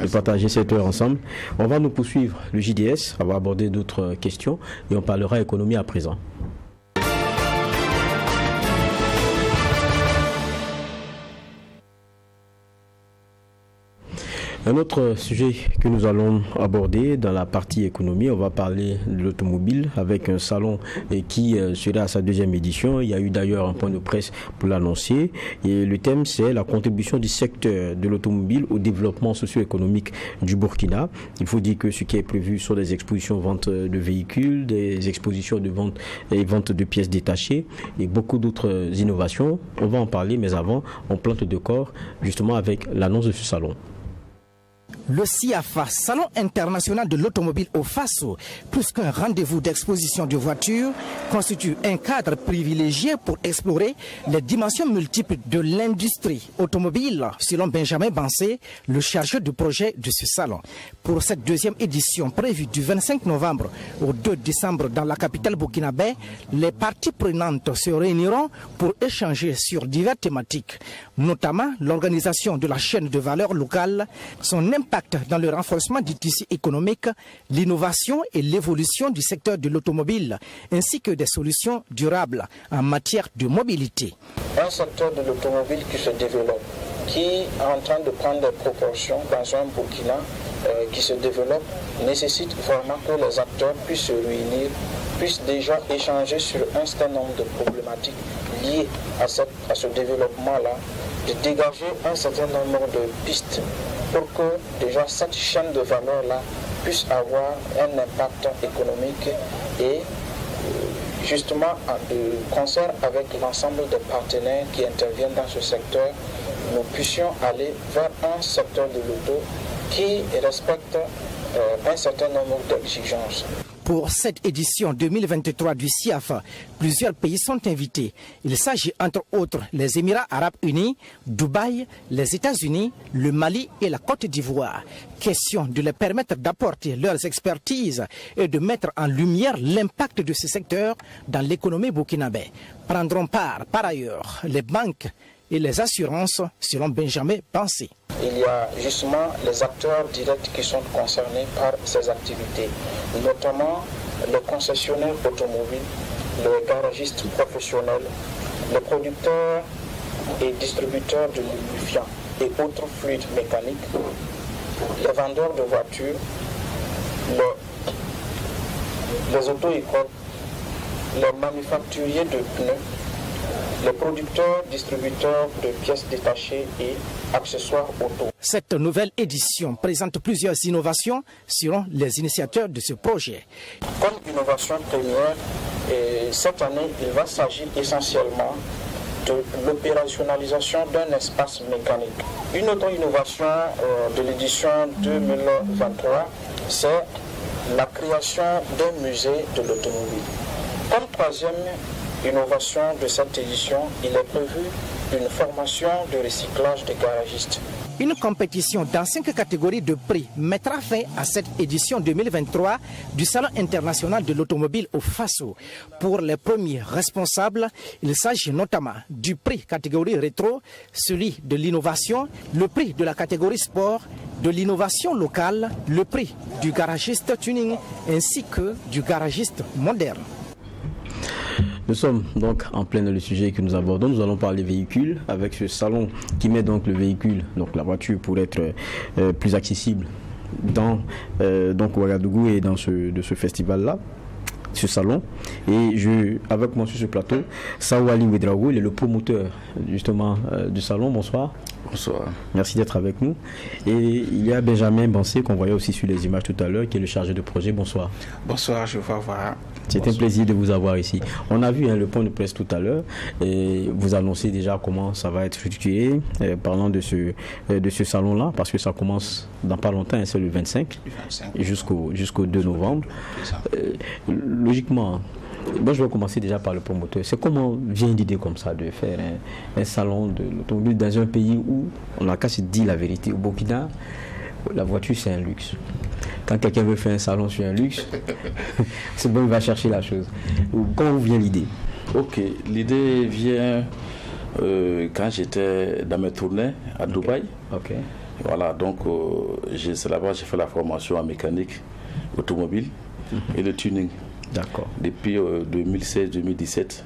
de partager cette heure ensemble. On va nous poursuivre le JDS, on va aborder d'autres questions et on parlera économie à présent. Un autre sujet que nous allons aborder dans la partie économie, on va parler de l'automobile avec un salon qui sera à sa deuxième édition. Il y a eu d'ailleurs un point de presse pour l'annoncer. Et le thème, c'est la contribution du secteur de l'automobile au développement socio-économique du Burkina. Il faut dire que ce qui est prévu sont des expositions vente de véhicules, des expositions de vente et vente de pièces détachées et beaucoup d'autres innovations. On va en parler, mais avant, on plante le décor justement avec l'annonce de ce salon. Le CIAFA, Salon international de l'automobile au Faso, plus qu'un rendez-vous d'exposition de voitures, constitue un cadre privilégié pour explorer les dimensions multiples de l'industrie automobile, selon Benjamin Bansé, le chargeur du projet de ce salon. Pour cette deuxième édition prévue du 25 novembre au 2 décembre dans la capitale burkinabé, les parties prenantes se réuniront pour échanger sur diverses thématiques, notamment l'organisation de la chaîne de valeur locale, son impact dans le renforcement du tissu économique, l'innovation et l'évolution du secteur de l'automobile, ainsi que des solutions durables en matière de mobilité. Un secteur de l'automobile qui se développe, qui est en train de prendre des proportions dans un Burkina qui se développe nécessite vraiment que les acteurs puissent se réunir, puissent déjà échanger sur un certain nombre de problématiques liées à ce développement-là, de dégager un certain nombre de pistes pour que déjà cette chaîne de valeur-là puisse avoir un impact économique et justement de concert avec l'ensemble des partenaires qui interviennent dans ce secteur, nous puissions aller vers un secteur de l'auto qui respecte un certain nombre d'exigences. Pour cette édition 2023 du CIAF, plusieurs pays sont invités. Il s'agit entre autres les Émirats arabes unis, Dubaï, les États-Unis, le Mali et la Côte d'Ivoire. Question de leur permettre d'apporter leurs expertises et de mettre en lumière l'impact de ce secteur dans l'économie burkinabé. Prendront part par ailleurs les banques et les assurances selon Benjamin Pensé. Il y a justement les acteurs directs qui sont concernés par ces activités, notamment les concessionnaires automobiles, les garagistes professionnels, les producteurs et distributeurs de lubrifiants et autres fluides mécaniques, les vendeurs de voitures, les auto-écoles, les manufacturiers de pneus, les producteurs, distributeurs de pièces détachées et accessoires auto. Cette nouvelle édition présente plusieurs innovations selon les initiateurs de ce projet. Comme innovation première, cette année, il va s'agir essentiellement de l'opérationnalisation d'un espace mécanique. Une autre innovation de l'édition 2023, c'est la création d'un musée de l'automobile. Comme troisième innovation de cette édition, il est prévu une formation de recyclage des garagistes. Une compétition dans 5 catégories de prix mettra fin à cette édition 2023 du Salon international de l'automobile au Faso. Pour les premiers responsables, il s'agit notamment du prix catégorie rétro, celui de l'innovation, le prix de la catégorie sport, de l'innovation locale, le prix du garagiste tuning ainsi que du garagiste moderne. Nous sommes donc en plein dans le sujet que nous abordons. Nous allons parler véhicules avec ce salon qui met donc le véhicule, donc la voiture, pour être plus accessible dans donc Ouagadougou et dans ce festival-là, ce salon. Et avec moi sur ce plateau, Sawali Ouedraogo, il est le promoteur justement du salon. Bonsoir. Bonsoir. Merci d'être avec nous. Et il y a Benjamin Bansé qu'on voyait aussi sur les images tout à l'heure, qui est le chargé de projet. Bonsoir. Bonsoir, je vais voir. C'est un plaisir de vous avoir ici. On a vu le point de presse tout à l'heure et vous annoncez déjà comment ça va être structuré, parlant de ce salon-là, parce que ça commence dans pas longtemps, c'est le 25 jusqu'au 2 novembre. Logiquement, moi je vais commencer déjà par le promoteur. C'est comment vient l'idée comme ça de faire un salon de l'automobile dans un pays où on n'a qu'à se dire la vérité. Au Burkina, la voiture c'est un luxe. Quand quelqu'un veut faire un salon sur un luxe, c'est bon, il va chercher la chose. Comment vient l'idée? Ok, l'idée vient quand j'étais dans mes tournées à Dubaï. Ok. Voilà, donc c'est là-bas que j'ai fait la formation en mécanique automobile et le tuning. D'accord. Depuis 2016-2017.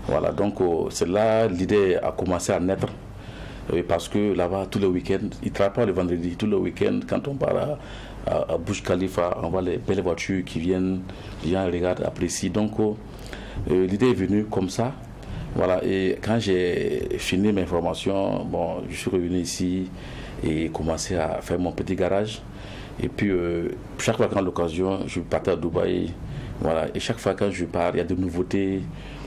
Voilà, donc c'est là l'idée a commencé à naître. Parce que là-bas, tous les week-ends, ils ne travaillent pas le vendredi. Tous les week-ends, quand on part à Burj Khalifa, on voit les belles voitures qui viennent, les gens regardent, apprécient. Donc, l'idée est venue comme ça. Voilà, et quand j'ai fini mes formations, bon, je suis revenu ici et commencé à faire mon petit garage. Et puis, chaque fois quand l'occasion, je partais à Dubaï. Voilà, et chaque fois quand je pars, il y a de nouveautés.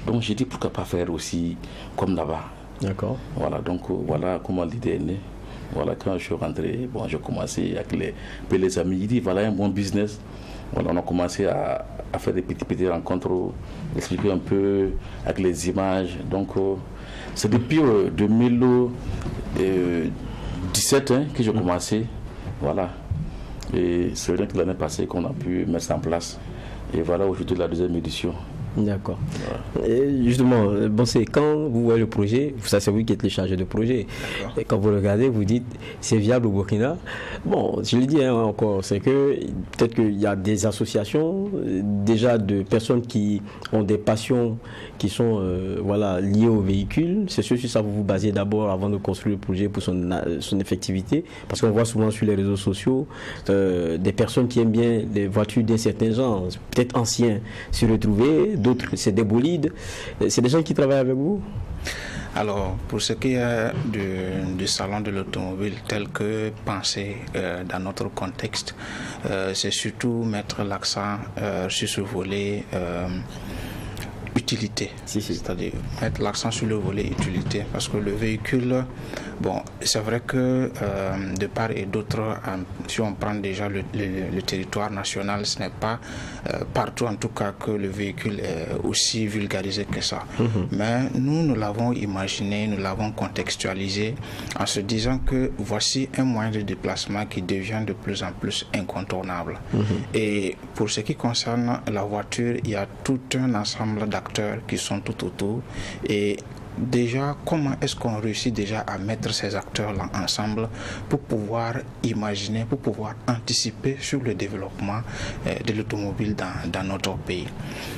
Donc, j'ai dit pourquoi pas faire aussi comme là-bas. D'accord. Voilà, donc voilà comment l'idée est née. Voilà, quand je suis rentré, bon, j'ai commencé avec les amis. Ils disent voilà un bon business. Voilà, on a commencé à faire des petites rencontres, expliquer un peu avec les images. Donc, c'est depuis 2017 que j'ai commencé. Voilà. Et c'est rien que l'année passée qu'on a pu mettre ça en place. Et voilà aujourd'hui la deuxième édition. D'accord. Et justement, bon, c'est quand vous voyez le projet, ça c'est vous qui êtes les chargés de projet, et quand vous regardez, vous dites c'est viable au Burkina. Bon, je le dis encore, c'est que peut-être qu'il y a des associations déjà de personnes qui ont des passions qui sont liées au véhicule. C'est sûr, sur ça vous vous basez d'abord avant de construire le projet pour son effectivité, parce qu'on voit souvent sur les réseaux sociaux des personnes qui aiment bien les voitures d'un certain genre, peut-être anciens, se retrouver. D'autres, c'est des bolides. C'est des gens qui travaillent avec vous? Alors, pour ce qui est du salon de l'automobile tel que pensé dans notre contexte, c'est surtout mettre l'accent sur ce volet utilité, c'est-à-dire mettre l'accent sur le volet utilité, parce que le véhicule, bon, c'est vrai que de part et d'autre, si on prend déjà le territoire national, ce n'est pas partout en tout cas que le véhicule est aussi vulgarisé que ça. Mais nous l'avons imaginé, nous l'avons contextualisé en se disant que voici un moyen de déplacement qui devient de plus en plus incontournable. Et pour ce qui concerne la voiture, il y a tout un ensemble d'acteurs qui sont tout autour. Et déjà, comment est-ce qu'on réussit déjà à mettre ces acteurs-là ensemble pour pouvoir imaginer, pour pouvoir anticiper sur le développement de l'automobile dans notre pays.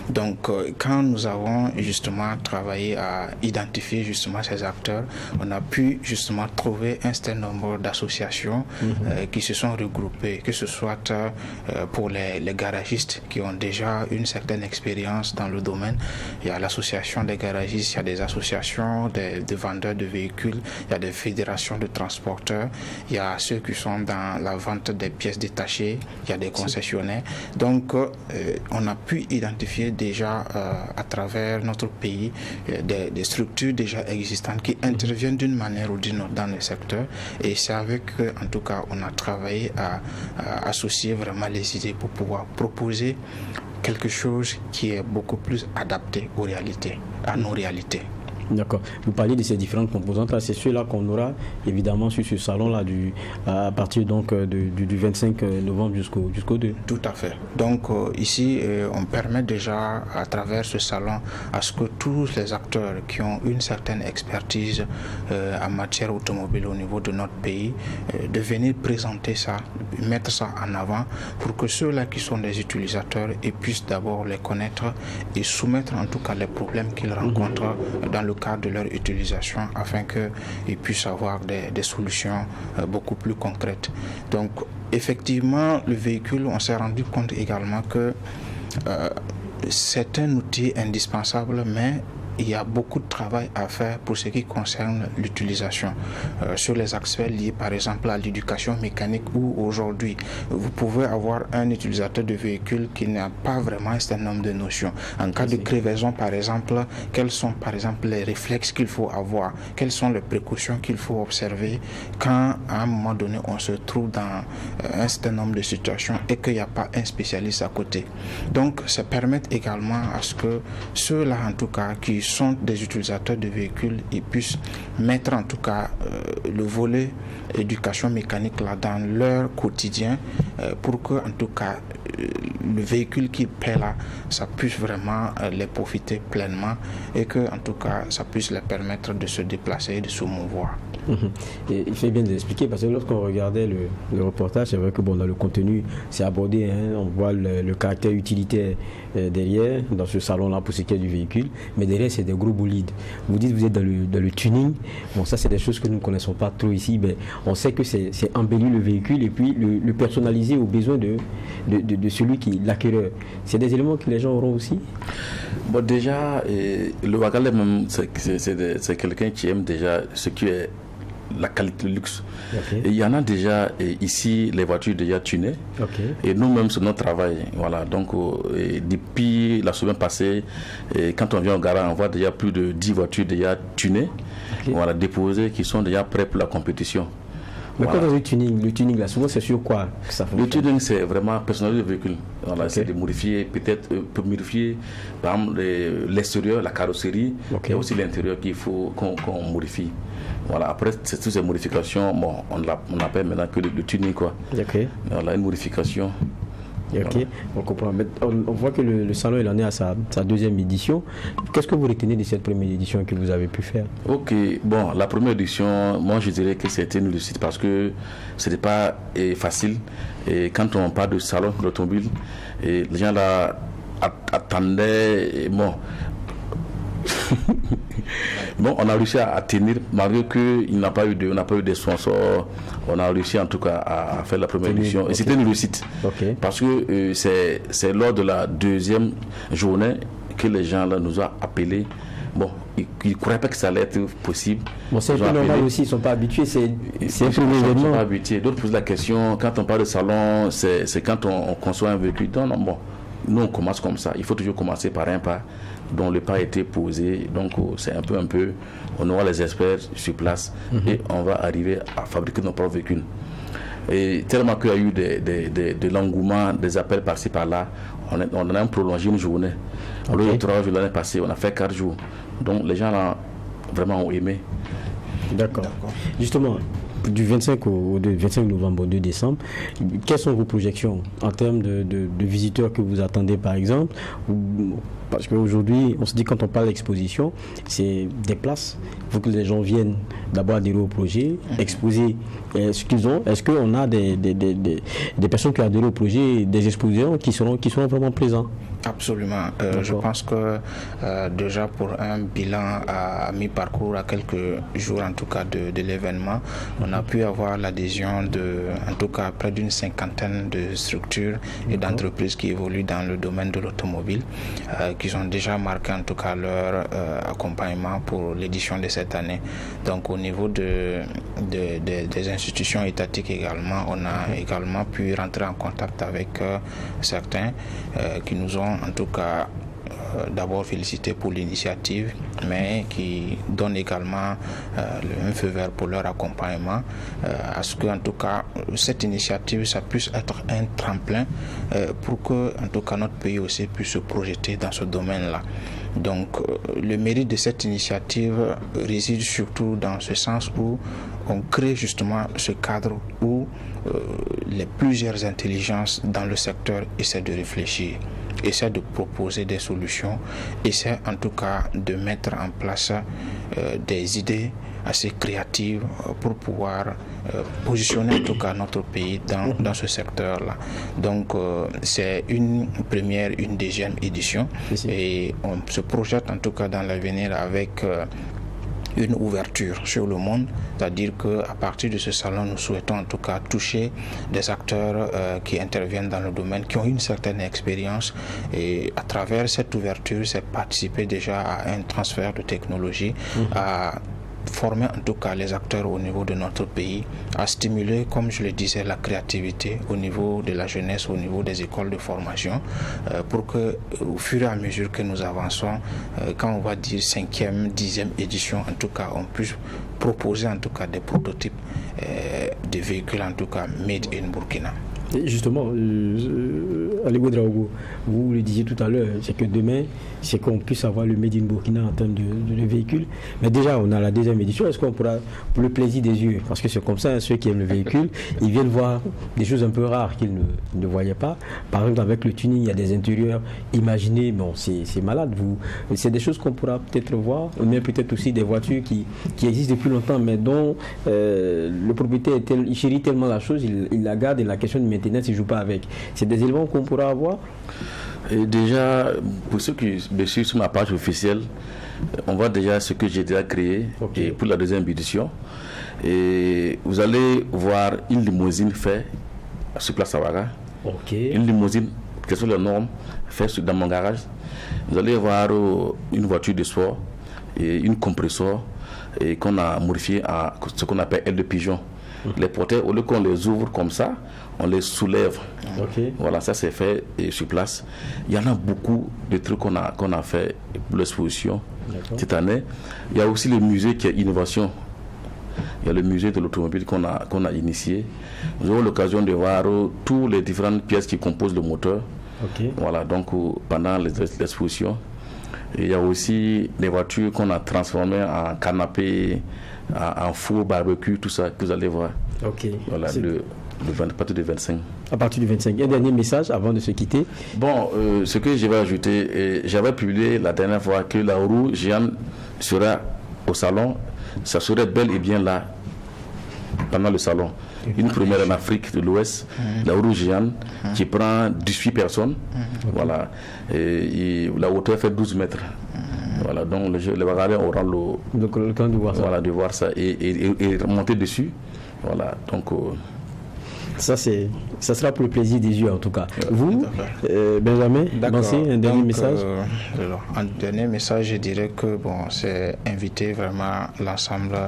Donc, quand nous avons justement travaillé à identifier justement ces acteurs, on a pu justement trouver un certain nombre d'associations qui se sont regroupées, que ce soit pour les garagistes qui ont déjà une certaine expérience dans le domaine. Il y a l'association des garagistes, il y a des associations des vendeurs de véhicules, il y a des fédérations de transporteurs, il y a ceux qui sont dans la vente des pièces détachées, il y a des concessionnaires. Donc, on a pu identifier déjà à travers notre pays des structures déjà existantes qui interviennent d'une manière ou d'une autre dans le secteur. Et c'est avec eux, en tout cas, on a travaillé à associer vraiment les idées pour pouvoir proposer quelque chose qui est beaucoup plus adapté aux réalités, à nos réalités. D'accord. Vous parlez de ces différentes composantes-là, c'est ceux-là qu'on aura évidemment sur ce salon-là à partir donc du 25 novembre jusqu'au 2. Tout à fait. Donc ici, on permet déjà à travers ce salon à ce que tous les acteurs qui ont une certaine expertise en matière automobile au niveau de notre pays, de venir présenter ça, mettre ça en avant pour que ceux-là qui sont des utilisateurs puissent d'abord les connaître et soumettre en tout cas les problèmes qu'ils rencontrent dans le cadre de leur utilisation afin qu'ils puissent avoir des solutions beaucoup plus concrètes. Donc effectivement, le véhicule, on s'est rendu compte également que c'est un outil indispensable, mais il y a beaucoup de travail à faire pour ce qui concerne l'utilisation sur les aspects liés par exemple à l'éducation mécanique, où aujourd'hui vous pouvez avoir un utilisateur de véhicule qui n'a pas vraiment un certain nombre de notions. En cas de crevaison par exemple, quels sont par exemple les réflexes qu'il faut avoir, quelles sont les précautions qu'il faut observer quand à un moment donné on se trouve dans un certain nombre de situations et qu'il n'y a pas un spécialiste à côté. Donc ça permet également à ce que ceux-là en tout cas qui sont des utilisateurs de véhicules, ils puissent mettre en tout cas le volet éducation mécanique là dans leur quotidien pour que en tout cas le véhicule qui paie là, ça puisse vraiment les profiter pleinement et que en tout cas ça puisse les permettre de se déplacer et de se mouvoir. Et il fait bien de l'expliquer parce que lorsqu'on regardait le reportage, c'est vrai que bon, dans le contenu, c'est abordé, hein, on voit le caractère utilitaire derrière, dans ce salon-là pour ce qui est du véhicule, mais derrière c'est des gros bolides. Vous dites que vous êtes dans le tuning, bon ça c'est des choses que nous ne connaissons pas trop ici, mais on sait que c'est embellir le véhicule et puis le personnaliser aux besoins de celui qui l'acquéreur. C'est des éléments que les gens auront aussi. Bon déjà, le Wagalais même, c'est quelqu'un qui aime déjà ce qui est la qualité de luxe. Okay. Et il y en a déjà ici les voitures déjà tunées. Okay. Et nous-mêmes sur notre travail, voilà. Donc depuis la semaine passée, quand on vient au garage, on voit déjà plus de 10 voitures déjà tunées, voilà, déposées, qui sont déjà prêtes pour la compétition. Mais voilà. Quand on dit le tuning là, souvent c'est sur quoi que ça fonctionne? Le tuning c'est vraiment personnaliser le véhicule. Voilà, c'est de modifier, peut-être pour modifier par exemple l'extérieur, la carrosserie, et aussi l'intérieur qu'il faut qu'on modifie. Voilà, après c'est toutes ces modifications, bon, on appelle maintenant que le tuning quoi. Voilà, une modification. Ok, Voilà. on comprend. Mais on voit que le salon il en est à sa deuxième édition. Qu'est-ce que vous retenez de cette première édition que vous avez pu faire? Ok, bon, la première édition, moi je dirais que c'était une réussite parce que ce n'était pas facile. Et quand on parle de salon de l'automobile, les gens là attendaient, bon, bon, on a réussi à tenir, malgré qu'on n'a pas eu de sponsors, on a réussi en tout cas à faire la première édition. Et c'était une réussite. Okay. Parce que c'est lors de la deuxième journée que les gens là nous ont appelés. Bon, ils ne croyaient pas que ça allait être possible. Bon, c'est un peu normal aussi, ils ne sont pas habitués, c'est un premier événement. Ils ne sont pas habitués. D'autres posent la question, quand on parle de salon, c'est quand on conçoit un véhicule. Non, bon, nous on commence comme ça. Il faut toujours commencer par un pas dont le pas a été posé. Donc c'est un peu, on aura les experts sur place et on va arriver à fabriquer nos propres véhicules. Et tellement qu'il y a eu de l'engouement, des appels par-ci par-là, on a même prolongé une journée. Au lieu de 3 jours l'année passée, on a fait 4 jours. Donc les gens là vraiment ont aimé. D'accord. Justement, du 25 au 25 novembre au 2 décembre, quelles sont vos projections en termes de visiteurs que vous attendez par exemple? Parce qu'aujourd'hui, on se dit quand on parle d'exposition, c'est des places. Il faut que les gens viennent d'abord adhérer au projet, exposer ce qu'ils ont. Est-ce qu'on a des personnes qui adhèrent au projet, des exposants qui seront vraiment présents? Absolument. Je pense que déjà pour un bilan à mi-parcours, à quelques jours en tout cas de l'événement, on a pu avoir l'adhésion de, en tout cas, près d'une 50aine de structures et d'entreprises qui évoluent dans le domaine de l'automobile, qui ont déjà marqué en tout cas leur accompagnement pour l'édition de cette année. Donc au niveau des institutions étatiques également, on a également pu rentrer en contact avec certains qui nous ont en tout cas d'abord félicité pour l'initiative, mais qui donne également un feu vert pour leur accompagnement, à ce que en tout cas cette initiative ça puisse être un tremplin pour que en tout cas notre pays aussi puisse se projeter dans ce domaine-là. Donc le mérite de cette initiative réside surtout dans ce sens où on crée justement ce cadre où les plusieurs intelligences dans le secteur essaient de réfléchir, essaient de proposer des solutions, essaient en tout cas de mettre en place des idées assez créatives pour pouvoir positionner en tout cas notre pays dans ce secteur-là. Donc c'est une première, une deuxième édition et on se projette en tout cas dans l'avenir avec une ouverture sur le monde, c'est-à-dire qu'à partir de ce salon, nous souhaitons en tout cas toucher des acteurs qui interviennent dans le domaine, qui ont une certaine expérience, et à travers cette ouverture, c'est participer déjà à un transfert de technologie, à former en tout cas les acteurs au niveau de notre pays, à stimuler, comme je le disais, la créativité au niveau de la jeunesse, au niveau des écoles de formation, pour que au fur et à mesure que nous avançons, quand on va dire 5e, 10e édition, en tout cas, on puisse proposer en tout cas des prototypes de véhicules en tout cas made in Burkina. Et justement, Aligo Draogo, vous le disiez tout à l'heure, c'est que demain, c'est qu'on puisse avoir le Made in Burkina en termes de véhicules. Mais déjà, on a la deuxième édition. Est-ce qu'on pourra, pour le plaisir des yeux, parce que c'est comme ça, ceux qui aiment le véhicule, ils viennent voir des choses un peu rares qu'ils ne voyaient pas. Par exemple, avec le tuning, il y a des intérieurs imaginés. Bon, c'est malade. C'est des choses qu'on pourra peut-être voir, mais peut-être aussi des voitures qui existent depuis longtemps, mais dont le propriétaire il chérit tellement la chose, il la garde, et la question de maintenance, il ne joue pas avec. C'est des éléments qu'on pourra avoir. Et déjà, pour ceux qui me suivent sur ma page officielle, on voit déjà ce que j'ai déjà créé et pour la deuxième édition. Et vous allez voir une limousine faite sur Place Sawara. Une limousine, quelles sont les normes, faite dans mon garage. Vous allez voir une voiture de sport et une compresseur et qu'on a modifié à ce qu'on appelle aile de pigeon. Les porteurs, au lieu qu'on les ouvre comme ça, on les soulève. Voilà, ça c'est fait sur place. Il y en a beaucoup de trucs qu'on a fait pour l'exposition cette année. Il y a aussi le musée qui est innovation. Il y a le musée de l'automobile qu'on a initié. Nous aurons l'occasion de voir toutes les différentes pièces qui composent le moteur. Voilà, donc pendant l'exposition. Et il y a aussi des voitures qu'on a transformées en canapé, en four, barbecue, tout ça que vous allez voir. Voilà, à partir du 25. À partir du 25. Un dernier message avant de se quitter. Bon, ce que je vais ajouter, j'avais publié la dernière fois que la roue géante sera au salon. Ça serait bel et bien là, pendant le salon. Une première en Afrique de l'Ouest, la roue géante qui prend 18 personnes. Voilà. Et la hauteur fait 12 mètres. Voilà, donc les Bagarrais auront le temps de voir ça, voilà, de voir ça et monter dessus. Voilà, donc ça sera pour le plaisir des yeux en tout cas. Vous, Benjamin, un dernier message. Un dernier message, je dirais que c'est inviter vraiment l'ensemble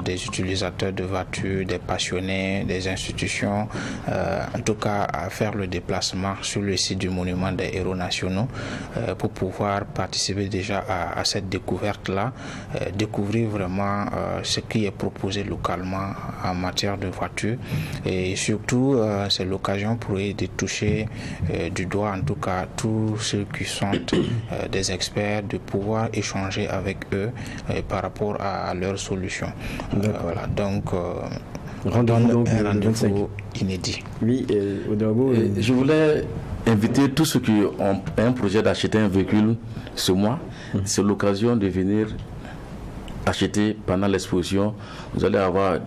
des utilisateurs de voitures, des passionnés, des institutions, en tout cas à faire le déplacement sur le site du monument des héros nationaux pour pouvoir participer déjà à cette découverte-là, découvrir vraiment ce qui est proposé localement en matière de voitures. Et surtout, c'est l'occasion pour eux de toucher du doigt, en tout cas, tous ceux qui sont des experts, de pouvoir échanger avec eux par rapport à leurs solutions. Voilà, donc, rendez-vous un rendez-vous inédit. Oui, Ouedraogo, je voulais inviter tous ceux qui ont un projet d'acheter un véhicule ce mois. C'est l'occasion de venir acheter pendant l'exposition. Vous allez avoir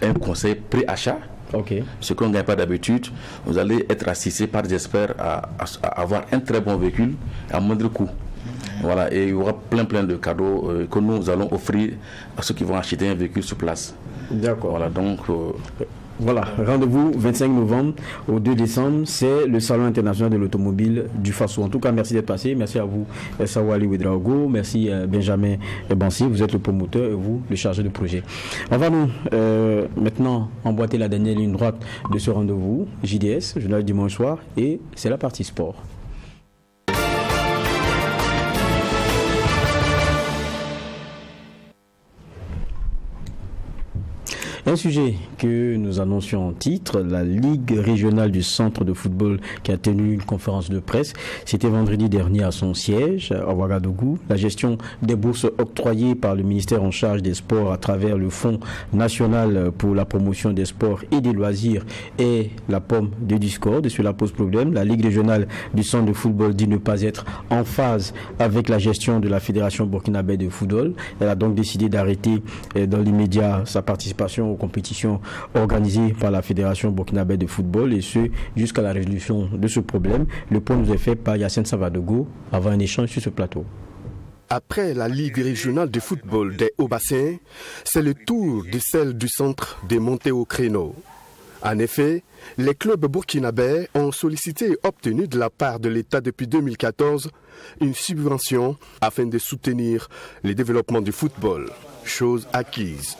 un conseil pré-achat. Ce qu'on ne gagne pas d'habitude, vous allez être assisté par des experts à avoir un très bon véhicule à moindre coût. Voilà, et il y aura plein de cadeaux que nous allons offrir à ceux qui vont acheter un véhicule sur place. D'accord. Voilà, donc voilà, rendez-vous 25 novembre au 2 décembre, c'est le Salon international de l'automobile du Faso. En tout cas, merci d'être passé. Merci à vous, Sawali Ouedraogo. Merci Benjamin Bansi, vous êtes le promoteur et vous, le chargé de projet. On va nous maintenant emboîter la dernière ligne droite de ce rendez-vous, JDS, journal dimanche soir, et c'est la partie sport. Un sujet que nous annoncions en titre, la Ligue régionale du centre de football qui a tenu une conférence de presse. C'était vendredi dernier à son siège, à Ouagadougou. La gestion des bourses octroyées par le ministère en charge des sports à travers le Fonds national pour la promotion des sports et des loisirs est la pomme de discorde. Et cela pose problème. La Ligue régionale du centre de football dit ne pas être en phase avec la gestion de la Fédération burkinabé de football. Elle a donc décidé d'arrêter dans l'immédiat sa participation aux compétitions organisées par la Fédération burkinabé de football et ce jusqu'à la résolution de ce problème. Le point nous est fait par Yacine Savadogo avant un échange sur ce plateau. Après la Ligue régionale de football des Hauts-Bassins, c'est le tour de celle du centre de monter au créneau. En effet, les clubs burkinabés ont sollicité et obtenu de la part de l'État depuis 2014 une subvention afin de soutenir le développement du football, chose acquise.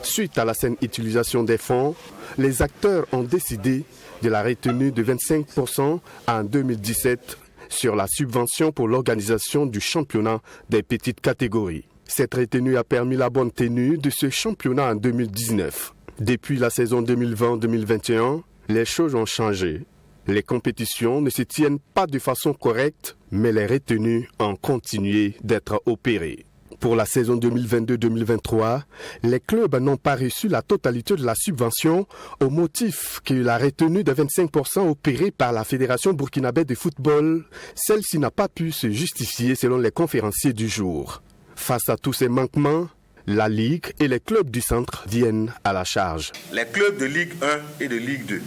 Suite à la saine utilisation des fonds, les acteurs ont décidé de la retenue de 25% en 2017 sur la subvention pour l'organisation du championnat des petites catégories. Cette retenue a permis la bonne tenue de ce championnat en 2019. Depuis la saison 2020-2021, les choses ont changé. Les compétitions ne se tiennent pas de façon correcte, mais les retenues ont continué d'être opérées. Pour la saison 2022-2023, les clubs n'ont pas reçu la totalité de la subvention au motif que la retenue de 25% opérée par la Fédération burkinabé de football, celle-ci n'a pas pu se justifier selon les conférenciers du jour. Face à tous ces manquements, la Ligue et les clubs du centre viennent à la charge. Les clubs de Ligue 1 et de Ligue 2,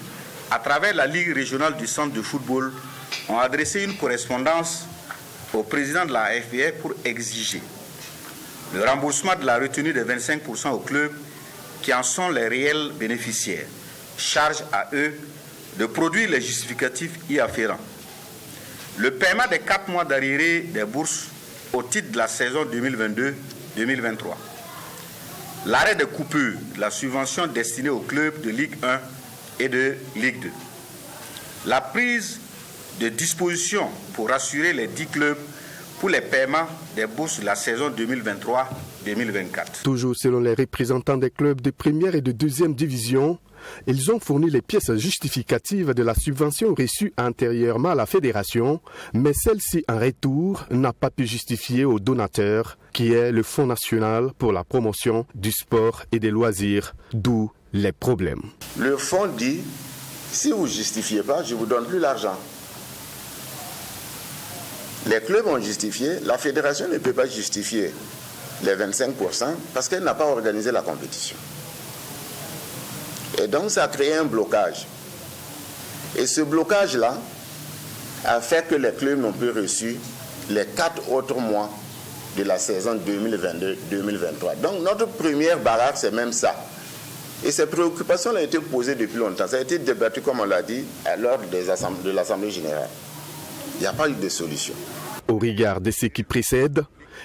à travers la Ligue régionale du centre de football, ont adressé une correspondance au président de la FBF pour exiger le remboursement de la retenue de 25% aux clubs qui en sont les réels bénéficiaires. Charge à eux de produire les justificatifs y afférents. Le paiement des 4 mois d'arriérés des bourses au titre de la saison 2022-2023. L'arrêt de coupure de la subvention destinée aux clubs de Ligue 1 et de Ligue 2. La prise de dispositions pour rassurer les 10 clubs pour les paiements des bourses de la saison 2023-2024. Toujours selon les représentants des clubs de première et de deuxième division, ils ont fourni les pièces justificatives de la subvention reçue antérieurement à la fédération, mais celle-ci en retour n'a pas pu justifier au donateur, qui est le Fonds national pour la promotion du sport et des loisirs, d'où les problèmes. Le fonds dit, si vous ne justifiez pas, je ne vous donne plus l'argent. Les clubs ont justifié, la fédération ne peut pas justifier les 25% parce qu'elle n'a pas organisé la compétition. Et donc ça a créé un blocage. Et ce blocage-là a fait que les clubs n'ont plus reçu les 4 autres mois de la saison 2022-2023. Donc notre première barrière, c'est même ça. Et ces préoccupations ont été posées depuis longtemps. Ça a été débattu, comme on l'a dit, lors de l'Assemblée générale. Il n'y a pas eu de solution. Au regard de ce qui précède,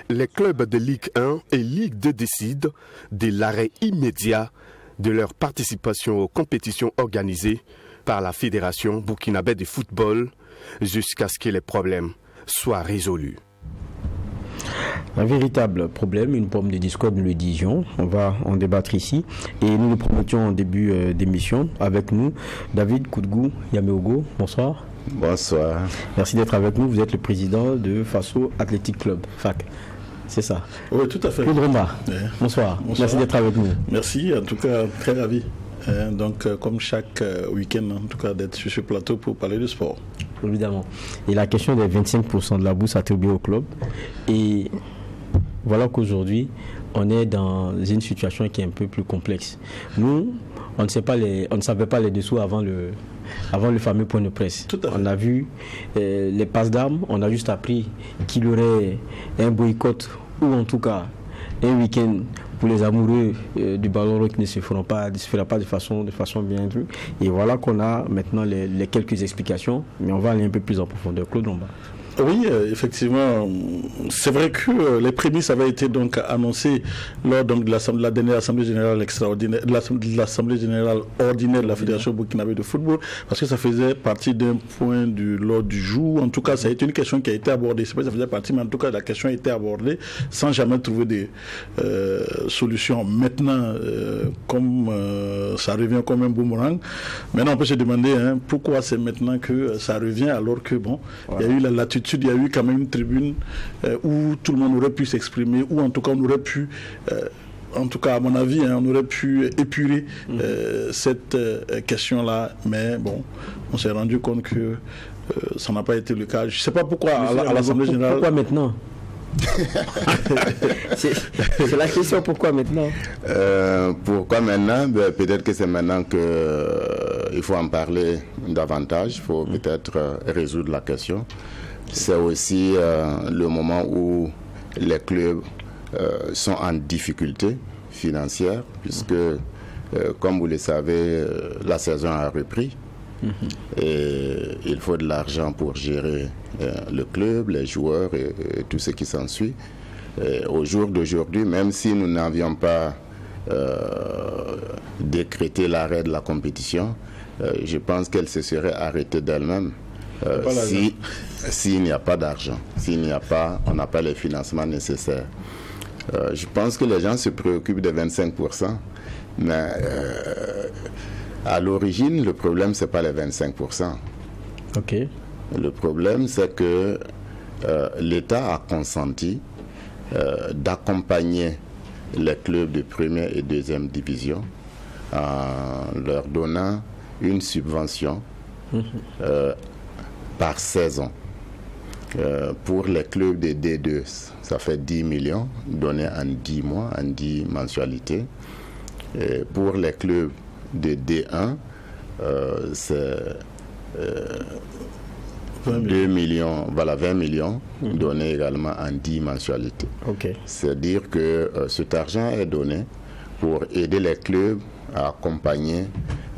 les clubs de Ligue 1 et Ligue 2 décident de l'arrêt immédiat de leur participation aux compétitions organisées par la Fédération burkinabé de football jusqu'à ce que les problèmes soient résolus. Un véritable problème, une pomme de discorde, nous le disions. On va en débattre ici. Et nous le promettions en début d'émission. Avec nous, David Koudgou Yameogo. Bonsoir. Bonsoir. Merci d'être avec nous. Vous êtes le président de Faso Athletic Club, FAC. C'est ça. Oui, tout à fait. Claude Romba. Bonsoir. Bonsoir. Merci d'être avec nous. Merci, en tout cas, très ravi. Donc, comme chaque week-end, en tout cas, d'être sur ce plateau pour parler de sport. Évidemment. Et la question des 25% de la bourse attribuée au club. Et voilà qu'aujourd'hui, on est dans une situation qui est un peu plus complexe. Nous, on ne savait pas les dessous avant le fameux point de presse. On a vu les passes d'armes, on a juste appris qu'il y aurait un boycott ou en tout cas un week-end pour les amoureux du ballon rond qui ne se fera pas de façon bien vue. Et voilà qu'on a maintenant les quelques explications, mais on va aller un peu plus en profondeur. Claude Romba. Oui, effectivement, c'est vrai que les prémices avaient été donc annoncées lors donc, de la dernière Assemblée générale extraordinaire, de l'Assemblée générale ordinaire de la Fédération burkinabé de football, parce que ça faisait partie d'un point de l'ordre du jour. En tout cas, ça a été une question qui a été abordée. C'est pas que ça faisait partie, mais en tout cas, la question a été abordée sans jamais trouver des solutions. Maintenant, comme ça revient comme un boomerang, maintenant on peut se demander pourquoi c'est maintenant que ça revient alors que bon, il y a eu la latitude. Il y a eu quand même une tribune où tout le monde aurait pu s'exprimer, ou en tout cas on aurait pu, en tout cas à mon avis, on aurait pu épurer cette question-là, mais bon, on s'est rendu compte que ça n'a pas été le cas. Je ne sais pas pourquoi à l'Assemblée générale... Pourquoi maintenant? C'est la question, pourquoi maintenant? Pourquoi maintenant? Peut-être que c'est maintenant qu'il faut en parler davantage, il faut peut-être résoudre la question. C'est aussi le moment où les clubs sont en difficulté financière, puisque, comme vous le savez, la saison a repris. Et il faut de l'argent pour gérer le club, les joueurs et tout ce qui s'ensuit. Au jour d'aujourd'hui, même si nous n'avions pas décrété l'arrêt de la compétition, je pense qu'elle se serait arrêtée d'elle-même. S'il n'y a pas d'argent, on n'a pas les financements nécessaires. Je pense que les gens se préoccupent des 25%, mais à l'origine, le problème, ce n'est pas les 25%. Ok. Le problème, c'est que l'État a consenti d'accompagner les clubs de première et deuxième division en leur donnant une subvention par saison. Pour les clubs de D2, ça fait 10 millions donnés en 10 mois, en 10 mensualités. Et pour les clubs de D1, c'est 2 millions, voilà, 20 millions donnés également en 10 mensualités. Okay. C'est-à-dire que cet argent est donné pour aider les clubs à accompagner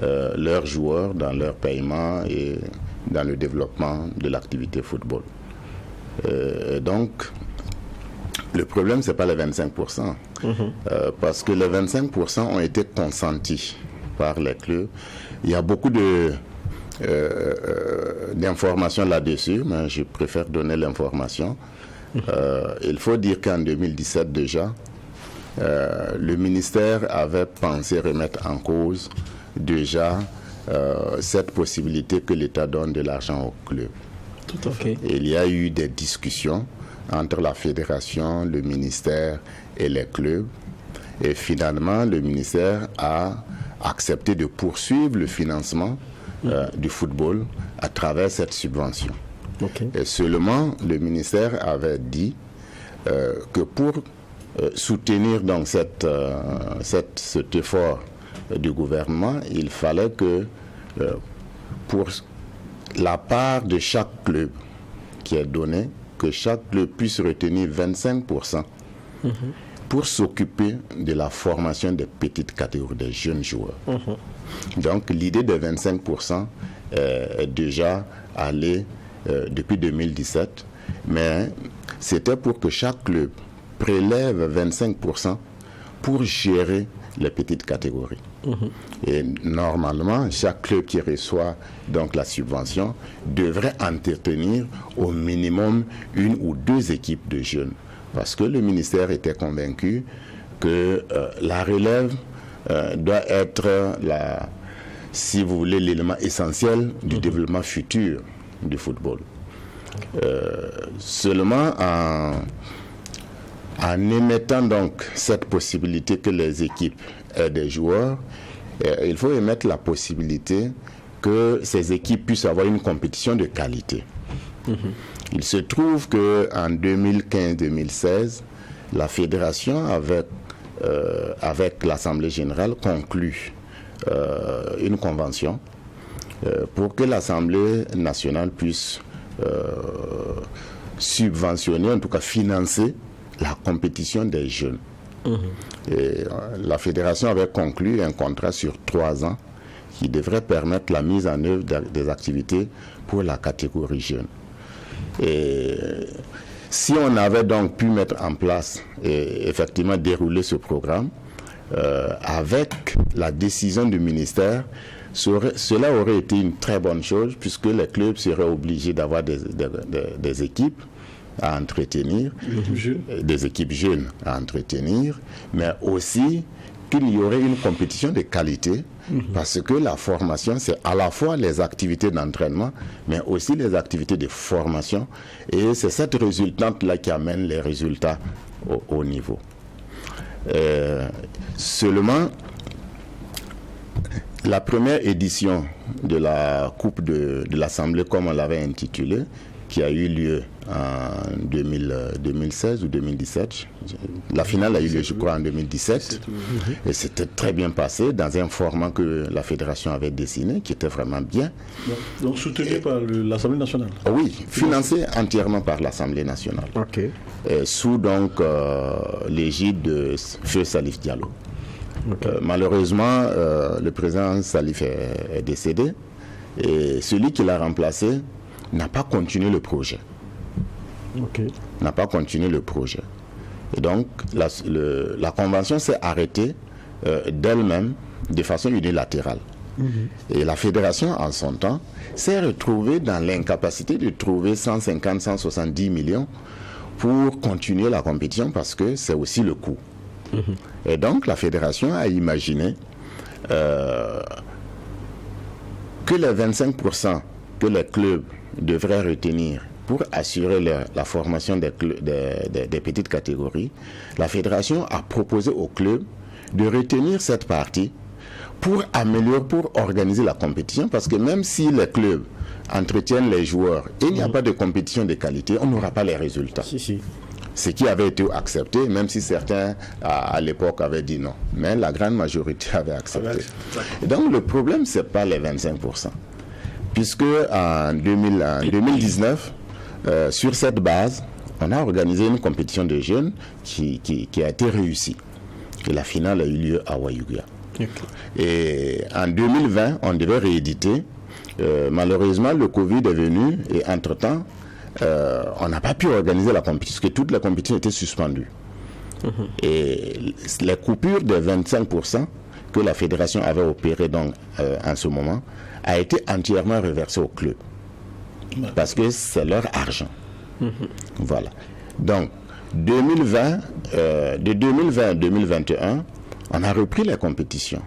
leurs joueurs dans leur paiement et dans le développement de l'activité football. Donc, le problème, ce n'est pas les 25%, parce que les 25% ont été consentis par les clubs. Il y a beaucoup d'informations là-dessus, mais je préfère donner l'information. Il faut dire qu'en 2017 déjà, le ministère avait pensé remettre en cause déjà cette possibilité que l'État donne de l'argent aux clubs. Tout à fait. Il y a eu des discussions entre la fédération, le ministère et les clubs. Et finalement, le ministère a accepté de poursuivre le financement du football à travers cette subvention. Et seulement, le ministère avait dit que pour soutenir donc cet effort du gouvernement, il fallait que pour la part de chaque club qui est donnée, que chaque club puisse retenir 25% pour s'occuper de la formation des petites catégories, des jeunes joueurs. Donc l'idée de 25% est déjà allée depuis 2017, mais c'était pour que chaque club prélève 25% pour gérer les petites catégories. Et normalement, chaque club qui reçoit donc la subvention devrait entretenir au minimum 1 ou 2 équipes de jeunes. Parce que le ministère était convaincu que la relève doit être, si vous voulez, l'élément essentiel du développement futur du football. Seulement en émettant donc cette possibilité que les équipes aient des joueurs, il faut émettre la possibilité que ces équipes puissent avoir une compétition de qualité. Il se trouve qu'en 2015-2016, la fédération avec l'Assemblée générale conclut une convention pour que l'Assemblée nationale puisse subventionner, en tout cas financer la compétition des jeunes. Et la fédération avait conclu un contrat sur 3 ans qui devrait permettre la mise en œuvre des activités pour la catégorie jeune. Et si on avait donc pu mettre en place et effectivement dérouler ce programme, avec la décision du ministère, cela aurait été une très bonne chose puisque les clubs seraient obligés d'avoir des équipes à entretenir, des équipes jeunes à entretenir, mais aussi qu'il y aurait une compétition de qualité parce que la formation, c'est à la fois les activités d'entraînement, mais aussi les activités de formation et c'est cette résultante-là qui amène les résultats au niveau. Seulement, la première édition de la Coupe de l'Assemblée, comme on l'avait intitulée, qui a eu lieu en 2016 ou 2017. La finale a eu lieu, je crois, en 2017. Et c'était très bien passé dans un format que la fédération avait dessiné, qui était vraiment bien. Donc soutenu par l'Assemblée nationale? Oui, financé entièrement par l'Assemblée nationale. Sous donc l'égide de Feu Salif Diallo. Malheureusement, le président Salif est décédé et celui qui l'a remplacé n'a pas continué le projet. N'a pas continué le projet. Et donc, la convention s'est arrêtée d'elle-même de façon unilatérale. Et la fédération, en son temps, s'est retrouvée dans l'incapacité de trouver 150-170 millions pour continuer la compétition parce que c'est aussi le coût. Et donc, la fédération a imaginé que les 25% que les clubs devraient retenir pour assurer la formation des petites catégories, la fédération a proposé aux clubs de retenir cette partie pour améliorer, pour organiser la compétition, parce que même si les clubs entretiennent les joueurs et il n'y a pas de compétition de qualité, on n'aura pas les résultats. Ce qui avait été accepté, même si certains à l'époque avaient dit non. Mais la grande majorité avait accepté. Et donc le problème, ce n'est pas les 25%. Puisque en 2019, sur cette base, on a organisé une compétition de jeunes qui a été réussie. Et la finale a eu lieu à Wayugia. Et en 2020, on devait rééditer. Malheureusement, le Covid est venu et entre-temps, on n'a pas pu organiser la compétition parce que toutes les compétitions étaient suspendues. Et les coupures de 25% que la fédération avait opérées donc, en ce moment a été entièrement reversée au club parce que c'est leur argent. Voilà. Donc, de 2020 à 2021, on a repris les compétitions.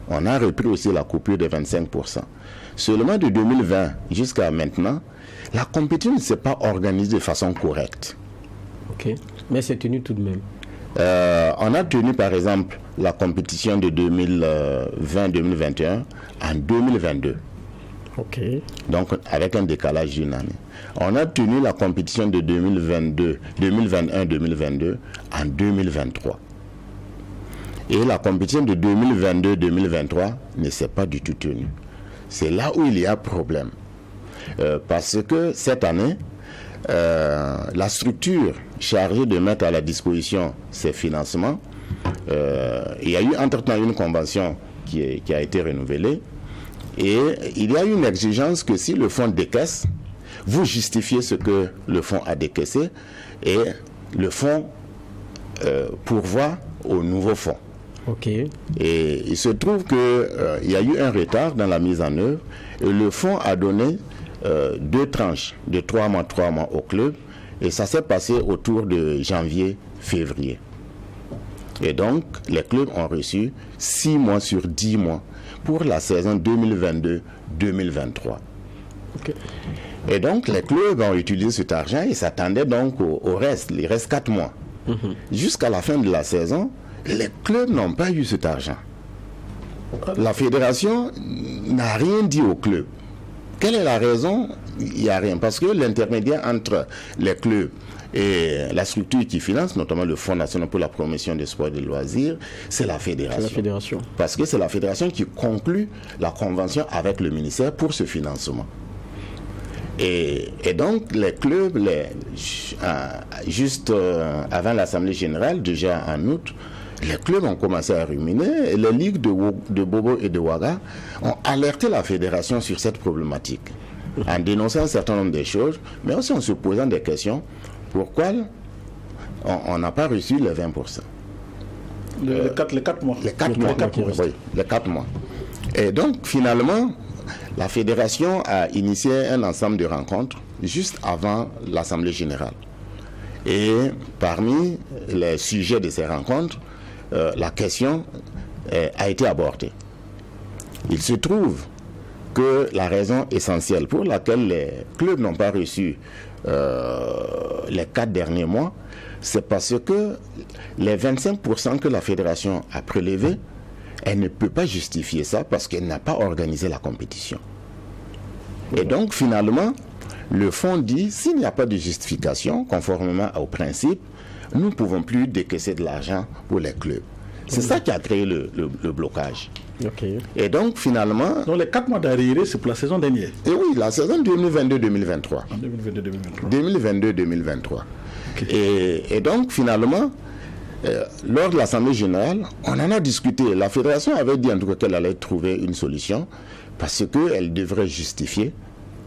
On a repris aussi la coupure de 25%. Seulement de 2020 jusqu'à maintenant, la compétition ne s'est pas organisée de façon correcte. Mais c'est tenu tout de même. On a tenu par exemple la compétition de 2020-2021 en 2022. Ok. Donc avec un décalage d'une année. On a tenu la compétition de 2021-2022 en 2023. Et la compétition de 2022-2023 ne s'est pas du tout tenue. C'est là où il y a problème. Parce que cette année, la structure chargée de mettre à la disposition ces financements, il y a eu entre-temps une convention qui a été renouvelée, et il y a une exigence que si le fonds décaisse, vous justifiez ce que le fonds a décaissé, et le fonds pourvoit au nouveau fonds. Ok. Et il se trouve qu'il y a eu un retard dans la mise en œuvre, et le fonds a donné 2 tranches de 3 mois au club, et ça s'est passé autour de janvier-février. Et donc, les clubs ont reçu 6 mois sur 10 mois pour la saison 2022-2023. Okay. Et donc, les clubs ont utilisé cet argent et s'attendaient donc au reste. Il reste 4 mois. Jusqu'à la fin de la saison, les clubs n'ont pas eu cet argent. La fédération n'a rien dit aux clubs. Quelle est la raison? Il n'y a rien. Parce que l'intermédiaire entre les clubs et la structure qui finance, notamment le Fonds national pour la promotion des sports et des loisirs, c'est la fédération. C'est la fédération. Parce que c'est la fédération qui conclut la convention avec le ministère pour ce financement. Et donc, les clubs, juste avant l'Assemblée générale, déjà en août, les clubs ont commencé à ruminer, et les ligues de Bobo et de Ouaga ont alerté la fédération sur cette problématique, en dénonçant un certain nombre de choses, mais aussi en se posant des questions. Pourquoi on n'a pas reçu les 20%? Les 4 mois. Les 4 mois. Oui, les 4 mois. Et donc, finalement, la fédération a initié un ensemble de rencontres juste avant l'Assemblée générale. Et parmi les sujets de ces rencontres, la question a été abordée. Il se trouve que la raison essentielle pour laquelle les clubs n'ont pas reçu les 4 derniers mois, c'est parce que les 25% que la fédération a prélevés, elle ne peut pas justifier ça parce qu'elle n'a pas organisé la compétition. Et donc, finalement, le fonds dit, s'il n'y a pas de justification, conformément au principe, nous ne pouvons plus décaisser de l'argent pour les clubs. C'est ça qui a créé le blocage. Okay. Et donc, finalement... Donc, les 4 mois d'arriéré, c'est pour la saison dernière. Et oui, la saison 2022-2023. 2022-2023. Okay. Et donc, finalement, lors de l'Assemblée générale, on en a discuté. La fédération avait dit en tout cas qu'elle allait trouver une solution parce qu'elle devrait justifier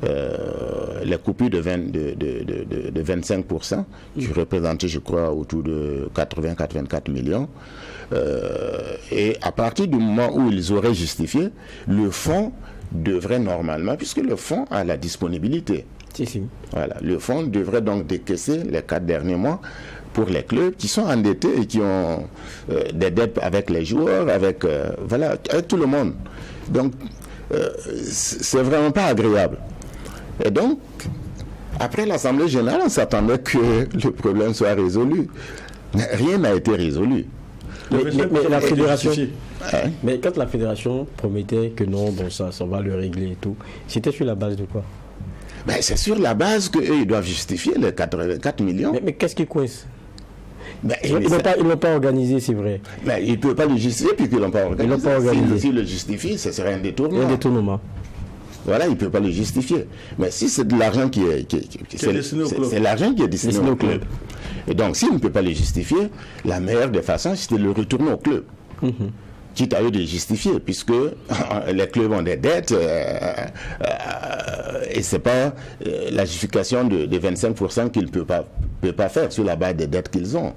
les coupures de 25% qui représentaient, je crois, autour de 80-84 millions. Et à partir du moment où ils auraient justifié, le fonds devrait normalement, puisque le fonds a la disponibilité. Voilà, le fonds devrait donc décaisser les 4 derniers mois pour les clubs qui sont endettés et qui ont des dettes avec les joueurs, avec tout le monde. Donc, c'est vraiment pas agréable. Et donc, après l'Assemblée générale, on s'attendait que le problème soit résolu. Mais rien n'a été résolu. Mais la fédération... Mais quand la fédération promettait que non, bon, ça va le régler et tout, c'était sur la base de quoi? C'est sur la base qu'eux, ils doivent justifier les 84 millions. Mais qu'est-ce qui coince? Ils n'ont pas organisé, c'est vrai. Mais ils ne peuvent pas le justifier puisqu'ils ne l'ont pas organisé. S'ils le justifient, ce serait un détournement. Voilà, il ne peut pas le justifier. Mais si c'est de l'argent qui est destiné au club, c'est l'argent qui est destiné au club. Et donc, s'il ne peut pas le justifier, la meilleure des façons, c'est de le retourner au club. Quitte à eux de justifier, puisque les clubs ont des dettes, et ce n'est pas la justification de 25% qu'ils ne peuvent pas faire sur la base des dettes qu'ils ont.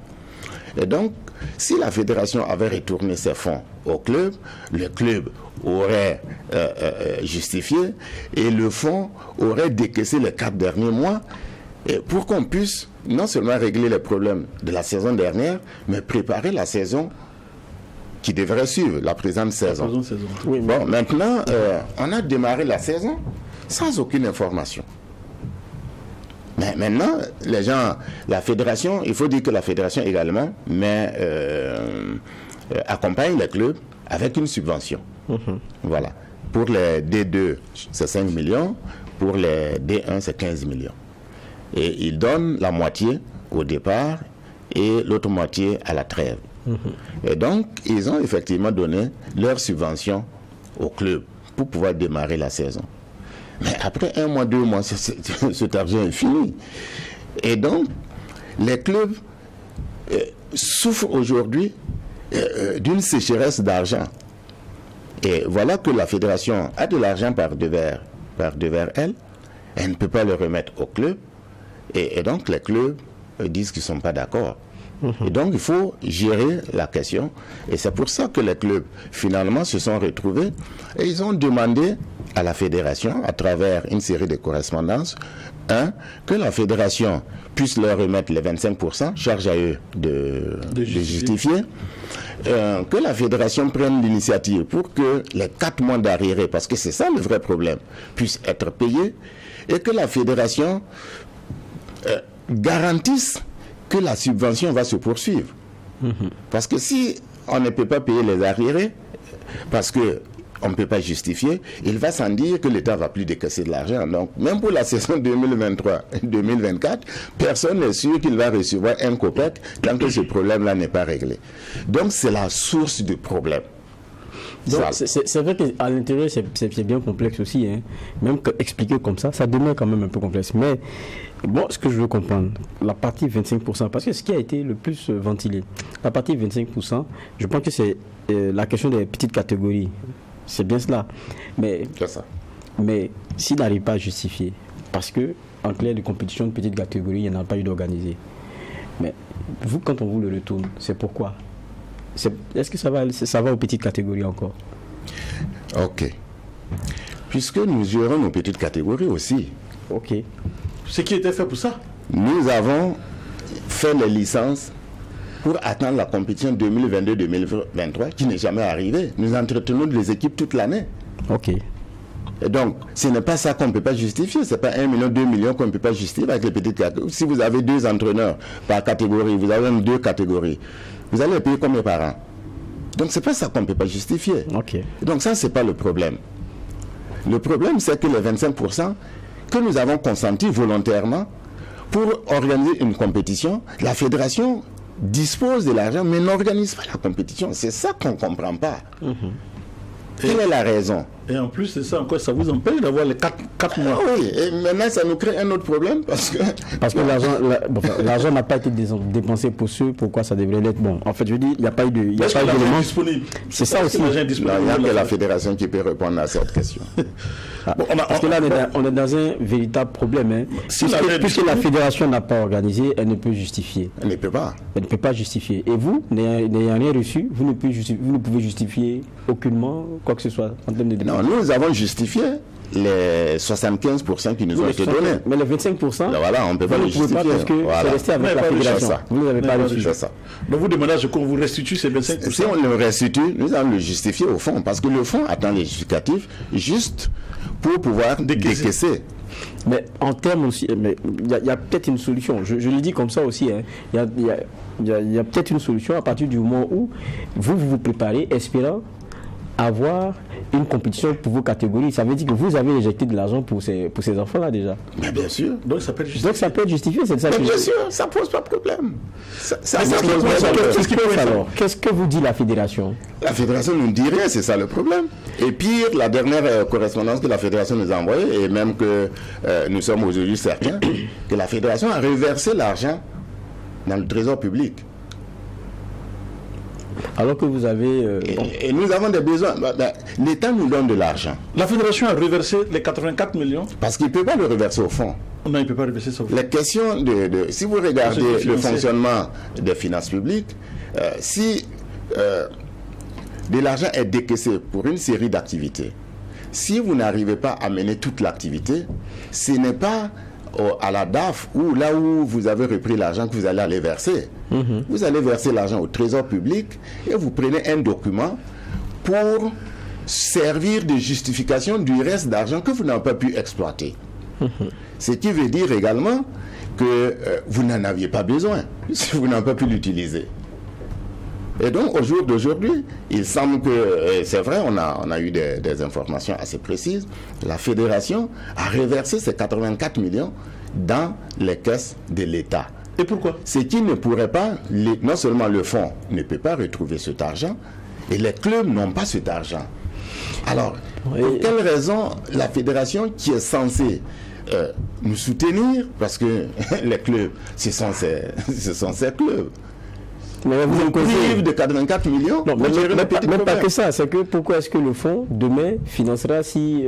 Et donc, si la fédération avait retourné ses fonds au club, le club aurait justifié et le fonds aurait décaissé les 4 derniers mois pour qu'on puisse non seulement régler les problèmes de la saison dernière, mais préparer la saison qui devrait suivre, la présente saison. Oui, bon, maintenant, on a démarré la saison sans aucune information. Mais maintenant, les gens, la fédération, il faut dire que la fédération également accompagne les clubs avec une subvention. Voilà. Pour les D2, c'est 5 millions. Pour les D1, c'est 15 millions. Et ils donnent la moitié au départ et l'autre moitié à la trêve. Et donc, ils ont effectivement donné leur subvention au club pour pouvoir démarrer la saison. Mais après 1 mois, 2 mois, cet argent est fini. Et donc, les clubs souffrent aujourd'hui d'une sécheresse d'argent. Et voilà que la fédération a de l'argent par devers elle. Elle ne peut pas le remettre au club. Et donc, les clubs disent qu'ils ne sont pas d'accord. Et donc, il faut gérer la question. Et c'est pour ça que les clubs, finalement, se sont retrouvés. Et ils ont demandé à la fédération, à travers une série de correspondances, que la fédération puisse leur remettre les 25%, charge à eux de justifier. Que la fédération prenne l'initiative pour que les 4 mois d'arriérés, parce que c'est ça le vrai problème, puissent être payés. Et que la fédération garantisse que la subvention va se poursuivre. Parce que si on ne peut pas payer les arriérés, parce que on ne peut pas justifier, il va sans dire que l'État ne va plus décaisser de l'argent. Donc, même pour la saison 2023-2024, personne n'est sûr qu'il va recevoir un copec tant que ce problème-là n'est pas réglé. Donc, c'est la source du problème. Donc, c'est vrai qu'à l'intérieur, c'est bien complexe aussi. Hein. Même expliquer comme ça demeure quand même un peu complexe. Mais, bon, ce que je veux comprendre, la partie 25%, parce que ce qui a été le plus ventilé, la partie 25%, je pense que c'est la question des petites catégories. C'est bien cela. Mais s'il n'arrive pas à justifier, parce que en clair de compétition de petite catégorie, il n'y en a pas eu d'organisé. Mais vous, quand on vous le retourne, c'est pourquoi? Est-ce que ça va aux petites catégories encore? Ok. Puisque nous gérons nos petites catégories aussi. Ok. Ce qui était fait pour ça? Nous avons fait les licences pour attendre la compétition 2022-2023 qui n'est jamais arrivée. Nous entretenons les équipes toute l'année. Ok. Et donc, ce n'est pas ça qu'on ne peut pas justifier. Ce n'est pas 1 million, 2 millions qu'on ne peut pas justifier avec les petites catégories. Si vous avez 2 entraîneurs par catégorie, vous avez même 2 catégories, vous allez payer combien par an? Donc, ce n'est pas ça qu'on ne peut pas justifier. Ok. Donc, ça, ce n'est pas le problème. Le problème, c'est que les 25% que nous avons consentis volontairement pour organiser une compétition, la fédération dispose de l'argent, mais n'organise pas la compétition. C'est ça qu'on ne comprend pas. Quelle est la raison? Et en plus, c'est ça encore, ça vous empêche d'avoir les 4 mois. Oui, et maintenant, ça nous crée un autre problème parce que l'argent n'a pas été dépensé pour ceux pourquoi ça devrait l'être. Bon, en fait, je dis, il n'y a pas eu d'éléments disponibles. C'est ça aussi. Il n'y a que la fédération qui peut répondre à cette question. Parce que là, on est dans un véritable problème. Hein. Puisque la fédération n'a pas organisé, elle ne peut justifier. Elle ne peut pas. Elle ne peut pas justifier. Et vous, n'ayant rien reçu, vous ne pouvez justifier aucunement quoi que ce soit en termes de dépenses. Non, nous avons justifié les 75% qui nous ont été donnés. Mais les 25%, voilà, on ne peut pas le justifier. Pas parce que c'est resté avec la fédération. Vous n'avez pas reçu. Ça. Donc vous demandez à ce qu'on vous restitue ces 25%. Si on le restitue, nous allons le justifier au fond. Parce que le fond attend les justificatifs juste pour pouvoir décaisser. Mais en termes aussi, il y a peut-être une solution. Je le dis comme ça aussi. Il y a peut-être une solution à partir du moment où vous préparez, espérant avoir une compétition pour vos catégories. Ça veut dire que vous avez injecté de l'argent pour ces enfants-là déjà. Mais bien sûr. Donc ça peut être justifié. C'est ça. Bien sûr, ça pose pas de problème. Qu'est-ce que vous dit la fédération? La fédération ne nous dit rien, c'est ça le problème. Et pire, la dernière correspondance que la fédération nous a envoyée, et même que nous sommes aujourd'hui certains, que la fédération a reversé l'argent dans le trésor public. Alors que vous avez... Et nous avons des besoins. L'État nous donne de l'argent. La fédération a reversé les 84 millions. Parce qu'il ne peut pas le reverser au fond. Non, il ne peut pas reverser ça au fond. Les questions si vous regardez le fonctionnement des finances publiques, si de l'argent est décaissé pour une série d'activités, si vous n'arrivez pas à mener toute l'activité, ce n'est pas à la DAF ou là où vous avez repris l'argent que vous allez aller verser. Vous allez verser l'argent au trésor public et vous prenez un document pour servir de justification du reste d'argent que vous n'avez pas pu exploiter. Ce qui veut dire également que vous n'en aviez pas besoin, si vous n'avez pas pu l'utiliser. Et donc, au jour d'aujourd'hui, il semble que, c'est vrai, on a eu des informations assez précises, la fédération a reversé ces 84 millions dans les caisses de l'État. Et pourquoi? Ce qui ne pourrait pas, non seulement le fonds ne peut pas retrouver cet argent, et les clubs n'ont pas cet argent. Alors, pour quelle raison la fédération qui est censée nous soutenir, parce que les clubs, ce sont ces clubs, mais vous privez de 84 millions. Non, même pas que ça, c'est que pourquoi est-ce que le fonds demain financera si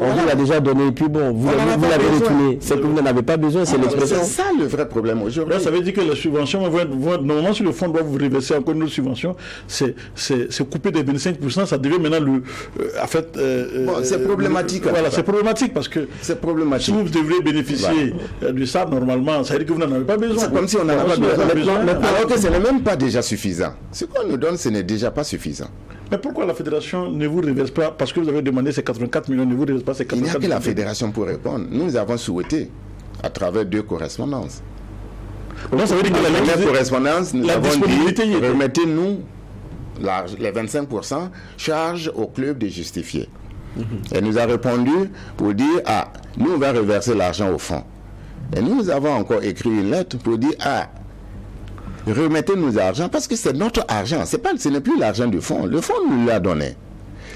on vous l'a déjà donné et puis bon, vous l'avez retourné. C'est que vous n'en avez pas besoin, c'est l'expression. C'est ça le vrai problème aujourd'hui. Ça veut dire que les subventions normalement si le fonds doit vous reverser encore une autre subvention, c'est coupé de 25%, ça devient maintenant c'est problématique. Voilà, c'est problématique parce que c'est problématique. Si vous devriez bénéficier de ça normalement, ça veut dire que vous n'en avez pas besoin. C'est comme si on n'en avait pas besoin. Alors que ce n'est même pas déjà suffisant. Ce qu'on nous donne, ce n'est déjà pas suffisant. Mais pourquoi la fédération ne vous reverse pas, parce que vous avez demandé ces 84 millions, ne vous reverse pas ces 84 millions? Il n'y a que la fédération pour répondre. Nous avons souhaité, à travers 2 correspondances. Non, ça veut dire que la première correspondance, nous avons dit, remettez-nous les 25% charge au club de justifier. Et nous a répondu pour dire, nous on va reverser l'argent au fond. Et nous avons encore écrit une lettre pour dire, remettez-nous l'argent parce que c'est notre argent. Ce n'est plus l'argent du fonds. Le fonds nous l'a donné.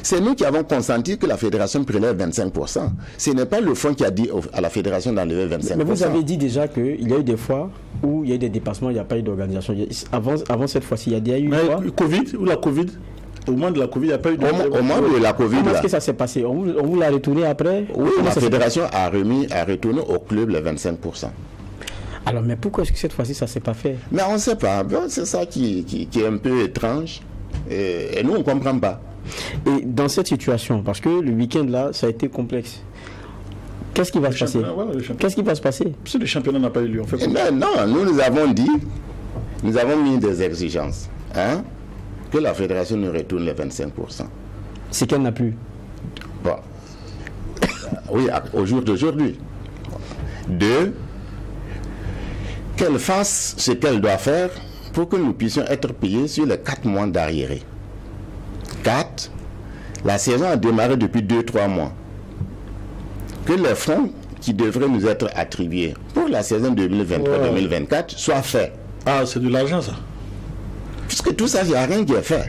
C'est nous qui avons consenti que la fédération prélève 25%. Ce n'est pas le fonds qui a dit à la fédération d'enlever 25%. Mais vous avez dit déjà qu'il y a eu des fois où il y a eu des dépassements, il n'y a pas eu d'organisation. Avant cette fois-ci, il y a déjà eu une fois. Covid ou la Covid? Au moment de la Covid, il n'y a pas eu de... Au moment de la Covid, comment est-ce que ça s'est passé? On vous l'a retourné après? Oui, la fédération a retourné au club les 25%. Alors, mais pourquoi est-ce que cette fois-ci, ça ne s'est pas fait? Mais on ne sait pas. C'est ça qui est un peu étrange. Et nous, on ne comprend pas. Et dans cette situation, parce que le week-end, là, ça a été complexe. Qu'est-ce qui va se passer? Qu'est-ce qui va se passer? Si le championnat n'a pas eu lieu, on fait quoi? Non, nous avons dit, nous avons mis des exigences. Que la fédération nous retourne les 25%. C'est qu'elle n'a plus. Bon. Oui, au jour d'aujourd'hui. 2, qu'elle fasse ce qu'elle doit faire pour que nous puissions être payés sur les 4 mois d'arriérés. 4, la saison a démarré depuis 2-3 mois. Que les fonds qui devraient nous être attribués pour la saison 2023-2024 soient faits. Ah, c'est de l'argent ça? Puisque tout ça, il n'y a rien qui est fait.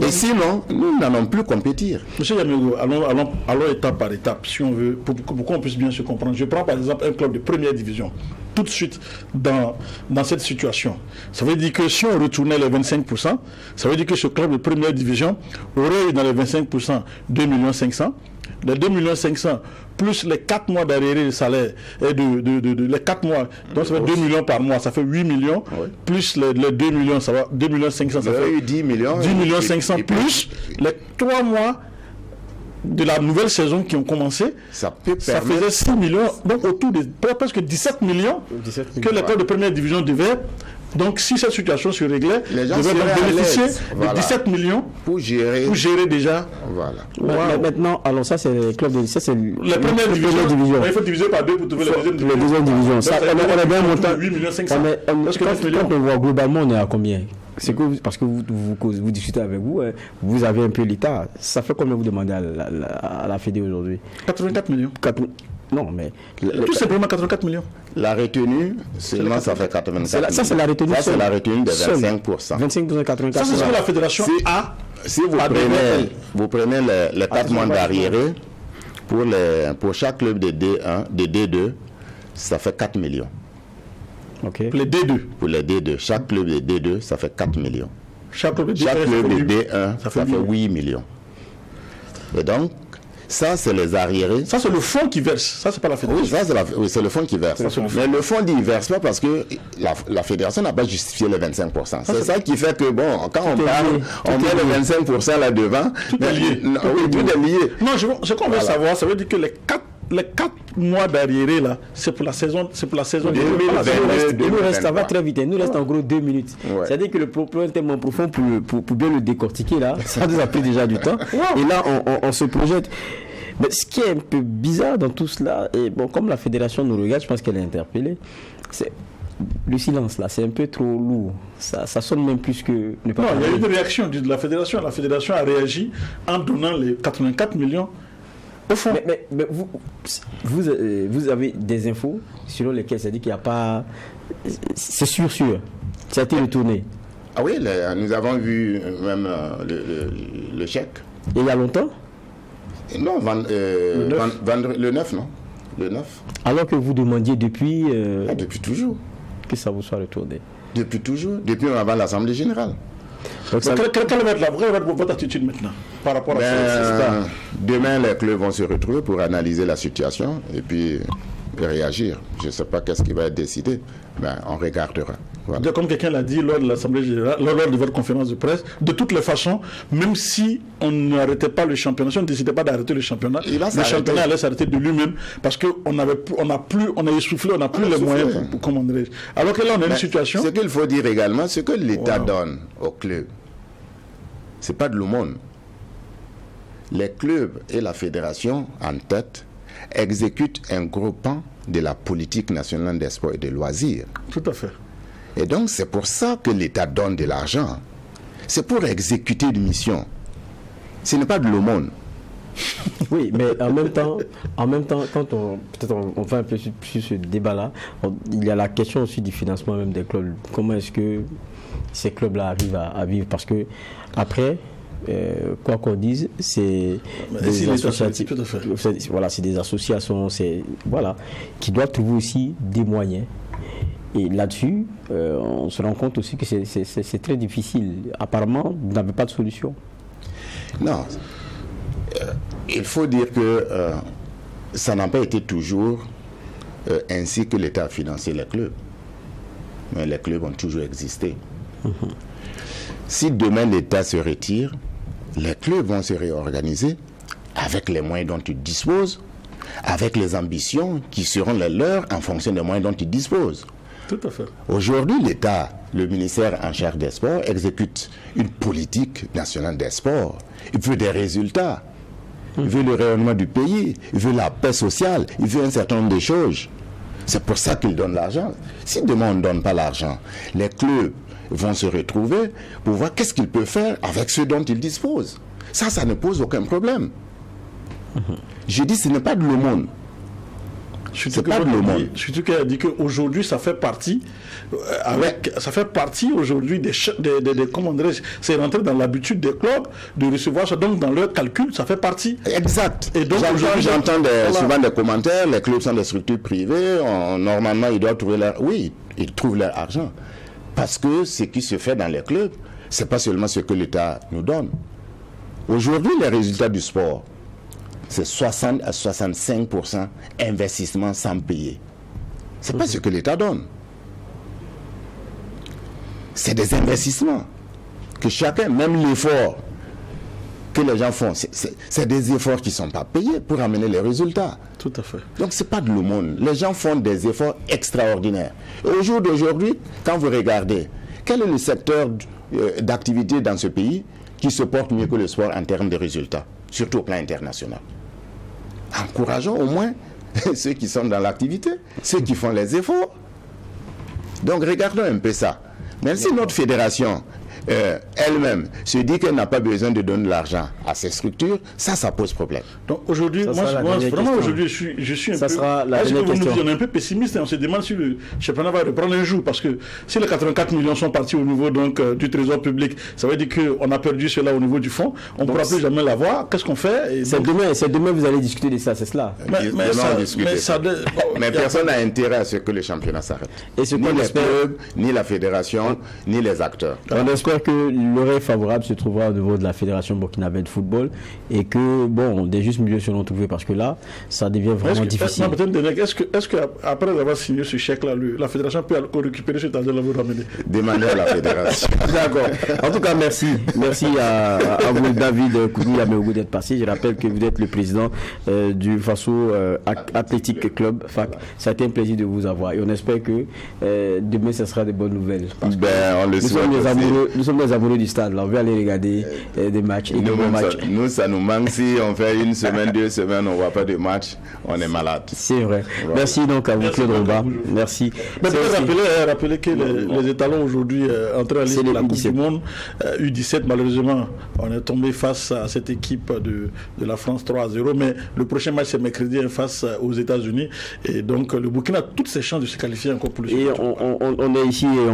Et sinon, nous n'allons plus compétir. Monsieur Yamigo, allons étape par étape, si on veut, pour qu'on puisse bien se comprendre. Je prends par exemple un club de première division, tout de suite dans cette situation. Ça veut dire que si on retournait les 25%, ça veut dire que ce club de première division aurait eu dans les 25% 2 500 000. Les 2 500 000 plus les 4 mois d'arriérés de salaire, et les 4 mois, donc ça fait 2 millions par mois, ça fait 8 millions, plus les 2 millions, ça va 2 500 000, ça fait 10 millions. 10 500 000 plus les 3 mois de la nouvelle saison qui ont commencé, ça faisait 6 millions, donc autour de presque 17 millions que les clubs de première division devaient. Donc, si cette situation se réglait, les gens devaient bénéficier de 17 millions pour gérer déjà. Voilà. Wow. Maintenant, alors ça, c'est les clubs de ça, c'est les premières divisions. Il faut diviser par 2 pour trouver la deuxième division. Les deuxième division. Ça, on a bien monté. 8 500 000. Quand on voit globalement, on est à combien? C'est que parce que vous discutez avec vous, vous avez un peu l'État. Ça fait combien vous demandez à la Fédé aujourd'hui? 84 millions. Non, mais... Tout simplement 84 millions. La retenue, seulement ça fait 84 Ça, c'est la retenue. Ça, c'est la retenue de 25%. 25%, 84%. Ça, c'est ce que la fédération a. Si vous prenez les 4 mois d'arriérés, pour chaque club de D1, de D2, ça fait 4 millions. Okay. Pour les D2. Pour les D2. Chaque club de D2, ça fait 4 millions. Chaque club de D1, ça fait 8 millions. Et donc, ça, c'est les arriérés. Ça, c'est le fonds qui verse. Ça, c'est pas la fédération. Oui, c'est le fonds qui verse. Mais le fonds dit ne verse pas parce que la fédération n'a pas justifié les 25%. C'est ça qui fait que, bon, quand on parle, on met les 25% là devant. Tout est lié. Oui, tout est lié. Non, ce qu'on veut savoir, ça veut dire que les 4 mois d'arriérés là, c'est pour la saison 2022. Il nous reste, ça va très vite, il nous reste en gros 2 minutes. C'est-à-dire que le problème est tellement profond pour bien le décortiquer là, ça nous a pris déjà du temps. Et là, on se projette. Mais ce qui est un peu bizarre dans tout cela, et bon, comme la fédération nous regarde, je pense qu'elle est interpellée, c'est le silence là, c'est un peu trop lourd. Ça sonne même plus que ne pas. Non, il y a eu une réaction de la fédération. La fédération a réagi en donnant les 84 millions au fond. Mais vous avez des infos selon lesquelles ça dit qu'il n'y a pas. C'est sûr. Ça a été retourné. Ah oui, nous avons vu même le chèque. Et il y a longtemps? Non, le 9, non? Le 9. Alors que vous demandiez depuis... depuis toujours. Que ça vous soit retourné. Depuis toujours, depuis avant l'Assemblée générale. Donc quelle va être la vraie votre attitude maintenant par rapport à ça? Demain, les clubs vont se retrouver pour analyser la situation et puis réagir. Je ne sais pas qu'est-ce qui va être décidé, mais on regardera. Voilà. Comme quelqu'un l'a dit lors de l'Assemblée générale, lors de votre conférence de presse, de toutes les façons, même si on n'arrêtait pas le championnat, si on ne décidait pas d'arrêter le championnat allait s'arrêter de lui-même parce qu'on a essoufflé, on n'a plus les moyens pour commander. Alors que là, on a une situation. Ce qu'il faut dire également, ce que l'État donne aux clubs, ce n'est pas de l'aumône. Les clubs et la fédération en tête exécutent un gros pan de la politique nationale des sports et des loisirs. Tout à fait. Et donc, c'est pour ça que l'État donne de l'argent. C'est pour exécuter une mission. Ce n'est pas de l'aumône. Oui, mais en même temps, quand on va un peu sur ce débat-là, il y a la question aussi du financement même des clubs. Comment est-ce que ces clubs-là arrivent à vivre? Parce que après, quoi qu'on dise, c'est des associations. Voilà, c'est des associations, qui doivent trouver aussi des moyens. Et là-dessus, on se rend compte aussi que c'est très difficile. Apparemment, vous n'avez pas de solution. Non. Il faut dire que ça n'a pas été toujours ainsi que l'État a financé les clubs. Mais les clubs ont toujours existé. Si demain l'État se retire, les clubs vont se réorganiser avec les moyens dont ils disposent, avec les ambitions qui seront les leurs en fonction des moyens dont ils disposent. Tout à fait. Aujourd'hui, l'État, le ministère en charge des sports, exécute une politique nationale des sports. Il veut des résultats. Il veut le rayonnement du pays. Il veut la paix sociale. Il veut un certain nombre de choses. C'est pour ça qu'il donne l'argent. Si demain on ne donne pas l'argent, les clubs vont se retrouver pour voir qu'est-ce qu'ils peuvent faire avec ce dont ils disposent. Ça ne pose aucun problème. Je dis, ce n'est pas de l'aumône. C'est pas de l'aumône. Surtout qu'elle a dit qu'aujourd'hui, ça fait partie, ça fait partie aujourd'hui comment dirais-je, c'est rentré dans l'habitude des clubs de recevoir ça. Donc, dans leur calcul, ça fait partie. Exact. Et donc, j'entends souvent des commentaires, les clubs sont des structures privées, normalement, ils doivent trouver leur... Oui, ils trouvent leur argent. Parce que ce qui se fait dans les clubs, c'est pas seulement ce que l'État nous donne. Aujourd'hui, les résultats du sport, c'est 60 à 65% investissement sans payer. Ce n'est pas ce que l'État donne. C'est des investissements que chacun, même l'effort que les gens font, c'est des efforts qui ne sont pas payés pour amener les résultats. Tout à fait. Donc ce n'est pas de l'aumône. Les gens font des efforts extraordinaires. Et au jour d'aujourd'hui, quand vous regardez, quel est le secteur d'activité dans ce pays qui se porte mieux que le sport en termes de résultats, surtout au plan international? Encourageons au moins ceux qui sont dans l'activité, ceux qui font les efforts. Donc regardons un peu ça. Même si notre fédération elle-même se dit qu'elle n'a pas besoin de donner de l'argent à ces structures, ça pose problème. Donc aujourd'hui, moi vraiment aujourd'hui, je suis un peu... On est un peu pessimiste et on se demande si le championnat va reprendre un jour, parce que si les 84 millions sont partis au niveau du trésor public, ça veut dire qu'on a perdu cela au niveau du fonds, on ne pourra plus jamais l'avoir. Qu'est-ce qu'on fait? C'est demain vous allez discuter de ça, c'est cela. Mais personne n'a intérêt à ce que le championnat s'arrête. Ni les clubs, ni la fédération, ni les acteurs. On espère que l'oreille favorable se trouvera au niveau de la Fédération burkinabé de football et que, des justes milieux seront trouvés, parce que là, ça devient vraiment difficile. Est-ce qu'après avoir signé ce chèque-là, la Fédération peut récupérer cet argent-là, vous ramener? Demandez à la Fédération. D'accord. En tout cas, merci. Merci à vous, David Kouni Ameougou, d'être passé. Je rappelle que vous êtes le président du Faso Athletic Club. Ça a été un plaisir de vous avoir et on espère que demain, ce sera de bonnes nouvelles. On le souhaite. nous sommes des amoureux du stade, là. On veut aller regarder des matchs. Et nous, ça nous manque. Si on fait une semaine, 2 semaines, on ne voit pas de match, on est malade. C'est vrai. Ouais. Merci donc à vous, Claude Roba. Merci. Mais rappeler que les étalons aujourd'hui entrés en ligne de la Coupe du Monde, U17, malheureusement, on est tombé face à cette équipe de la France 3-0. Mais le prochain match, c'est mercredi face aux États-Unis. Et donc, le Burkina a toutes ses chances de se qualifier encore pour le Et on est ici et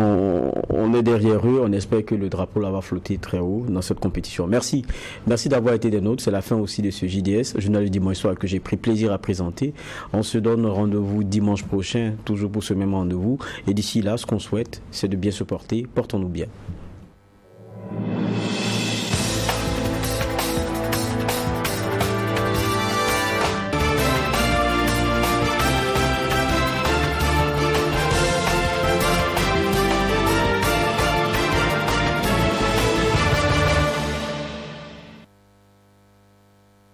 on est derrière eux. On espère que le drapeau là va flotter très haut dans cette compétition. Merci. Merci d'avoir été des nôtres. C'est la fin aussi de ce JDS, journal du dimanche soir que j'ai pris plaisir à présenter. On se donne rendez-vous dimanche prochain, toujours pour ce même rendez-vous. Et d'ici là, ce qu'on souhaite, c'est de bien se porter. Portons-nous bien.